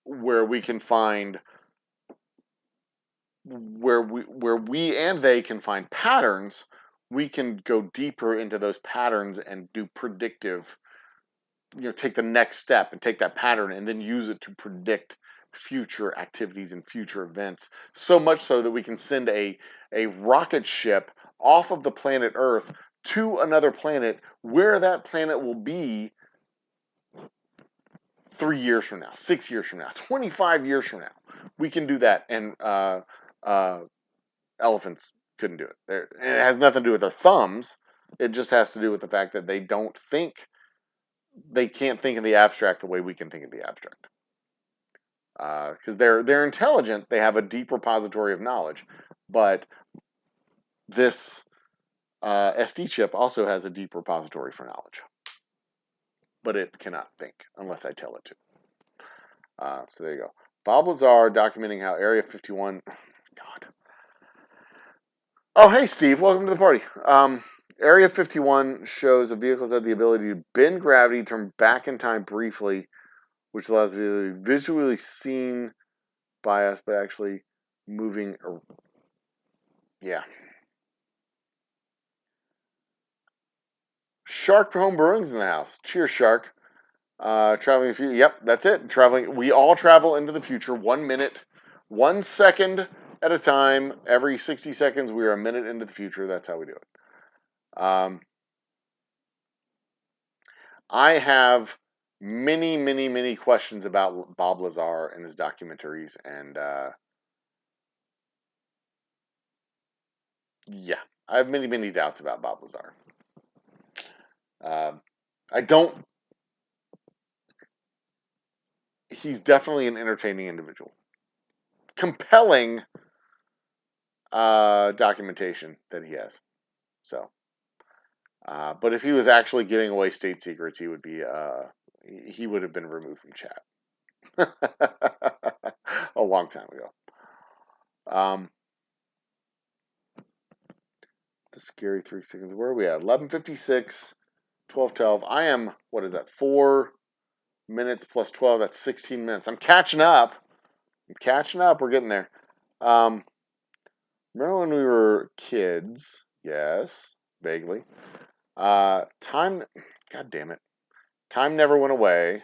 where we can find where we and they can find patterns. We can go deeper into those patterns and do predictive. Take the next step and take that pattern and then use it to predict future activities and future events, so much so that we can send a rocket ship off of the planet Earth to another planet where that planet will be 3 years from now, 6 years from now, 25 years from now. We can do that, and elephants couldn't do it. And it has nothing to do with their thumbs. It just has to do with the fact that they don't think, they can't think in the abstract the way we can think in the abstract. Because they're intelligent, they have a deep repository of knowledge, but this SD chip also has a deep repository for knowledge, but it cannot think unless I tell it to. So there you go. Bob Lazar documenting how Area 51. God. Oh, hey Steve, welcome to the party. Area 51 shows a vehicle has the ability to bend gravity, turn back in time briefly, which allows it to be visually seen by us, but actually moving. Yeah. Shark Home Brewing's in the house. Cheers, Shark. Traveling the future. Yep, that's it. Traveling. We all travel into the future 1 minute, 1 second at a time. Every 60 seconds, we are a minute into the future. That's how we do it. I have many, many, many questions about Bob Lazar and his documentaries, and yeah, I have many, many doubts about Bob Lazar. I don't. He's definitely an entertaining individual. Compelling documentation that he has. So, but if he was actually giving away state secrets, he would be he would have been removed from chat a long time ago. It's a scary 3 seconds. Where are we at? 11:56, 12:12. I am, what is that? 4 minutes plus 12. That's 16 minutes. I'm catching up. We're getting there. Remember when we were kids? Yes, vaguely. Time, God damn it. Time never went away.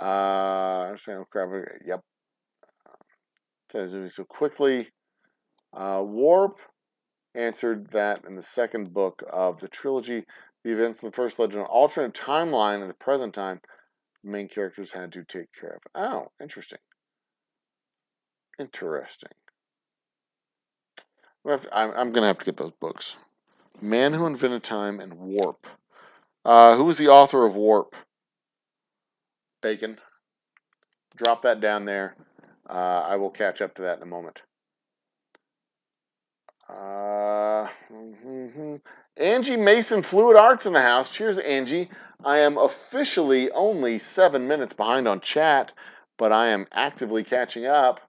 Yep. So quickly. Warp answered that in the second book of the trilogy. The events in the first led to an alternate timeline in the present time the main characters had to take care of. Oh, interesting. Interesting. I'm going to have to get those books. Man Who Invented Time and Warp. Who was the author of Warp? Bacon. Drop that down there. I will catch up to that in a moment. Angie Mason Fluid Arts in the house. Cheers, Angie. I am officially only 7 minutes behind on chat, but I am actively catching up.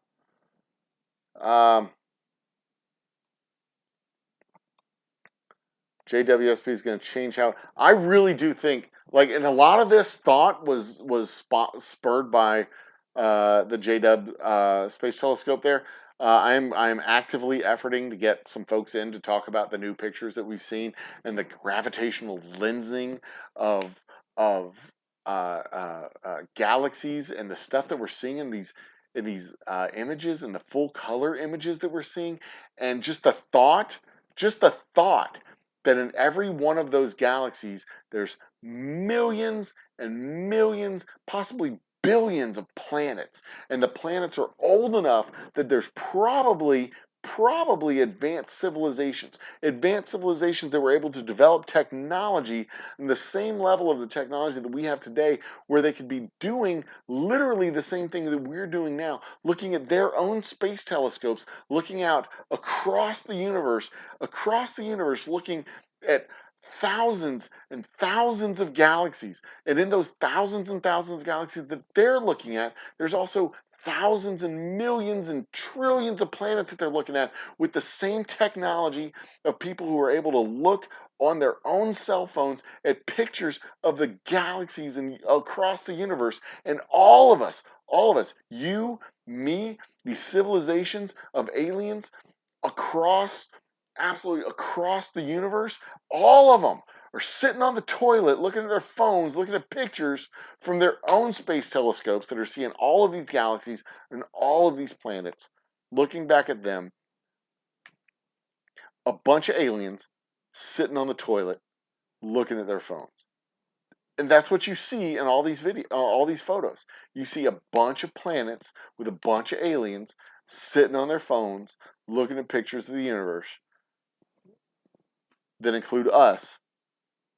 JWSP is going to change how I really do think, like, and a lot of this thought was spurred by the JW Space Telescope there. I'm actively efforting to get some folks in to talk about the new pictures that we've seen and the gravitational lensing of galaxies and the stuff that we're seeing in these images and the full color images that we're seeing, and just the thought that in every one of those galaxies there's millions and millions, possibly billions of planets, and the planets are old enough that there's probably advanced civilizations that were able to develop technology in the same level of the technology that we have today, where they could be doing literally the same thing that we're doing now, looking at their own space telescopes, looking out across the universe, looking at thousands and thousands of galaxies. And in those thousands and thousands of galaxies that they're looking at, there's also thousands and millions and trillions of planets that they're looking at with the same technology of people who are able to look on their own cell phones at pictures of the galaxies and across the universe. And all of us, you, me, these civilizations of aliens absolutely across the universe, all of them are sitting on the toilet looking at their phones, looking at pictures from their own space telescopes that are seeing all of these galaxies and all of these planets, looking back at them, a bunch of aliens sitting on the toilet looking at their phones. And that's what you see in all these all these photos. You see a bunch of planets with a bunch of aliens sitting on their phones looking at pictures of the universe that include us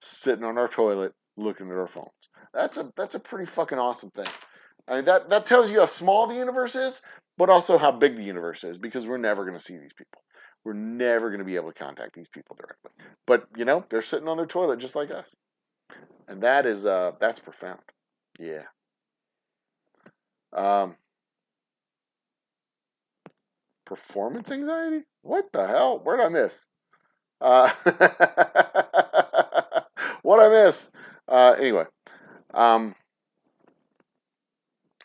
sitting on our toilet looking at our phones. That's a pretty fucking awesome thing. I mean, that tells you how small the universe is, but also how big the universe is, because we're never going to see these people. We're never going to be able to contact these people directly. But, you know, they're sitting on their toilet just like us. And that's profound. Yeah. Performance anxiety? What the hell? Where'd I miss? What'd I miss? Anyway. The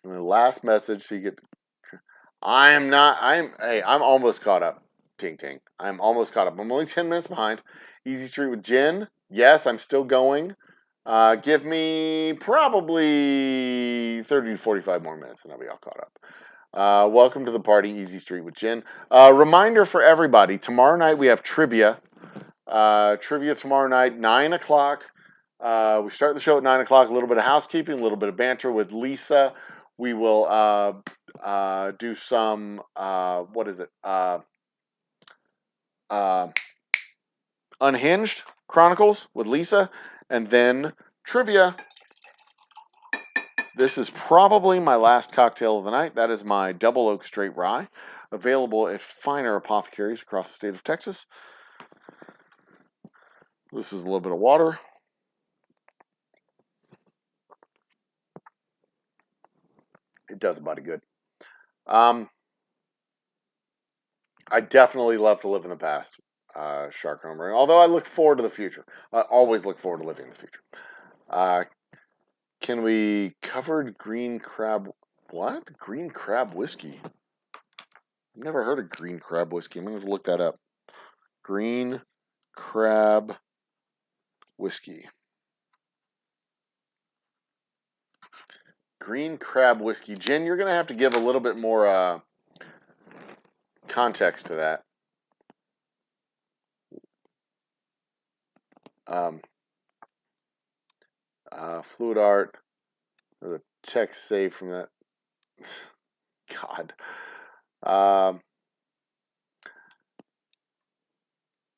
last message so you get. I'm almost caught up. Ting ting. I'm almost caught up. I'm only 10 minutes behind. Easy Street with Jen. Yes, I'm still going. Give me probably 30 to 45 more minutes and I'll be all caught up. Welcome to the party, Easy Street with Jen. Reminder for everybody, tomorrow night we have trivia. Trivia tomorrow night, 9 o'clock. We start the show at 9 o'clock. A little bit of housekeeping, a little bit of banter with Lisa. We will do some, Unhinged Chronicles with Lisa, and then trivia. This is probably my last cocktail of the night. That is my Double Oak Straight Rye, available at finer apothecaries across the state of Texas. This is a little bit of water. It does a body good. I definitely love to live in the past, Shark Homer. Although I look forward to the future. I always look forward to living in the future. Can we covered green crab? What? Green crab whiskey? Never heard of green crab whiskey. I'm going to look that up. Green crab whiskey. Green crab whiskey. Jen, you're going to have to give a little bit more context to that. Fluid art. The text saved from that. God.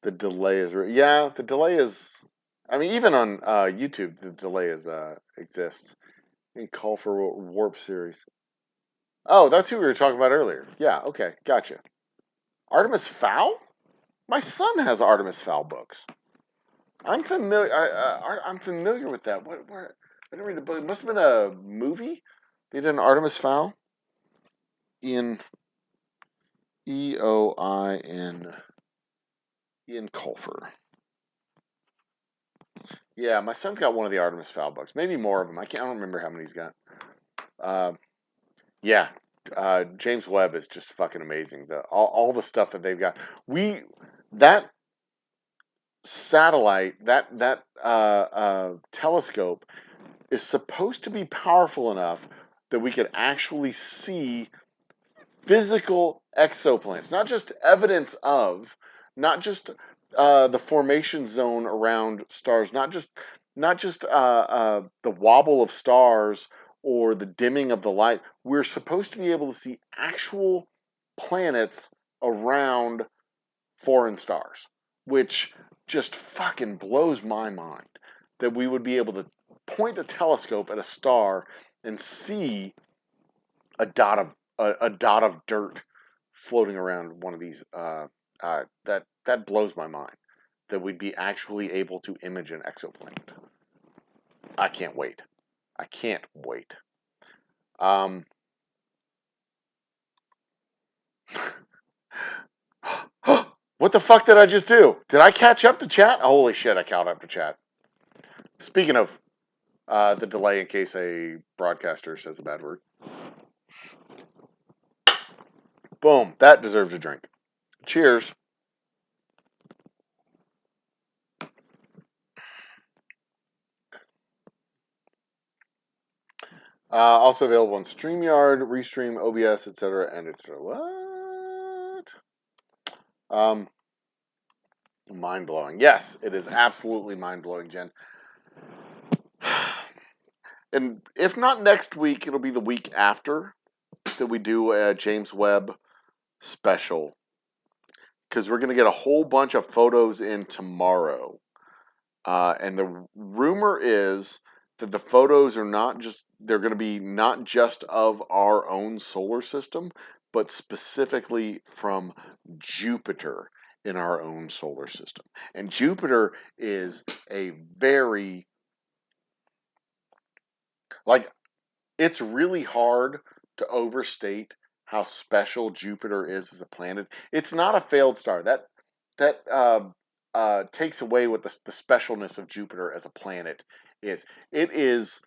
The delay is... Yeah, the delay is... I mean, even on YouTube, the delay exists. In Call for Warp series. Oh, that's who we were talking about earlier. Yeah, okay, gotcha. Artemis Fowl? My son has Artemis Fowl books. I'm familiar. I'm familiar with that. Where? I didn't read the book. It must have been a movie. They did an Artemis Fowl. Ian Eoin. Ian Colfer. Yeah, my son's got one of the Artemis Fowl books. Maybe more of them. I don't remember how many he's got. Yeah, James Webb is just fucking amazing. All the stuff that they've got. That satellite, that telescope is supposed to be powerful enough that we could actually see physical exoplanets, not just evidence of, not just the formation zone around stars, not just the wobble of stars or the dimming of the light. We're supposed to be able to see actual planets around foreign stars, which just fucking blows my mind that we would be able to point a telescope at a star and see a dot of dirt floating around one of these. That blows my mind that we'd be actually able to image an exoplanet. I can't wait. I can't wait. What the fuck did I just do? Did I catch up to chat? Holy shit, I caught up to chat. Speaking of the delay in case a broadcaster says a bad word. Boom, that deserves a drink. Cheers. Also available on StreamYard, Restream, OBS, etc. And etc. What? Mind blowing. Yes, it is absolutely mind blowing, Jen. And if not next week, it'll be the week after that we do a James Webb special. Because we're going to get a whole bunch of photos in tomorrow. And the rumor is that the photos are not just, they're going to be not just of our own solar system, but specifically from Jupiter in our own solar system. And Jupiter is a very, like, it's really hard to overstate how special Jupiter is as a planet. It's not a failed star. That takes away what the specialness of Jupiter as a planet is. It is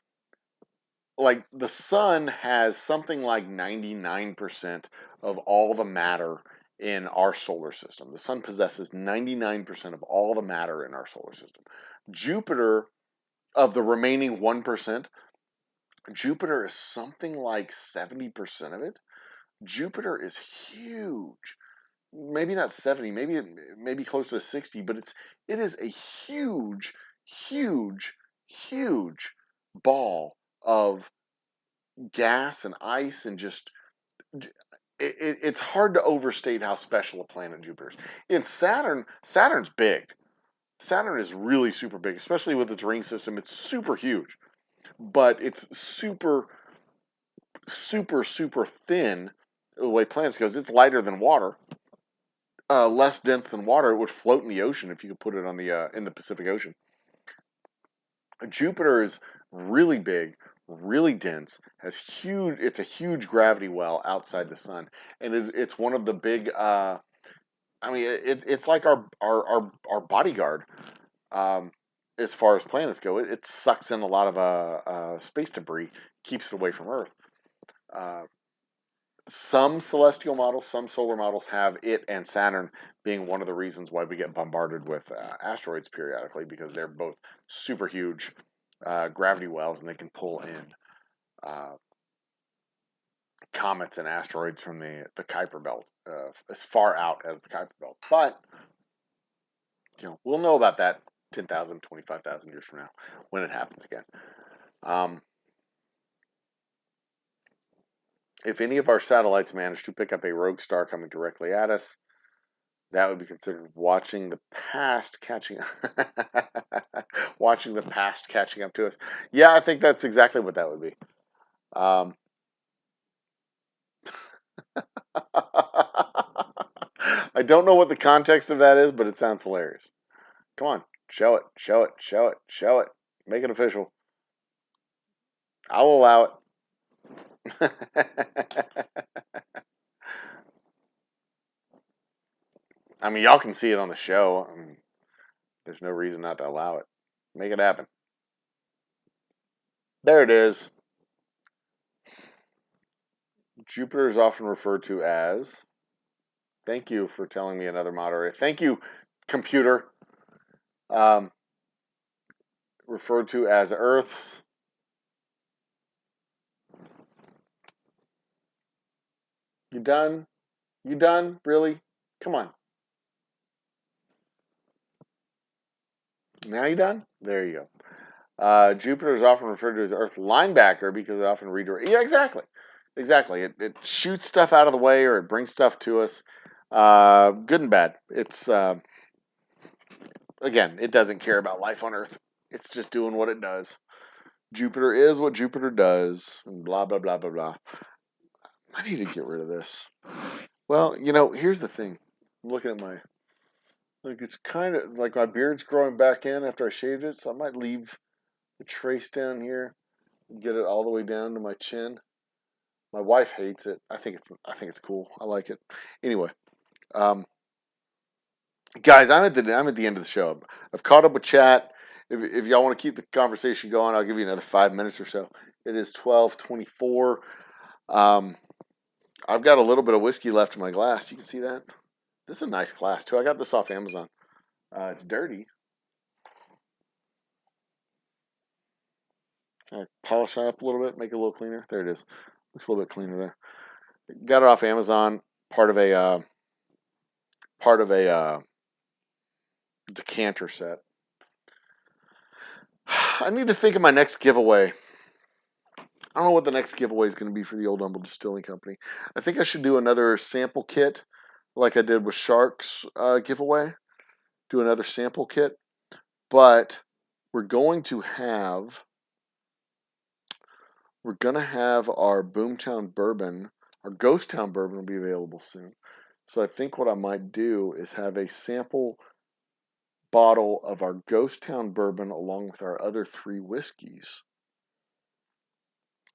like the sun has something like 99% of all the matter in our solar system. The sun possesses 99% of all the matter in our solar system. Jupiter, of the remaining 1%, Jupiter is something like 70% of it. Jupiter is huge. Maybe not 70, maybe closer to 60, but it is a huge, huge, huge ball of gas and ice and just it's hard to overstate how special a planet Jupiter is. In Saturn's big. Saturn is really super big, especially with its ring system. It's super huge, but it's super, super, super thin. The way planets goes, it's lighter than water, less dense than water. It would float in the ocean if you could put it on the in the Pacific Ocean. Jupiter is really big, really dense, has huge. It's a huge gravity well outside the sun, and it's one of the big. I mean, it's like our bodyguard. As far as planets go, it sucks in a lot of space debris, keeps it away from Earth. Some celestial models, some solar models have it and Saturn being one of the reasons why we get bombarded with asteroids periodically, because they're both super huge gravity wells and they can pull in comets and asteroids from the Kuiper Belt as far out as the Kuiper Belt. But we'll know about that 10,000, 25,000 years from now when it happens again. If any of our satellites manage to pick up a rogue star coming directly at us, that would be considered watching the past catching watching the past catching up to us. Yeah, I think that's exactly what that would be. I don't know what the context of that is, but it sounds hilarious. Come on, show it, show it, show it, show it. Make it official. I'll allow it. I mean, y'all can see it on the show. I mean, there's no reason not to allow it. Make it happen. There it is. Jupiter is often referred to as... Thank you for telling me another moderator. Thank you, computer. Referred to as Earth's... You done? You done? Really? Come on. Now you done? There you go. Jupiter is often referred to as Earth linebacker because it often redirects. Yeah, exactly. Exactly. It shoots stuff out of the way or it brings stuff to us. Good and bad. It's, again, it doesn't care about life on Earth. It's just doing what it does. Jupiter is what Jupiter does. And blah, blah, blah, blah, blah. I need to get rid of this. Well, here's the thing. I'm looking at my... Like, it's kind of like my beard's growing back in after I shaved it, so I might leave the trace down here and get it all the way down to my chin. My wife hates it. I think it's cool. I like it. Anyway, guys, I'm at the end of the show. I've caught up with chat. If y'all want to keep the conversation going, I'll give you another 5 minutes or so. It is 12:24. I've got a little bit of whiskey left in my glass. You can see that. This is a nice glass too. I got this off Amazon. It's dirty. Can I polish that up a little bit, make it a little cleaner? There it is. Looks a little bit cleaner there. Got it off Amazon. Part of a decanter set. I need to think of my next giveaway. I don't know what the next giveaway is going to be for the Old Humble Distilling Company. I think I should do another sample kit like I did with Shark's giveaway. Do another sample kit. But we're going to have our Boomtown Bourbon, our Ghost Town Bourbon will be available soon. So I think what I might do is have a sample bottle of our Ghost Town Bourbon along with our other 3 whiskeys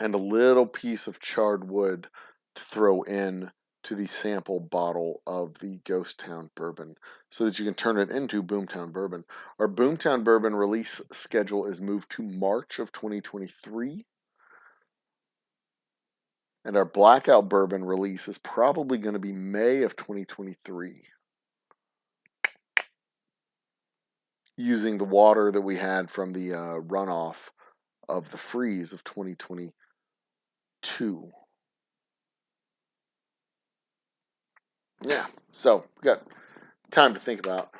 and a little piece of charred wood to throw in to the sample bottle of the Ghost Town Bourbon so that you can turn it into Boomtown Bourbon. Our Boomtown Bourbon release schedule is moved to March of 2023. And our Blackout Bourbon release is probably going to be May of 2023. Using the water that we had from the runoff of the freeze of 2022. Yeah, so we got time to think about.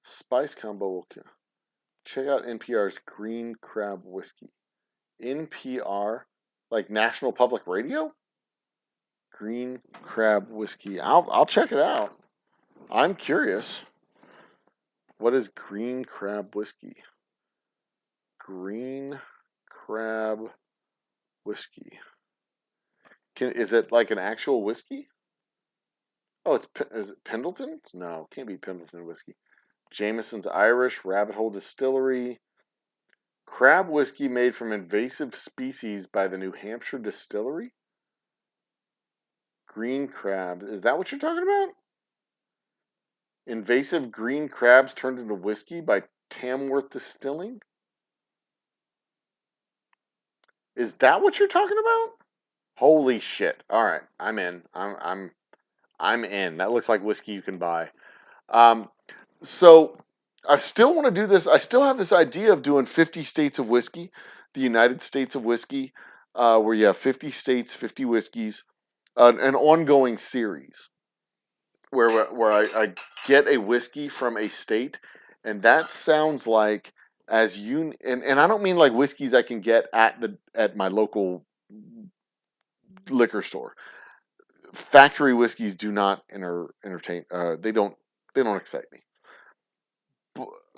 Spice combo. Check out NPR's Green Crab Whiskey. NPR, like National Public Radio? Green Crab Whiskey. I'll check it out. I'm curious. What is Green Crab Whiskey? Green Crab Whiskey. Is it like an actual whiskey? Oh, is it Pendleton's? No, can't be Pendleton whiskey. Jameson's Irish, Rabbit Hole Distillery. Crab whiskey made from invasive species by the New Hampshire Distillery? Green crab. Is that what you're talking about? Invasive green crabs turned into whiskey by Tamworth Distilling? Is that what you're talking about? Holy shit. All right, I'm in. I'm in. That looks like whiskey you can buy. So I still want to do this. I still have this idea of doing 50 states of whiskey, the United States of whiskey, where you have 50 states, 50 whiskeys, an ongoing series where I get a whiskey from a state, and that sounds like and I don't mean like whiskeys I can get at my local liquor store. Factory whiskeys do not entertain. They don't excite me.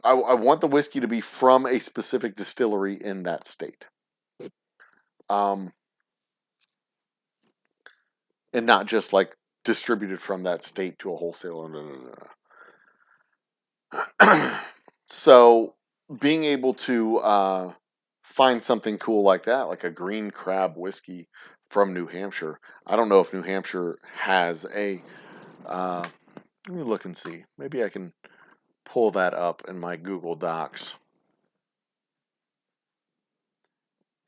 I want the whiskey to be from a specific distillery in that state, and not just like distributed from that state to a wholesaler. So being able to find something cool like that, like a green crab whiskey from New Hampshire. I don't know if New Hampshire has a. Let me look and see. Maybe I can pull that up in my Google Docs.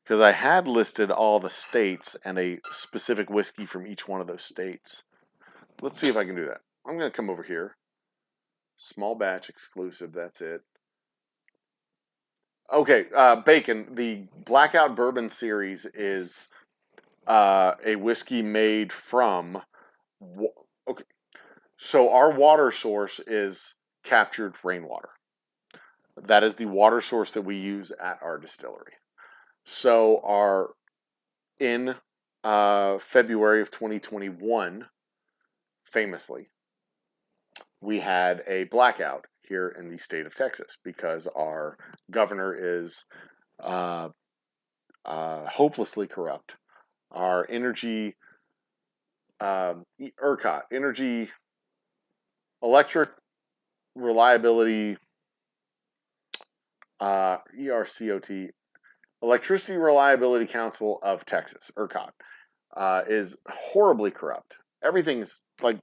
Because I had listed all the states and a specific whiskey from each one of those states. Let's see if I can do that. I'm going to come over here. Small batch exclusive, that's it. Okay, Bacon, the Blackout Bourbon series is a whiskey made from... Okay, so our water source is captured rainwater. That is the water source that we use at our distillery. So in February of 2021, famously, we had a blackout here in the state of Texas because our governor is hopelessly corrupt. Our energy, ERCOT, Energy Electric Reliability, ERCOT, Electricity Reliability Council of Texas, ERCOT, is horribly corrupt. Everything's like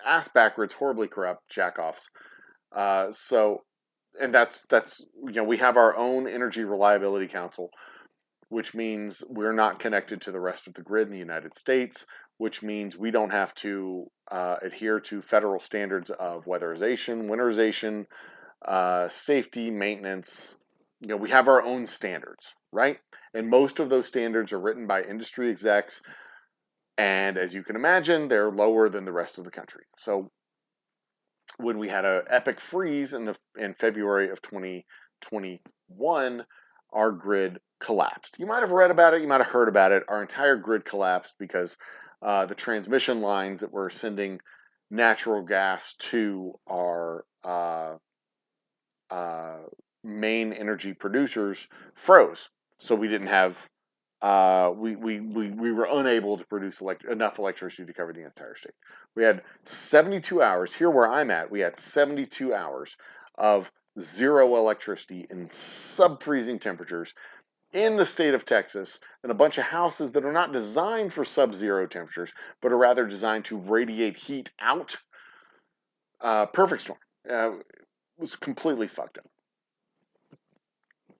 ass backwards, horribly corrupt, jackoffs. And that's we have our own Energy Reliability Council, which means we're not connected to the rest of the grid in the United States, which means we don't have to adhere to federal standards of weatherization, winterization, safety, maintenance, we have our own standards, right? And most of those standards are written by industry execs. And as you can imagine, they're lower than the rest of the country. So when we had an epic freeze in February of 2021, our grid collapsed. You might have read about it, you might have heard about it. Our entire grid collapsed because the transmission lines that were sending natural gas to our main energy producers froze. So we didn't have we were unable to produce enough electricity to cover the entire state. We had 72 hours here where I'm at. We had 72 hours of zero electricity in sub-freezing temperatures in the state of Texas, and a bunch of houses that are not designed for sub-zero temperatures, but are rather designed to radiate heat out. Perfect storm. It was completely fucked up.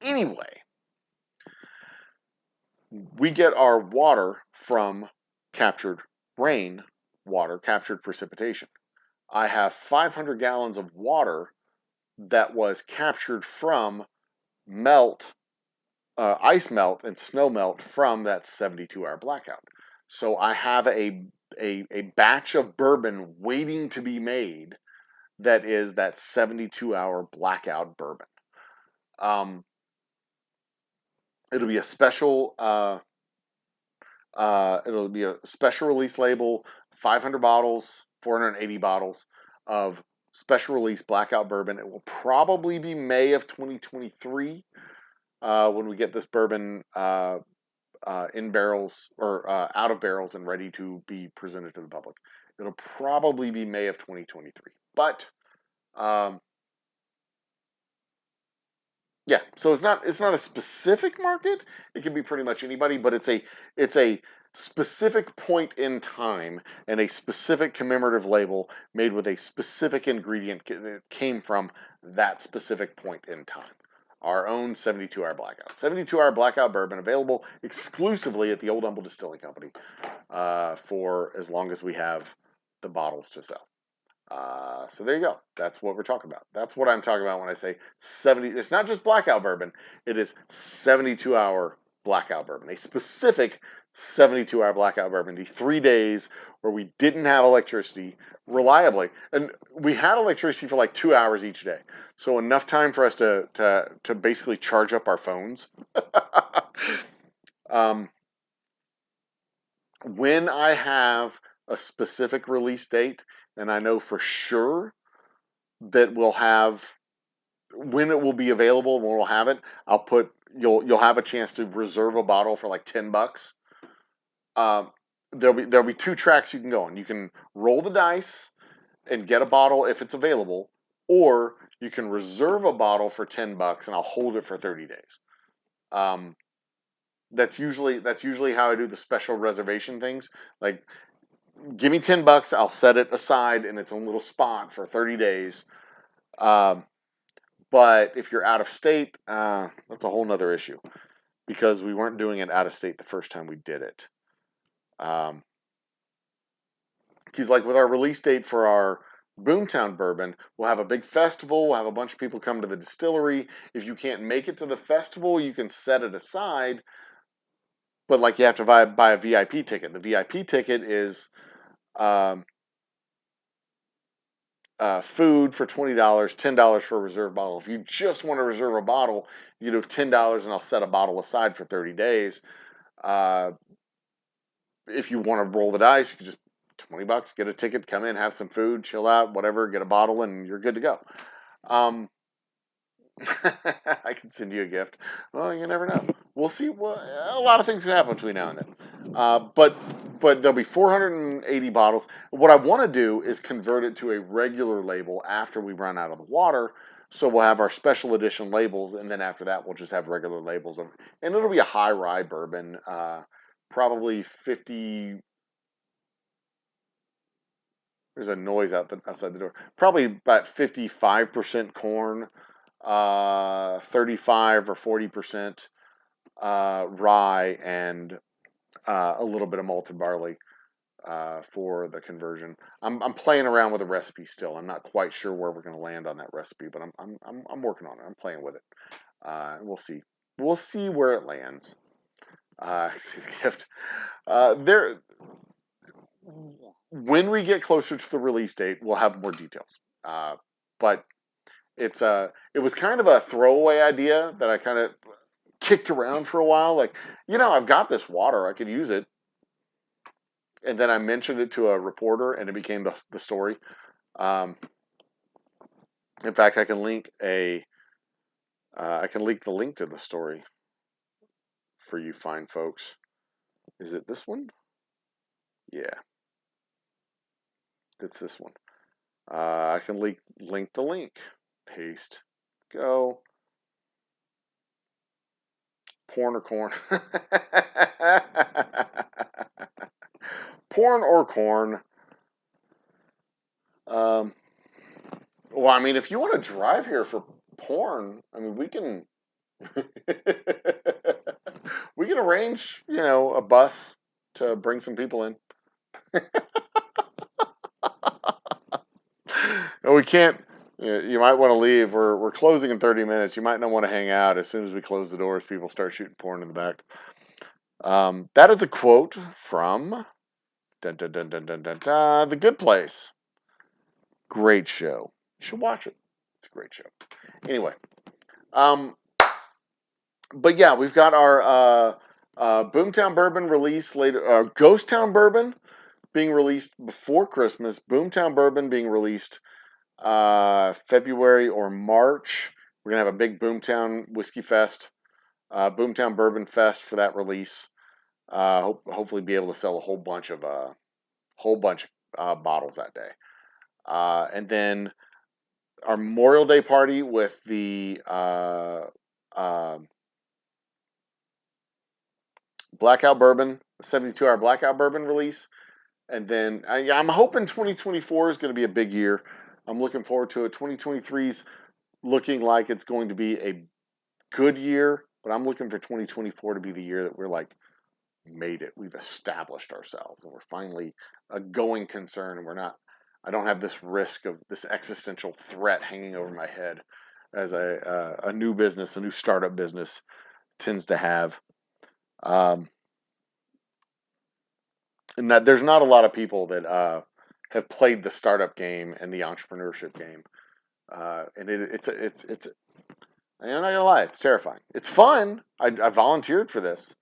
Anyway, we get our water from captured rain water, captured precipitation. I have 500 gallons of water that was captured from ice melt and snow melt from that 72-hour blackout. So I have a batch of bourbon waiting to be made that is that 72-hour blackout bourbon. It'll be a special release label, 500 bottles, 480 bottles of special release blackout bourbon. It will probably be May of 2023 when we get this bourbon in barrels or out of barrels and ready to be presented to the public. It'll probably be May of 2023. But yeah, so it's not a specific market. It can be pretty much anybody, but it's a specific point in time and a specific commemorative label made with a specific ingredient that came from that specific point in time. Our own 72-hour blackout. 72-hour blackout bourbon available exclusively at the Old Humble Distilling Company for as long as we have the bottles to sell. So there you go. That's what we're talking about. That's what I'm talking about when I say 70. It's not just blackout bourbon. It is 72-hour blackout bourbon. A specific 72-hour blackout bourbon. The 3 days where we didn't have electricity reliably. And we had electricity for like 2 hours each day. So enough time for us to basically charge up our phones. When I have a specific release date, and I know for sure that we'll have when it will be available and when we'll have it, you'll have a chance to reserve a bottle for like $10. There'll be two tracks you can go on. You can roll the dice and get a bottle if it's available, or you can reserve a bottle for $10 and I'll hold it for 30 days. That's usually how I do the special reservation things. Like, give me $10, I'll set it aside in its own little spot for 30 days. But if you're out of state, that's a whole nother issue because we weren't doing it out of state the first time we did it. Because like with our release date for our Boomtown bourbon, we'll have a big festival. We'll have a bunch of people come to the distillery. If you can't make it to the festival, you can set it aside. But like you have to buy a VIP ticket. The VIP ticket is food for $20, $10 for a reserve bottle. If you just want to reserve a bottle, you do $10 and I'll set a bottle aside for 30 days. If you want to roll the dice, you can just $20, get a ticket, come in, have some food, chill out, whatever, get a bottle, and you're good to go. I can send you a gift. Well, you never know. We'll see. Well, a lot of things can happen between now and then. But there'll be 480 bottles. What I want to do is convert it to a regular label after we run out of the water. So we'll have our special edition labels, and then after that, we'll just have regular labels and it'll be a high rye bourbon, probably 50. There's a noise outside the door. Probably about 55% corn. 35 or 40% rye, and a little bit of malted barley for the conversion. I'm playing around with the recipe still. I'm not quite sure where we're going to land on that recipe, but I'm working on it. I'm playing with it. We'll see. We'll see where it lands. See the gift. There. When we get closer to the release date, we'll have more details. But it was kind of a throwaway idea that I kind of kicked around for a while. Like, I've got this water, I could use it. And then I mentioned it to a reporter, and it became the story. In fact, I can link the link to the story for you fine folks. Is it this one? Yeah, it's this one. I can link the link. Paste. Go. Porn or corn? Porn or corn? Well, I mean, if you want to drive here for porn, I mean, we can we can arrange, a bus to bring some people in. And we can't. You might want to leave. We're closing in 30 minutes. You might not want to hang out. As soon as we close the doors, people start shooting porn in the back. That is a quote from The Good Place. Great show. You should watch it. It's a great show. Anyway, but yeah, we've got our Boomtown Bourbon release later. Ghost Town Bourbon being released before Christmas. Boomtown Bourbon being released February or March. We're gonna have a big Boomtown Whiskey Fest, Boomtown Bourbon Fest for that release. Hopefully, be able to sell a whole bunch of bottles that day. And then our Memorial Day party with the Blackout Bourbon, 72-hour Blackout Bourbon release. And then I'm hoping 2024 is going to be a big year. I'm looking forward to it. 2023's looking like it's going to be a good year, but I'm looking for 2024 to be the year that we're like, made it. We've established ourselves, and we're finally a going concern, and I don't have this risk of this existential threat hanging over my head as a new business, a new startup business tends to have. And that there's not a lot of people that have played the startup game and the entrepreneurship game, and it's I'm not gonna lie, it's terrifying. It's fun. I volunteered for this,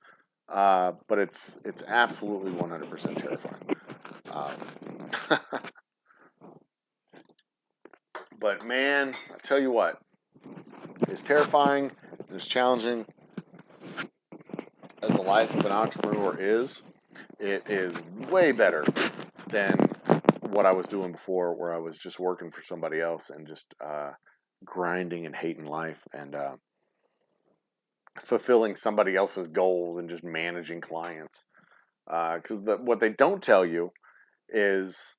but it's absolutely 100% terrifying. But man, I tell you what, it's terrifying and it's challenging as the life of an entrepreneur is. It is way better than what I was doing before, where I was just working for somebody else and just grinding and hating life and fulfilling somebody else's goals and just managing clients. Because what they don't tell you is,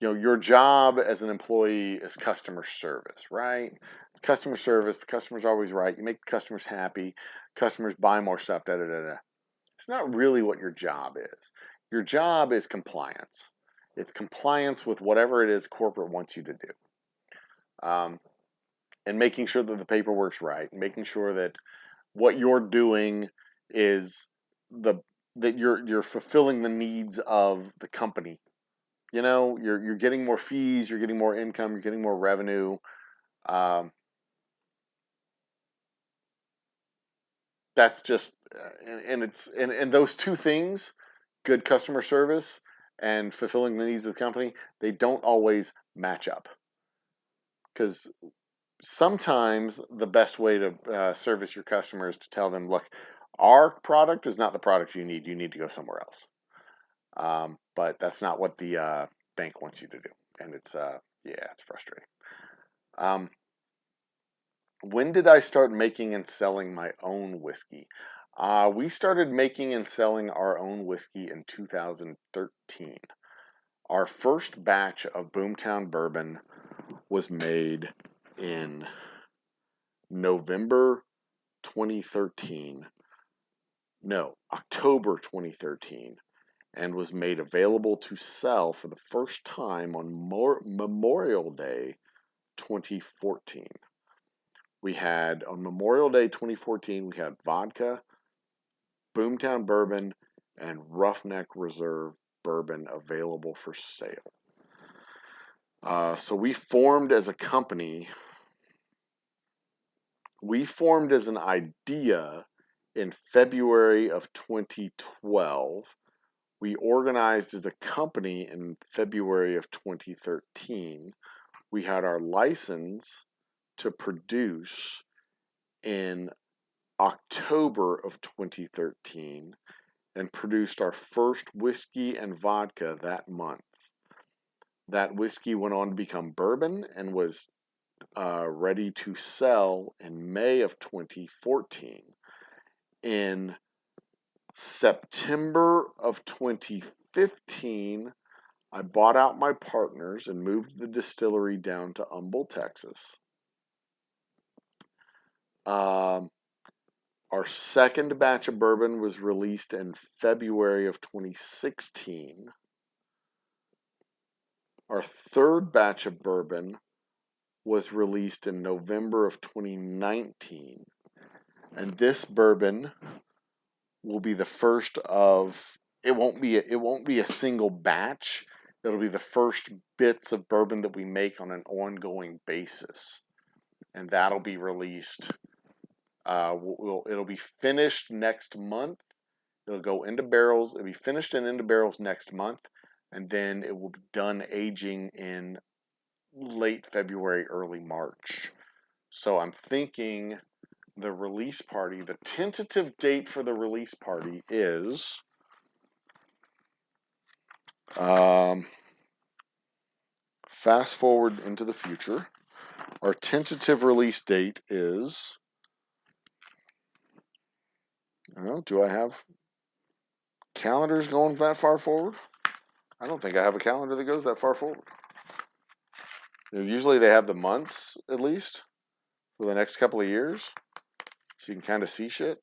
your job as an employee is customer service, right? It's customer service. The customer's always right. You make the customers happy. Customers buy more stuff. Da da da da. It's not really what your job is. Your job is compliance. It's compliance with whatever it is corporate wants you to do, and making sure that the paperwork's right, and making sure that what you're doing is that you're fulfilling the needs of the company. You're getting more fees, you're getting more income, you're getting more revenue. That's just and those two things, good customer service and fulfilling the needs of the company, they don't always match up. Because sometimes the best way to service your customers is to tell them, look, our product is not the product you need. You need to go somewhere else. But that's not what the bank wants you to do. And it's frustrating. When did I start making and selling my own whiskey? We started making and selling our own whiskey in 2013. Our first batch of Boomtown Bourbon was made in November 2013. No, October 2013. And was made available to sell for the first time on Memorial Day 2014. We had, on Memorial Day 2014, we had vodka, Boomtown Bourbon, and Roughneck Reserve Bourbon available for sale. So we formed as a company. We formed as an idea in February of 2012. We organized as a company in February of 2013. We had our license to produce in October of 2013 and produced our first whiskey and vodka that month. That whiskey went on to become bourbon and was ready to sell in May of 2014. In September of 2015, I bought out my partners and moved the distillery down to Humble, Texas. Our second batch of bourbon was released in February of 2016. Our third batch of bourbon was released in November of 2019. And this bourbon will be the first of, it won't be a single batch. It'll be the first bits of bourbon that we make on an ongoing basis. And that'll be released. It'll be finished next month. It'll go into barrels. It'll be finished and into barrels next month. And then it will be done aging in late February, early March. So I'm thinking the release party, the tentative date for the release party is fast forward into the future. Our tentative release date is, do I have calendars going that far forward? I don't think I have a calendar that goes that far forward. Usually they have the months, at least, for the next couple of years, so you can kind of see shit.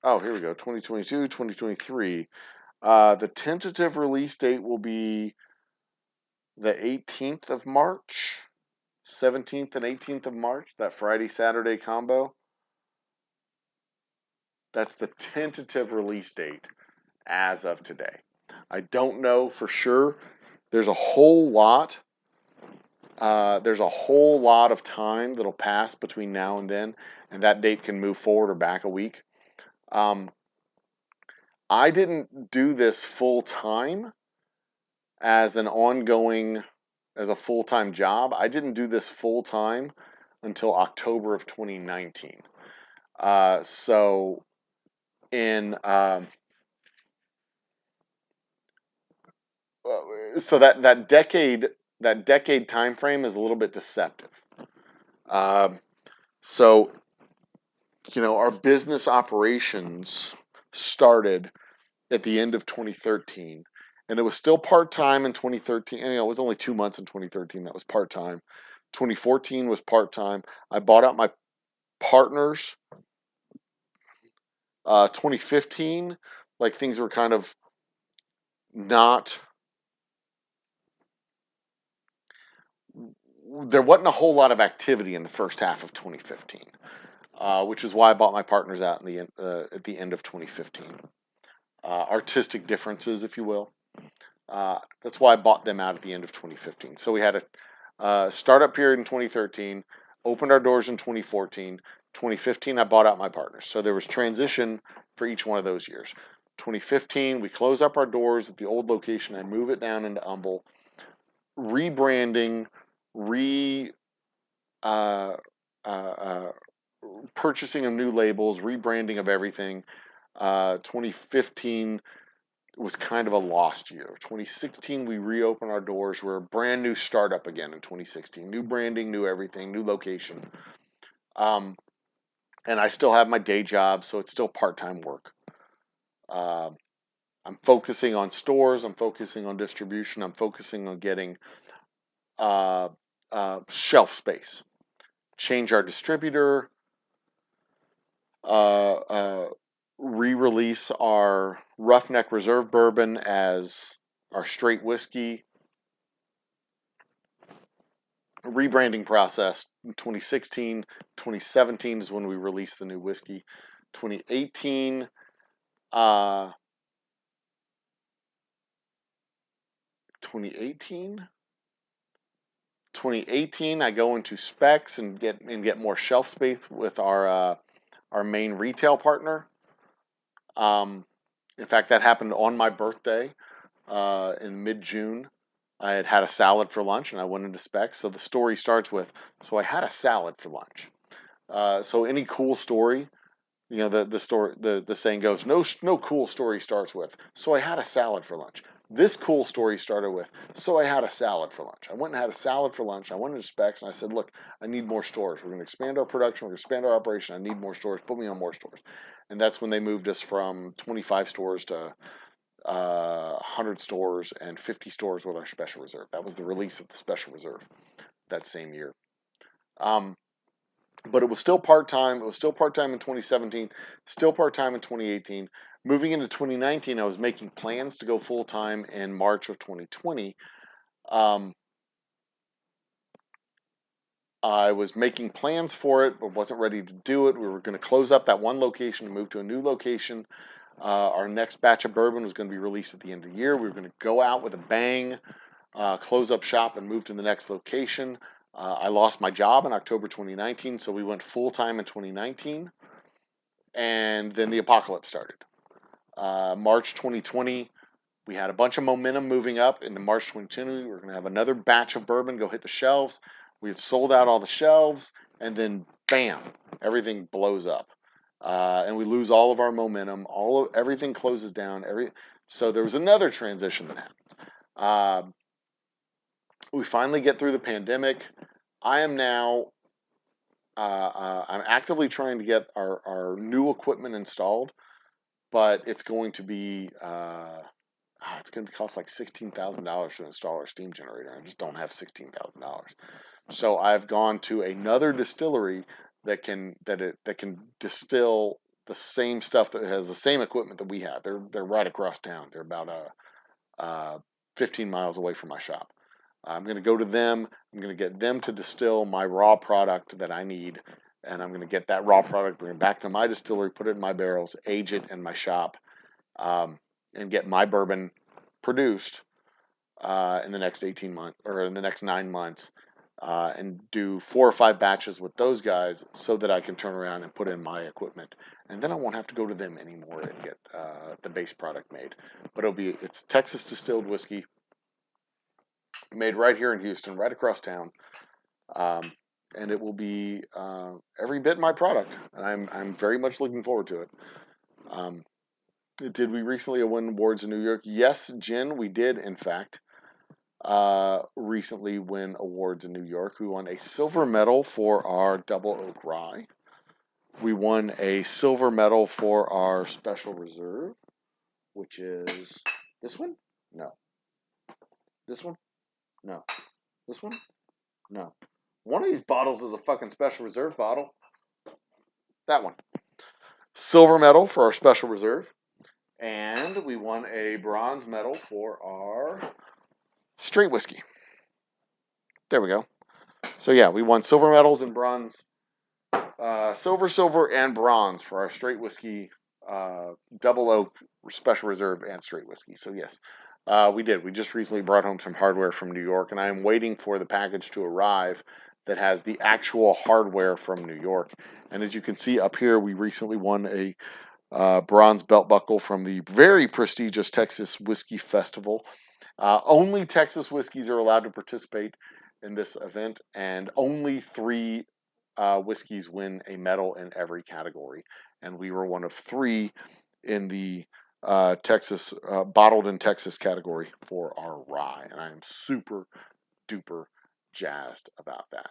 Oh, here we go, 2022, 2023. The tentative release date will be the 18th of March, 17th and 18th of March, that Friday-Saturday combo. That's the tentative release date as of today. I don't know for sure. There's a whole lot of time that'll pass between now and then, and that date can move forward or back a week. I didn't do this full time as a full-time job. I didn't do this full time until October of 2019. So that decade time frame is a little bit deceptive. So our business operations started at the end of 2013, and it was still part-time in 2013. And, it was only 2 months in 2013 that was part-time. 2014 was part-time. I bought out my partners. 2015, like, things were kind of not, there wasn't a whole lot of activity in the first half of 2015, which is why I bought my partners out at the end of 2015. Artistic differences, if you will. That's why I bought them out at the end of 2015. So we had a startup period in 2013, opened our doors in 2014. 2015, I bought out my partners. So there was transition for each one of those years. 2015, we close up our doors at the old location. I move it down into Humble. Rebranding, purchasing of new labels, rebranding of everything. 2015 was kind of a lost year. 2016, we reopened our doors. We're a brand new startup again in 2016. New branding, new everything, new location. And I still have my day job, so it's still part-time work. I'm focusing on stores. I'm focusing on distribution. I'm focusing on getting shelf space. Change our distributor. Re-release our Roughneck Reserve Bourbon as our straight whiskey. rebranding process. In 2016, 2017 is when we released the new whiskey. 2018, 2018, I go into specs and get more shelf space with our main retail partner. In fact, that happened on my birthday in mid-June. I had had a salad for lunch, and I went into specs. So the story starts with, so I had a salad for lunch. So any cool story, you know, the saying goes, no cool story starts with, so I had a salad for lunch. This cool story started with, so I had a salad for lunch. I went and had a salad for lunch. I went into specs and I said, look, I need more stores. We're going to expand our production. We're going to expand our operation. I need more stores. Put me on more stores. And that's when they moved us from 25 stores to 100 stores and 50 stores with our special reserve. That was the release of the special reserve that same year. But it was still part-time. It was still part-time in 2017, still part-time in 2018. Moving into 2019, I was making plans to go full-time in March of 2020. I was making plans for it, but wasn't ready to do it. We were going to close up that one location and move to a new location. Our next batch of bourbon was going to be released at the end of the year. We were going to go out with a bang, close up shop, and move to the next location. I lost my job in October 2019, so we went full-time in 2019. And then the apocalypse started. March 2020, we had a bunch of momentum moving up. Into March 2020, we were going to have another batch of bourbon go hit the shelves. We had sold out all the shelves, and then bam, everything blows up. And we lose all of our momentum. Everything closes down. So there was another transition that happened. We finally get through the pandemic. I am now, I'm actively trying to get our new equipment installed, but it's going to be, cost like $16,000 to install our steam generator. I just don't have $16,000. So I've gone to another distillery that can distill the same stuff, that has the same equipment that we have. They're right across town. They're about 15 miles away from my shop. I'm going to go to them. I'm going to get them to distill my raw product that I need, and I'm going to get that raw product, bring it back to my distillery, put it in my barrels, age it in my shop, and get my bourbon produced in the next 18 months or in the next 9 months, and do 4 or 5 batches with those guys so that I can turn around and put in my equipment, and then I won't have to go to them anymore and get the base product made. But it's Texas distilled whiskey, made right here in Houston, right across town, and it will be every bit my product, and I'm very much looking forward to it. Did we recently win awards in New York? Yes, Jen, we did, in fact. Recently win awards in New York. We won a silver medal for our Double Oak Rye. We won a silver medal for our Special Reserve, which is this one? No. This one? No. This one? No. One of these bottles is a fucking Special Reserve bottle. That one. Silver medal for our Special Reserve. And we won a bronze medal for our straight whiskey. There we go. So yeah, we won silver medals and bronze, silver, and bronze for our straight whiskey, Double Oak, Special Reserve, and straight whiskey. So yes, we did. We just recently brought home some hardware from New York, and I am waiting for the package to arrive that has the actual hardware from New York. And as you can see up here, we recently won a bronze belt buckle from the very prestigious Texas Whiskey Festival. Only Texas whiskeys are allowed to participate in this event, and only 3 whiskeys win a medal in every category. And we were one of 3 in the Texas bottled in Texas category for our rye, and I am super duper jazzed about that.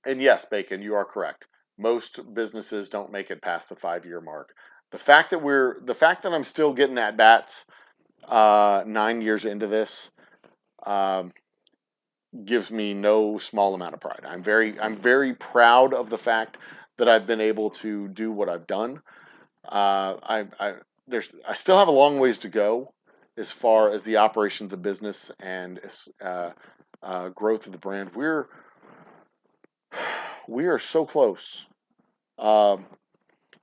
And yes, Bacon, you are correct. Most businesses don't make it past the 5-year mark. The fact that I'm still getting at bats 9 years into this gives me no small amount of pride. I'm very proud of the fact that I've been able to do what I've done. I still have a long ways to go as far as the operations of business and growth of the brand. We are so close. Um,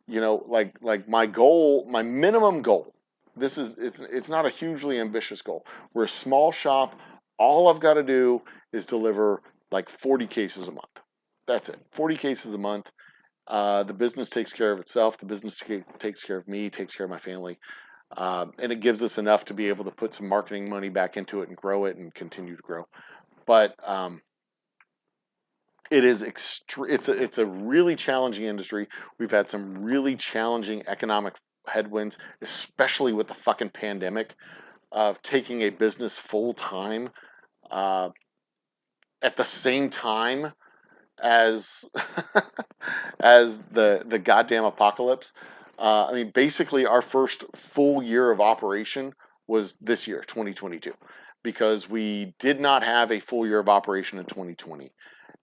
like my goal, my minimum goal. It's not a hugely ambitious goal. We're a small shop. All I've got to do is deliver like 40 cases a month. That's it. 40 cases a month. The business takes care of itself. The business takes care of me, takes care of my family. And it gives us enough to be able to put some marketing money back into it and grow it and continue to grow. But it is it's a really challenging industry. We've had some really challenging economic headwinds, especially with the fucking pandemic, of taking a business full time uh, at the same time as as the goddamn apocalypse. I mean, basically, our first full year of operation was this year, 2022, because we did not have a full year of operation in 2020.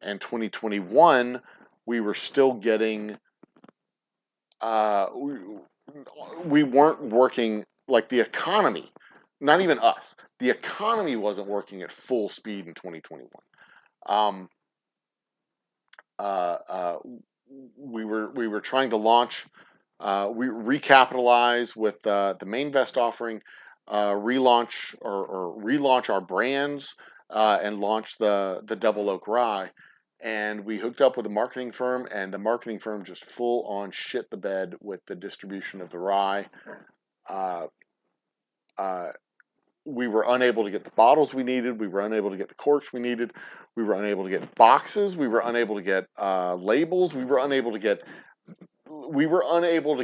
And 2021, we were still getting, uh, we, we weren't working like the economy, not even us, the economy wasn't working at full speed in 2021. Um, uh, uh, we were trying to launch, we recapitalize with the main vest offering, relaunch our brands, and launch the Double Oak Rye. And we hooked up with a marketing firm, and the marketing firm just full on shit the bed with the distribution of the rye. Uh, uh, we were unable to get the bottles we needed. We were unable to get the corks we needed. We were unable to get boxes. We were unable to get labels. We were unable to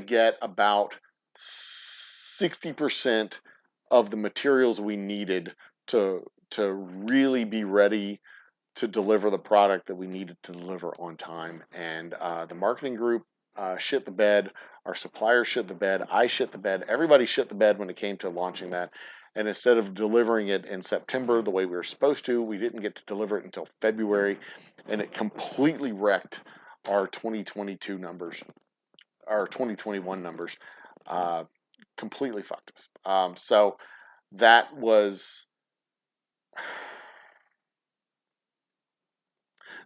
get about 60% of the materials we needed to really be ready to deliver the product that we needed to deliver on time. And the marketing group shit the bed. Our suppliers shit the bed. I shit the bed. Everybody shit the bed when it came to launching that. And instead of delivering it in September the way we were supposed to, we didn't get to deliver it until February. And it completely wrecked our 2022 numbers, our 2021 numbers. Completely fucked us. So that was...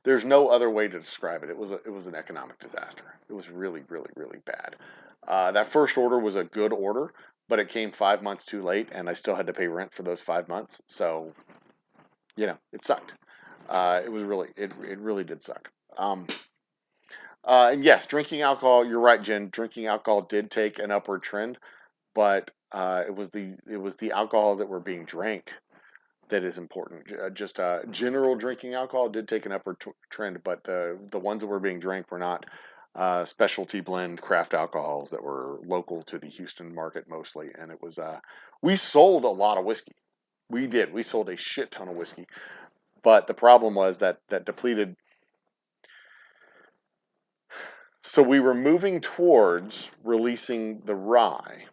There's no other way to describe it. It was an economic disaster. It was really, really, really bad. That first order was a good order, but it came 5 months too late, and I still had to pay rent for those 5 months. So, it sucked. It really did suck. And yes, drinking alcohol. You're right, Jen. Drinking alcohol did take an upward trend, but it was the alcohols that were being drank that is important. Just general drinking alcohol did take an upward trend, but the ones that were being drank were not specialty blend craft alcohols that were local to the Houston market mostly. And it was we sold a lot of whiskey. We did. We sold a shit ton of whiskey, but the problem was that depleted. So we were moving towards releasing the rye,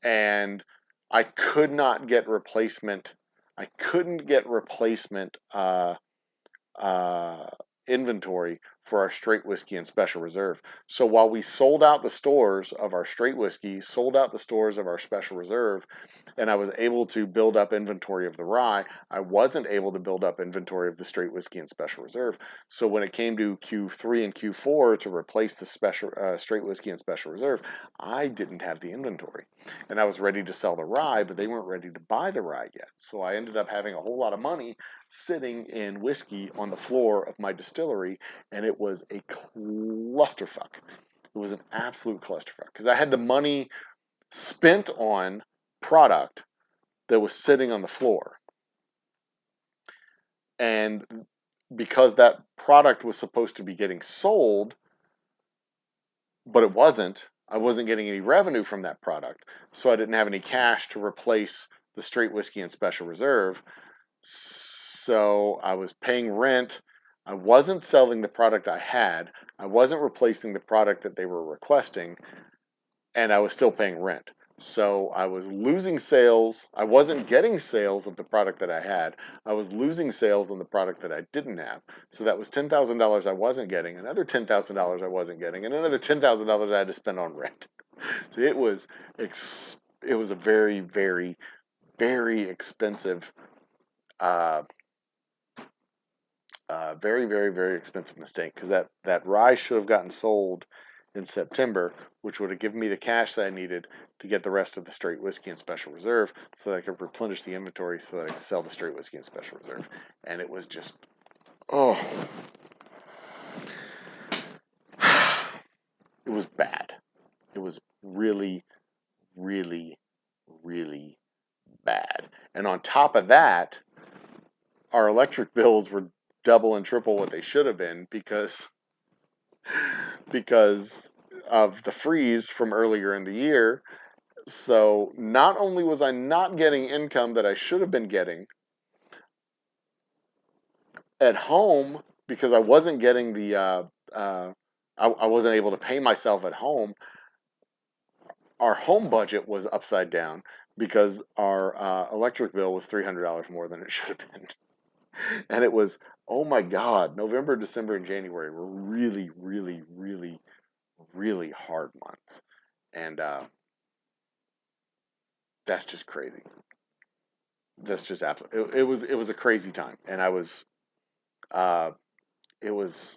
and I could not get replacement. I couldn't get replacement inventory for our straight whiskey and special reserve. So while we sold out the stores of our straight whiskey, sold out the stores of our special reserve, and I was able to build up inventory of the rye, I wasn't able to build up inventory of the straight whiskey and special reserve. So when it came to Q3 and Q4 to replace the special straight whiskey and special reserve, I didn't have the inventory. And I was ready to sell the rye, but they weren't ready to buy the rye yet. So I ended up having a whole lot of money sitting in whiskey on the floor of my distillery, and it was a clusterfuck. It was an absolute clusterfuck because I had the money spent on product that was sitting on the floor. And because that product was supposed to be getting sold, but it wasn't, I wasn't getting any revenue from that product. So I didn't have any cash to replace the straight whiskey and special reserve. So I was paying rent. I wasn't selling the product I had. I wasn't replacing the product that they were requesting. And I was still paying rent. So I was losing sales. I wasn't getting sales of the product that I had. I was losing sales on the product that I didn't have. So that was $10,000 I wasn't getting, another $10,000 I wasn't getting, and another $10,000 I had to spend on rent. It was a very, very very expensive, uh, very, very, very expensive mistake, because that rye should have gotten sold in September, which would have given me the cash that I needed to get the rest of the straight whiskey and special reserve, so that I could replenish the inventory, so that I could sell the straight whiskey and special reserve. And it was just, oh, it was bad. It was really, really, really bad. And on top of that, our electric bills were double and triple what they should have been, because of the freeze from earlier in the year. So not only was I not getting income that I should have been getting at home, because I wasn't getting I wasn't able to pay myself at home. Our home budget was upside down because our electric bill was $300 more than it should have been. And it was, oh my God, November, December, and January were really, really, really, really hard months. And that's just crazy. That's just absolutely, it was a crazy time. And uh, it was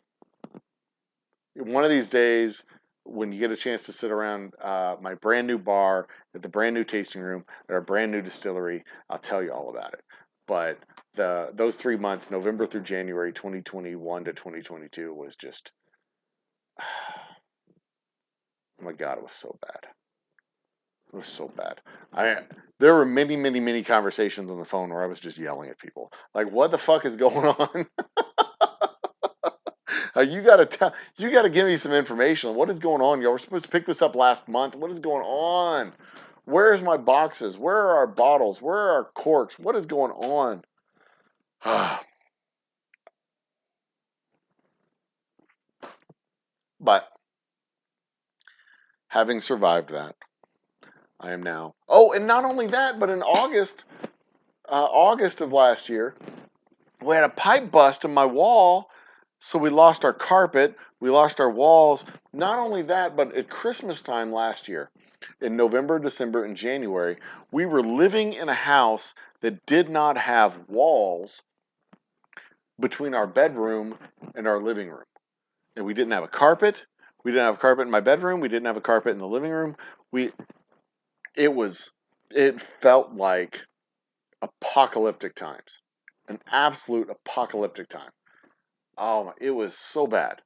one of these days when you get a chance to sit around my brand new bar at the brand new tasting room at our brand new distillery. I'll tell you all about it. But those 3 months, November through January 2021 to 2022, was just, oh my God, it was so bad. It was so bad. There were many, many, many conversations on the phone where I was just yelling at people, like, "What the fuck is going on? You gotta give me some information. What is going on? Y'all were supposed to pick this up last month. What is going on? Where's my boxes? Where are our bottles? Where are our corks? What is going on?" But having survived that, I am now. Oh, and not only that, but in August of last year, we had a pipe bust in my wall, so we lost our carpet, we lost our walls. Not only that, but at Christmas time last year, in November, December, and January, we were living in a house that did not have walls between our bedroom and our living room. And we didn't have a carpet. We didn't have a carpet in my bedroom. We didn't have a carpet in the living room. We it was it felt like apocalyptic times. An absolute apocalyptic time. Oh, it was so bad.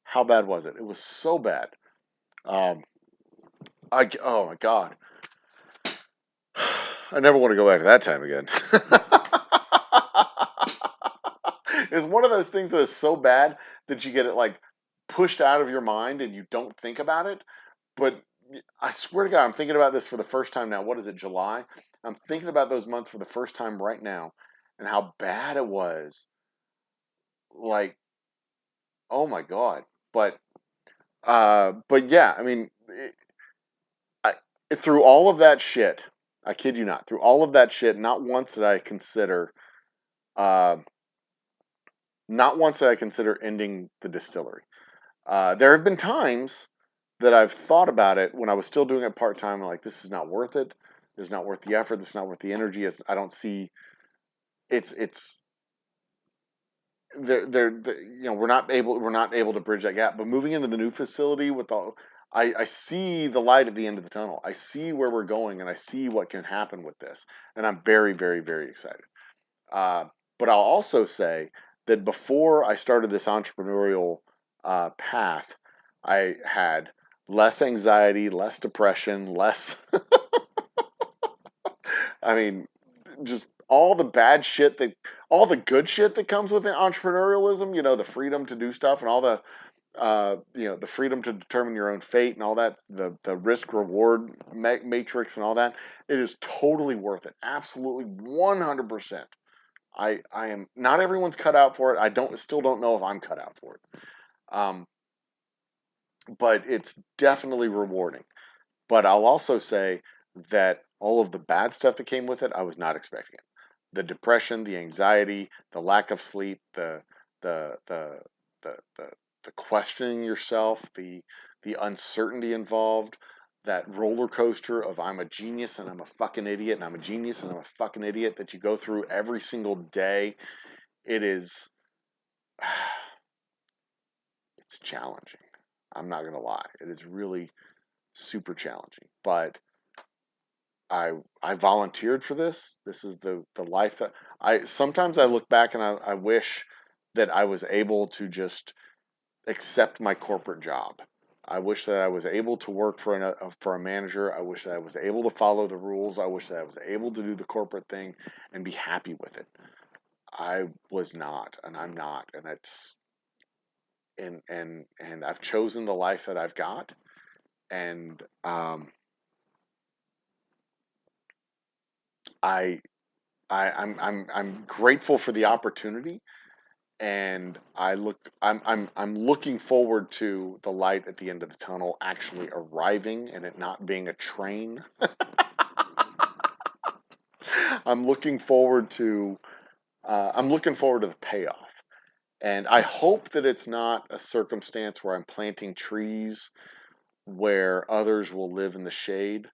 How bad was it? It was so bad. Um, oh my God. I never want to go back to that time again. It's one of those things that is so bad that you get it like pushed out of your mind and you don't think about it. But I swear to God, I'm thinking about this for the first time now. What is it, July? I'm thinking about those months for the first time right now and how bad it was. Like, oh my God. But yeah, I mean, I, through all of that shit, I kid you not, through all of that shit, uh, not once did I consider ending the distillery. There have been times that I've thought about it when I was still doing it part time. Like, this is not worth it. It's not worth the effort. It's not worth the energy. I don't see. It's you know, we're not able to bridge that gap. But moving into the new facility with all, I see the light at the end of the tunnel. I see where we're going, and I see what can happen with this, and I'm very, very, very excited. Uh, but I'll also say that before I started this entrepreneurial path, I had less anxiety, less depression, less. I mean, just all the good shit that comes with entrepreneurialism. You know, the freedom to do stuff and all the, you know, the freedom to determine your own fate and all that. The risk reward matrix and all that. It is totally worth it. Absolutely, 100%. I am not everyone's cut out for it. Still don't know if I'm cut out for it. Um, but it's definitely rewarding. But I'll also say that all of the bad stuff that came with it, I was not expecting it. The depression, the anxiety, the lack of sleep, the the the the, the questioning yourself, the uncertainty involved, that roller coaster of I'm a genius and I'm a fucking idiot and I'm a genius and I'm a fucking idiot that you go through every single day, it is, it's challenging. I'm not going to lie. It is really super challenging. But I volunteered for this. This is the life that sometimes I look back and I wish that I was able to just accept my corporate job. I wish that I was able to work for a manager. I wish that I was able to follow the rules. I wish that I was able to do the corporate thing and be happy with it. I was not, and I'm not, and it's and I've chosen the life that I've got, and I I'm grateful for the opportunity, and I'm looking forward to the light at the end of the tunnel actually arriving and it not being a train. I'm looking forward to the payoff, and I hope that it's not a circumstance where I'm planting trees where others will live in the shade,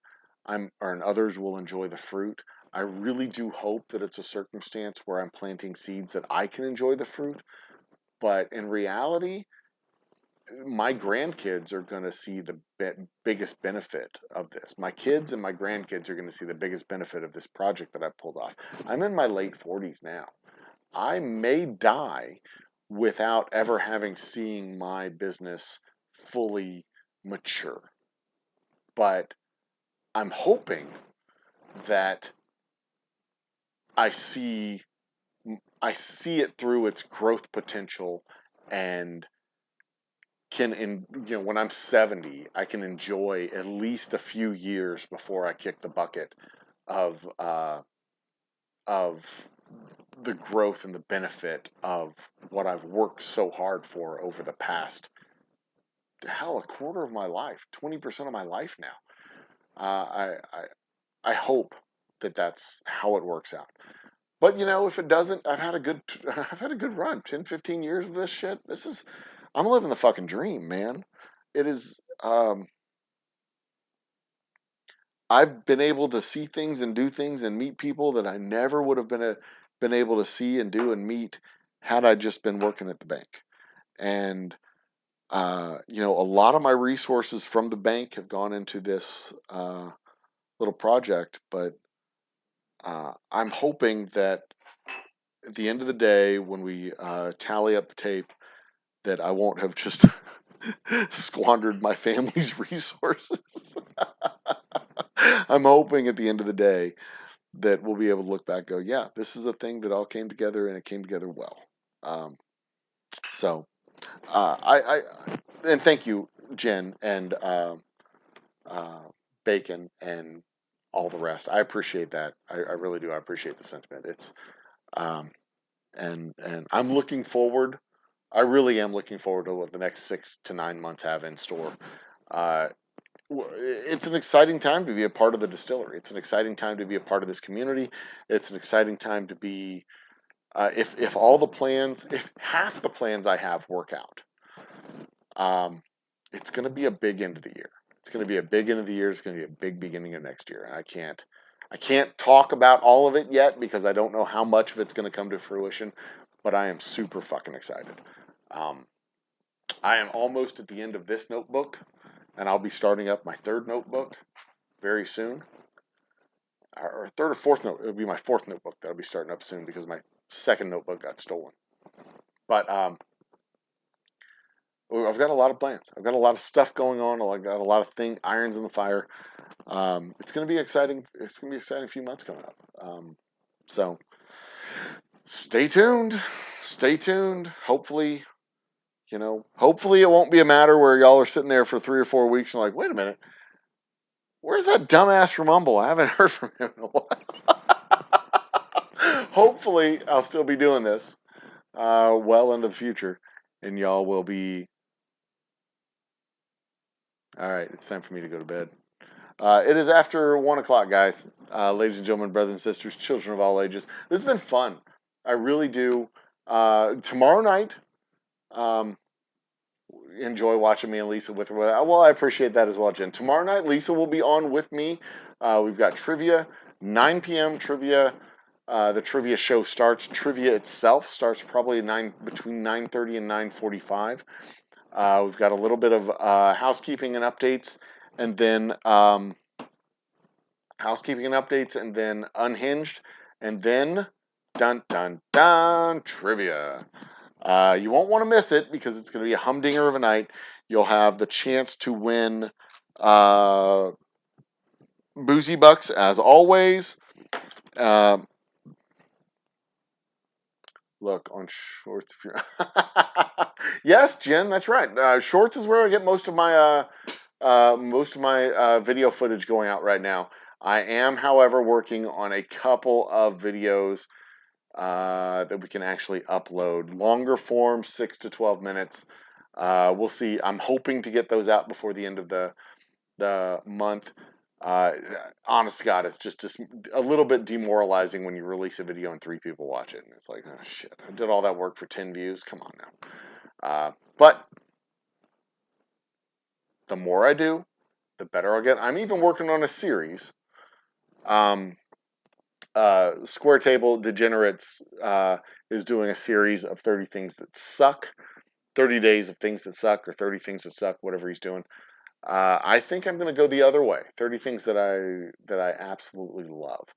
and others will enjoy the fruit. I really do hope that it's a circumstance where I'm planting seeds that I can enjoy the fruit. But in reality, my grandkids are going to see the biggest benefit of this. My kids and my grandkids are going to see the biggest benefit of this project that I pulled off. I'm in my late 40s now. I may die without ever having seen my business fully mature. But I'm hoping that I see I see it through its growth potential, and when I'm 70, I can enjoy at least a few years before I kick the bucket of of the growth and the benefit of what I've worked so hard for over the past, hell, a quarter of my life, 20% of my life now. I hope that that's how it works out. But if it doesn't, I've had a good run. 10, 15 years of this shit. I'm living the fucking dream, man. It is I've been able to see things and do things and meet people that I never would have been able to see and do and meet had I just been working at the bank. And a lot of my resources from the bank have gone into this little project, but I'm hoping that at the end of the day, when we tally up the tape, that I won't have just squandered my family's resources. I'm hoping at the end of the day that we'll be able to look back and go, yeah, this is a thing that all came together and it came together well. So and thank you, Jen and Bacon and all the rest. I appreciate that. I really do. I appreciate the sentiment. It's and I'm looking forward. I really am looking forward to what the next 6 to 9 months have in store. Uh, it's an exciting time to be a part of the distillery. It's an exciting time to be a part of this community. It's an exciting time to be, if half the plans I have work out, it's going to be a big end of the year. It's going to be a big end of the year. It's going to be a big beginning of next year. And I can't talk about all of it yet because I don't know how much of it's going to come to fruition, but I am super fucking excited. I am almost at the end of this notebook, and I'll be starting up my third notebook very soon. Or third or fourth note. It'll be my fourth notebook that I'll be starting up soon because my second notebook got stolen. But I've got a lot of plans. I've got a lot of stuff going on. I've got a lot of irons in the fire. It's going to be exciting. It's going to be an exciting few months coming up. So stay tuned. Stay tuned. Hopefully it won't be a matter where y'all are sitting there for 3 or 4 weeks and like, wait a minute, where's that dumbass from Humble? I haven't heard from him in a while. Hopefully, I'll still be doing this well into the future, and y'all will be. All right, it's time for me to go to bed. It is after 1 o'clock, guys. Ladies and gentlemen, brothers and sisters, children of all ages. This has been fun. I really do. Tomorrow night, enjoy watching me and Lisa with her. Well, I appreciate that as well, Jen. Tomorrow night, Lisa will be on with me. We've got trivia, 9 p.m. trivia. The trivia show starts. Trivia itself starts probably between 9:30 and 9:45. We've got a little bit of housekeeping and updates, and then Unhinged, and then dun dun dun trivia. You won't want to miss it because it's going to be a humdinger of a night. You'll have the chance to win Boozy Bucks as always. Look on Shorts. If you're yes, Jen, that's right. Shorts is where I get most of my video footage going out right now. I am, however, working on a couple of videos that we can actually upload. Longer form, 6 to 12 minutes. We'll see. I'm hoping to get those out before the end of the month. Honest to God, it's just a little bit demoralizing when you release a video and 3 people watch it. And it's like, oh shit, I did all that work for 10 views. Come on now. But the more I do, the better I'll get. I'm even working on a series. Square Table Degenerates is doing a series of 30 things that suck. 30 days of things that suck, or 30 things that suck, whatever he's doing. I think I'm going to go the other way. 30 things that I absolutely love.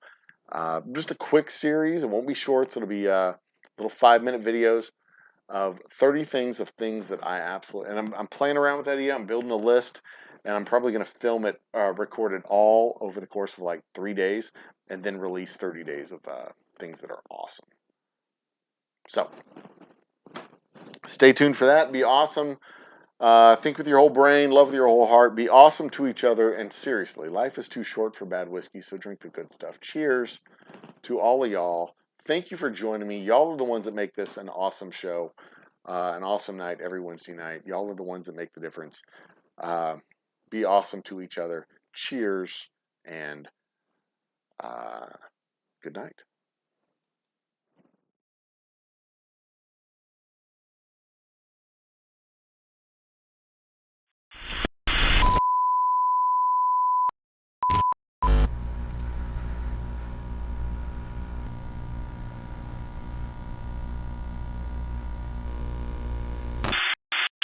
Just a quick series. It won't be shorts. It'll be little 5-minute videos of 30 things that I absolutely. And I'm playing around with that idea. I'm building a list, and I'm probably going to film it, record it all over the course of like 3 days, and then release 30 days of things that are awesome. So stay tuned for that. Be awesome. Think with your whole brain, love with your whole heart, be awesome to each other, and seriously, life is too short for bad whiskey, so drink the good stuff. Cheers to all of y'all. Thank you for joining me. Y'all are the ones that make this an awesome show, an awesome night every Wednesday night. Y'all are the ones that make the difference. Be awesome to each other. Cheers, and good night.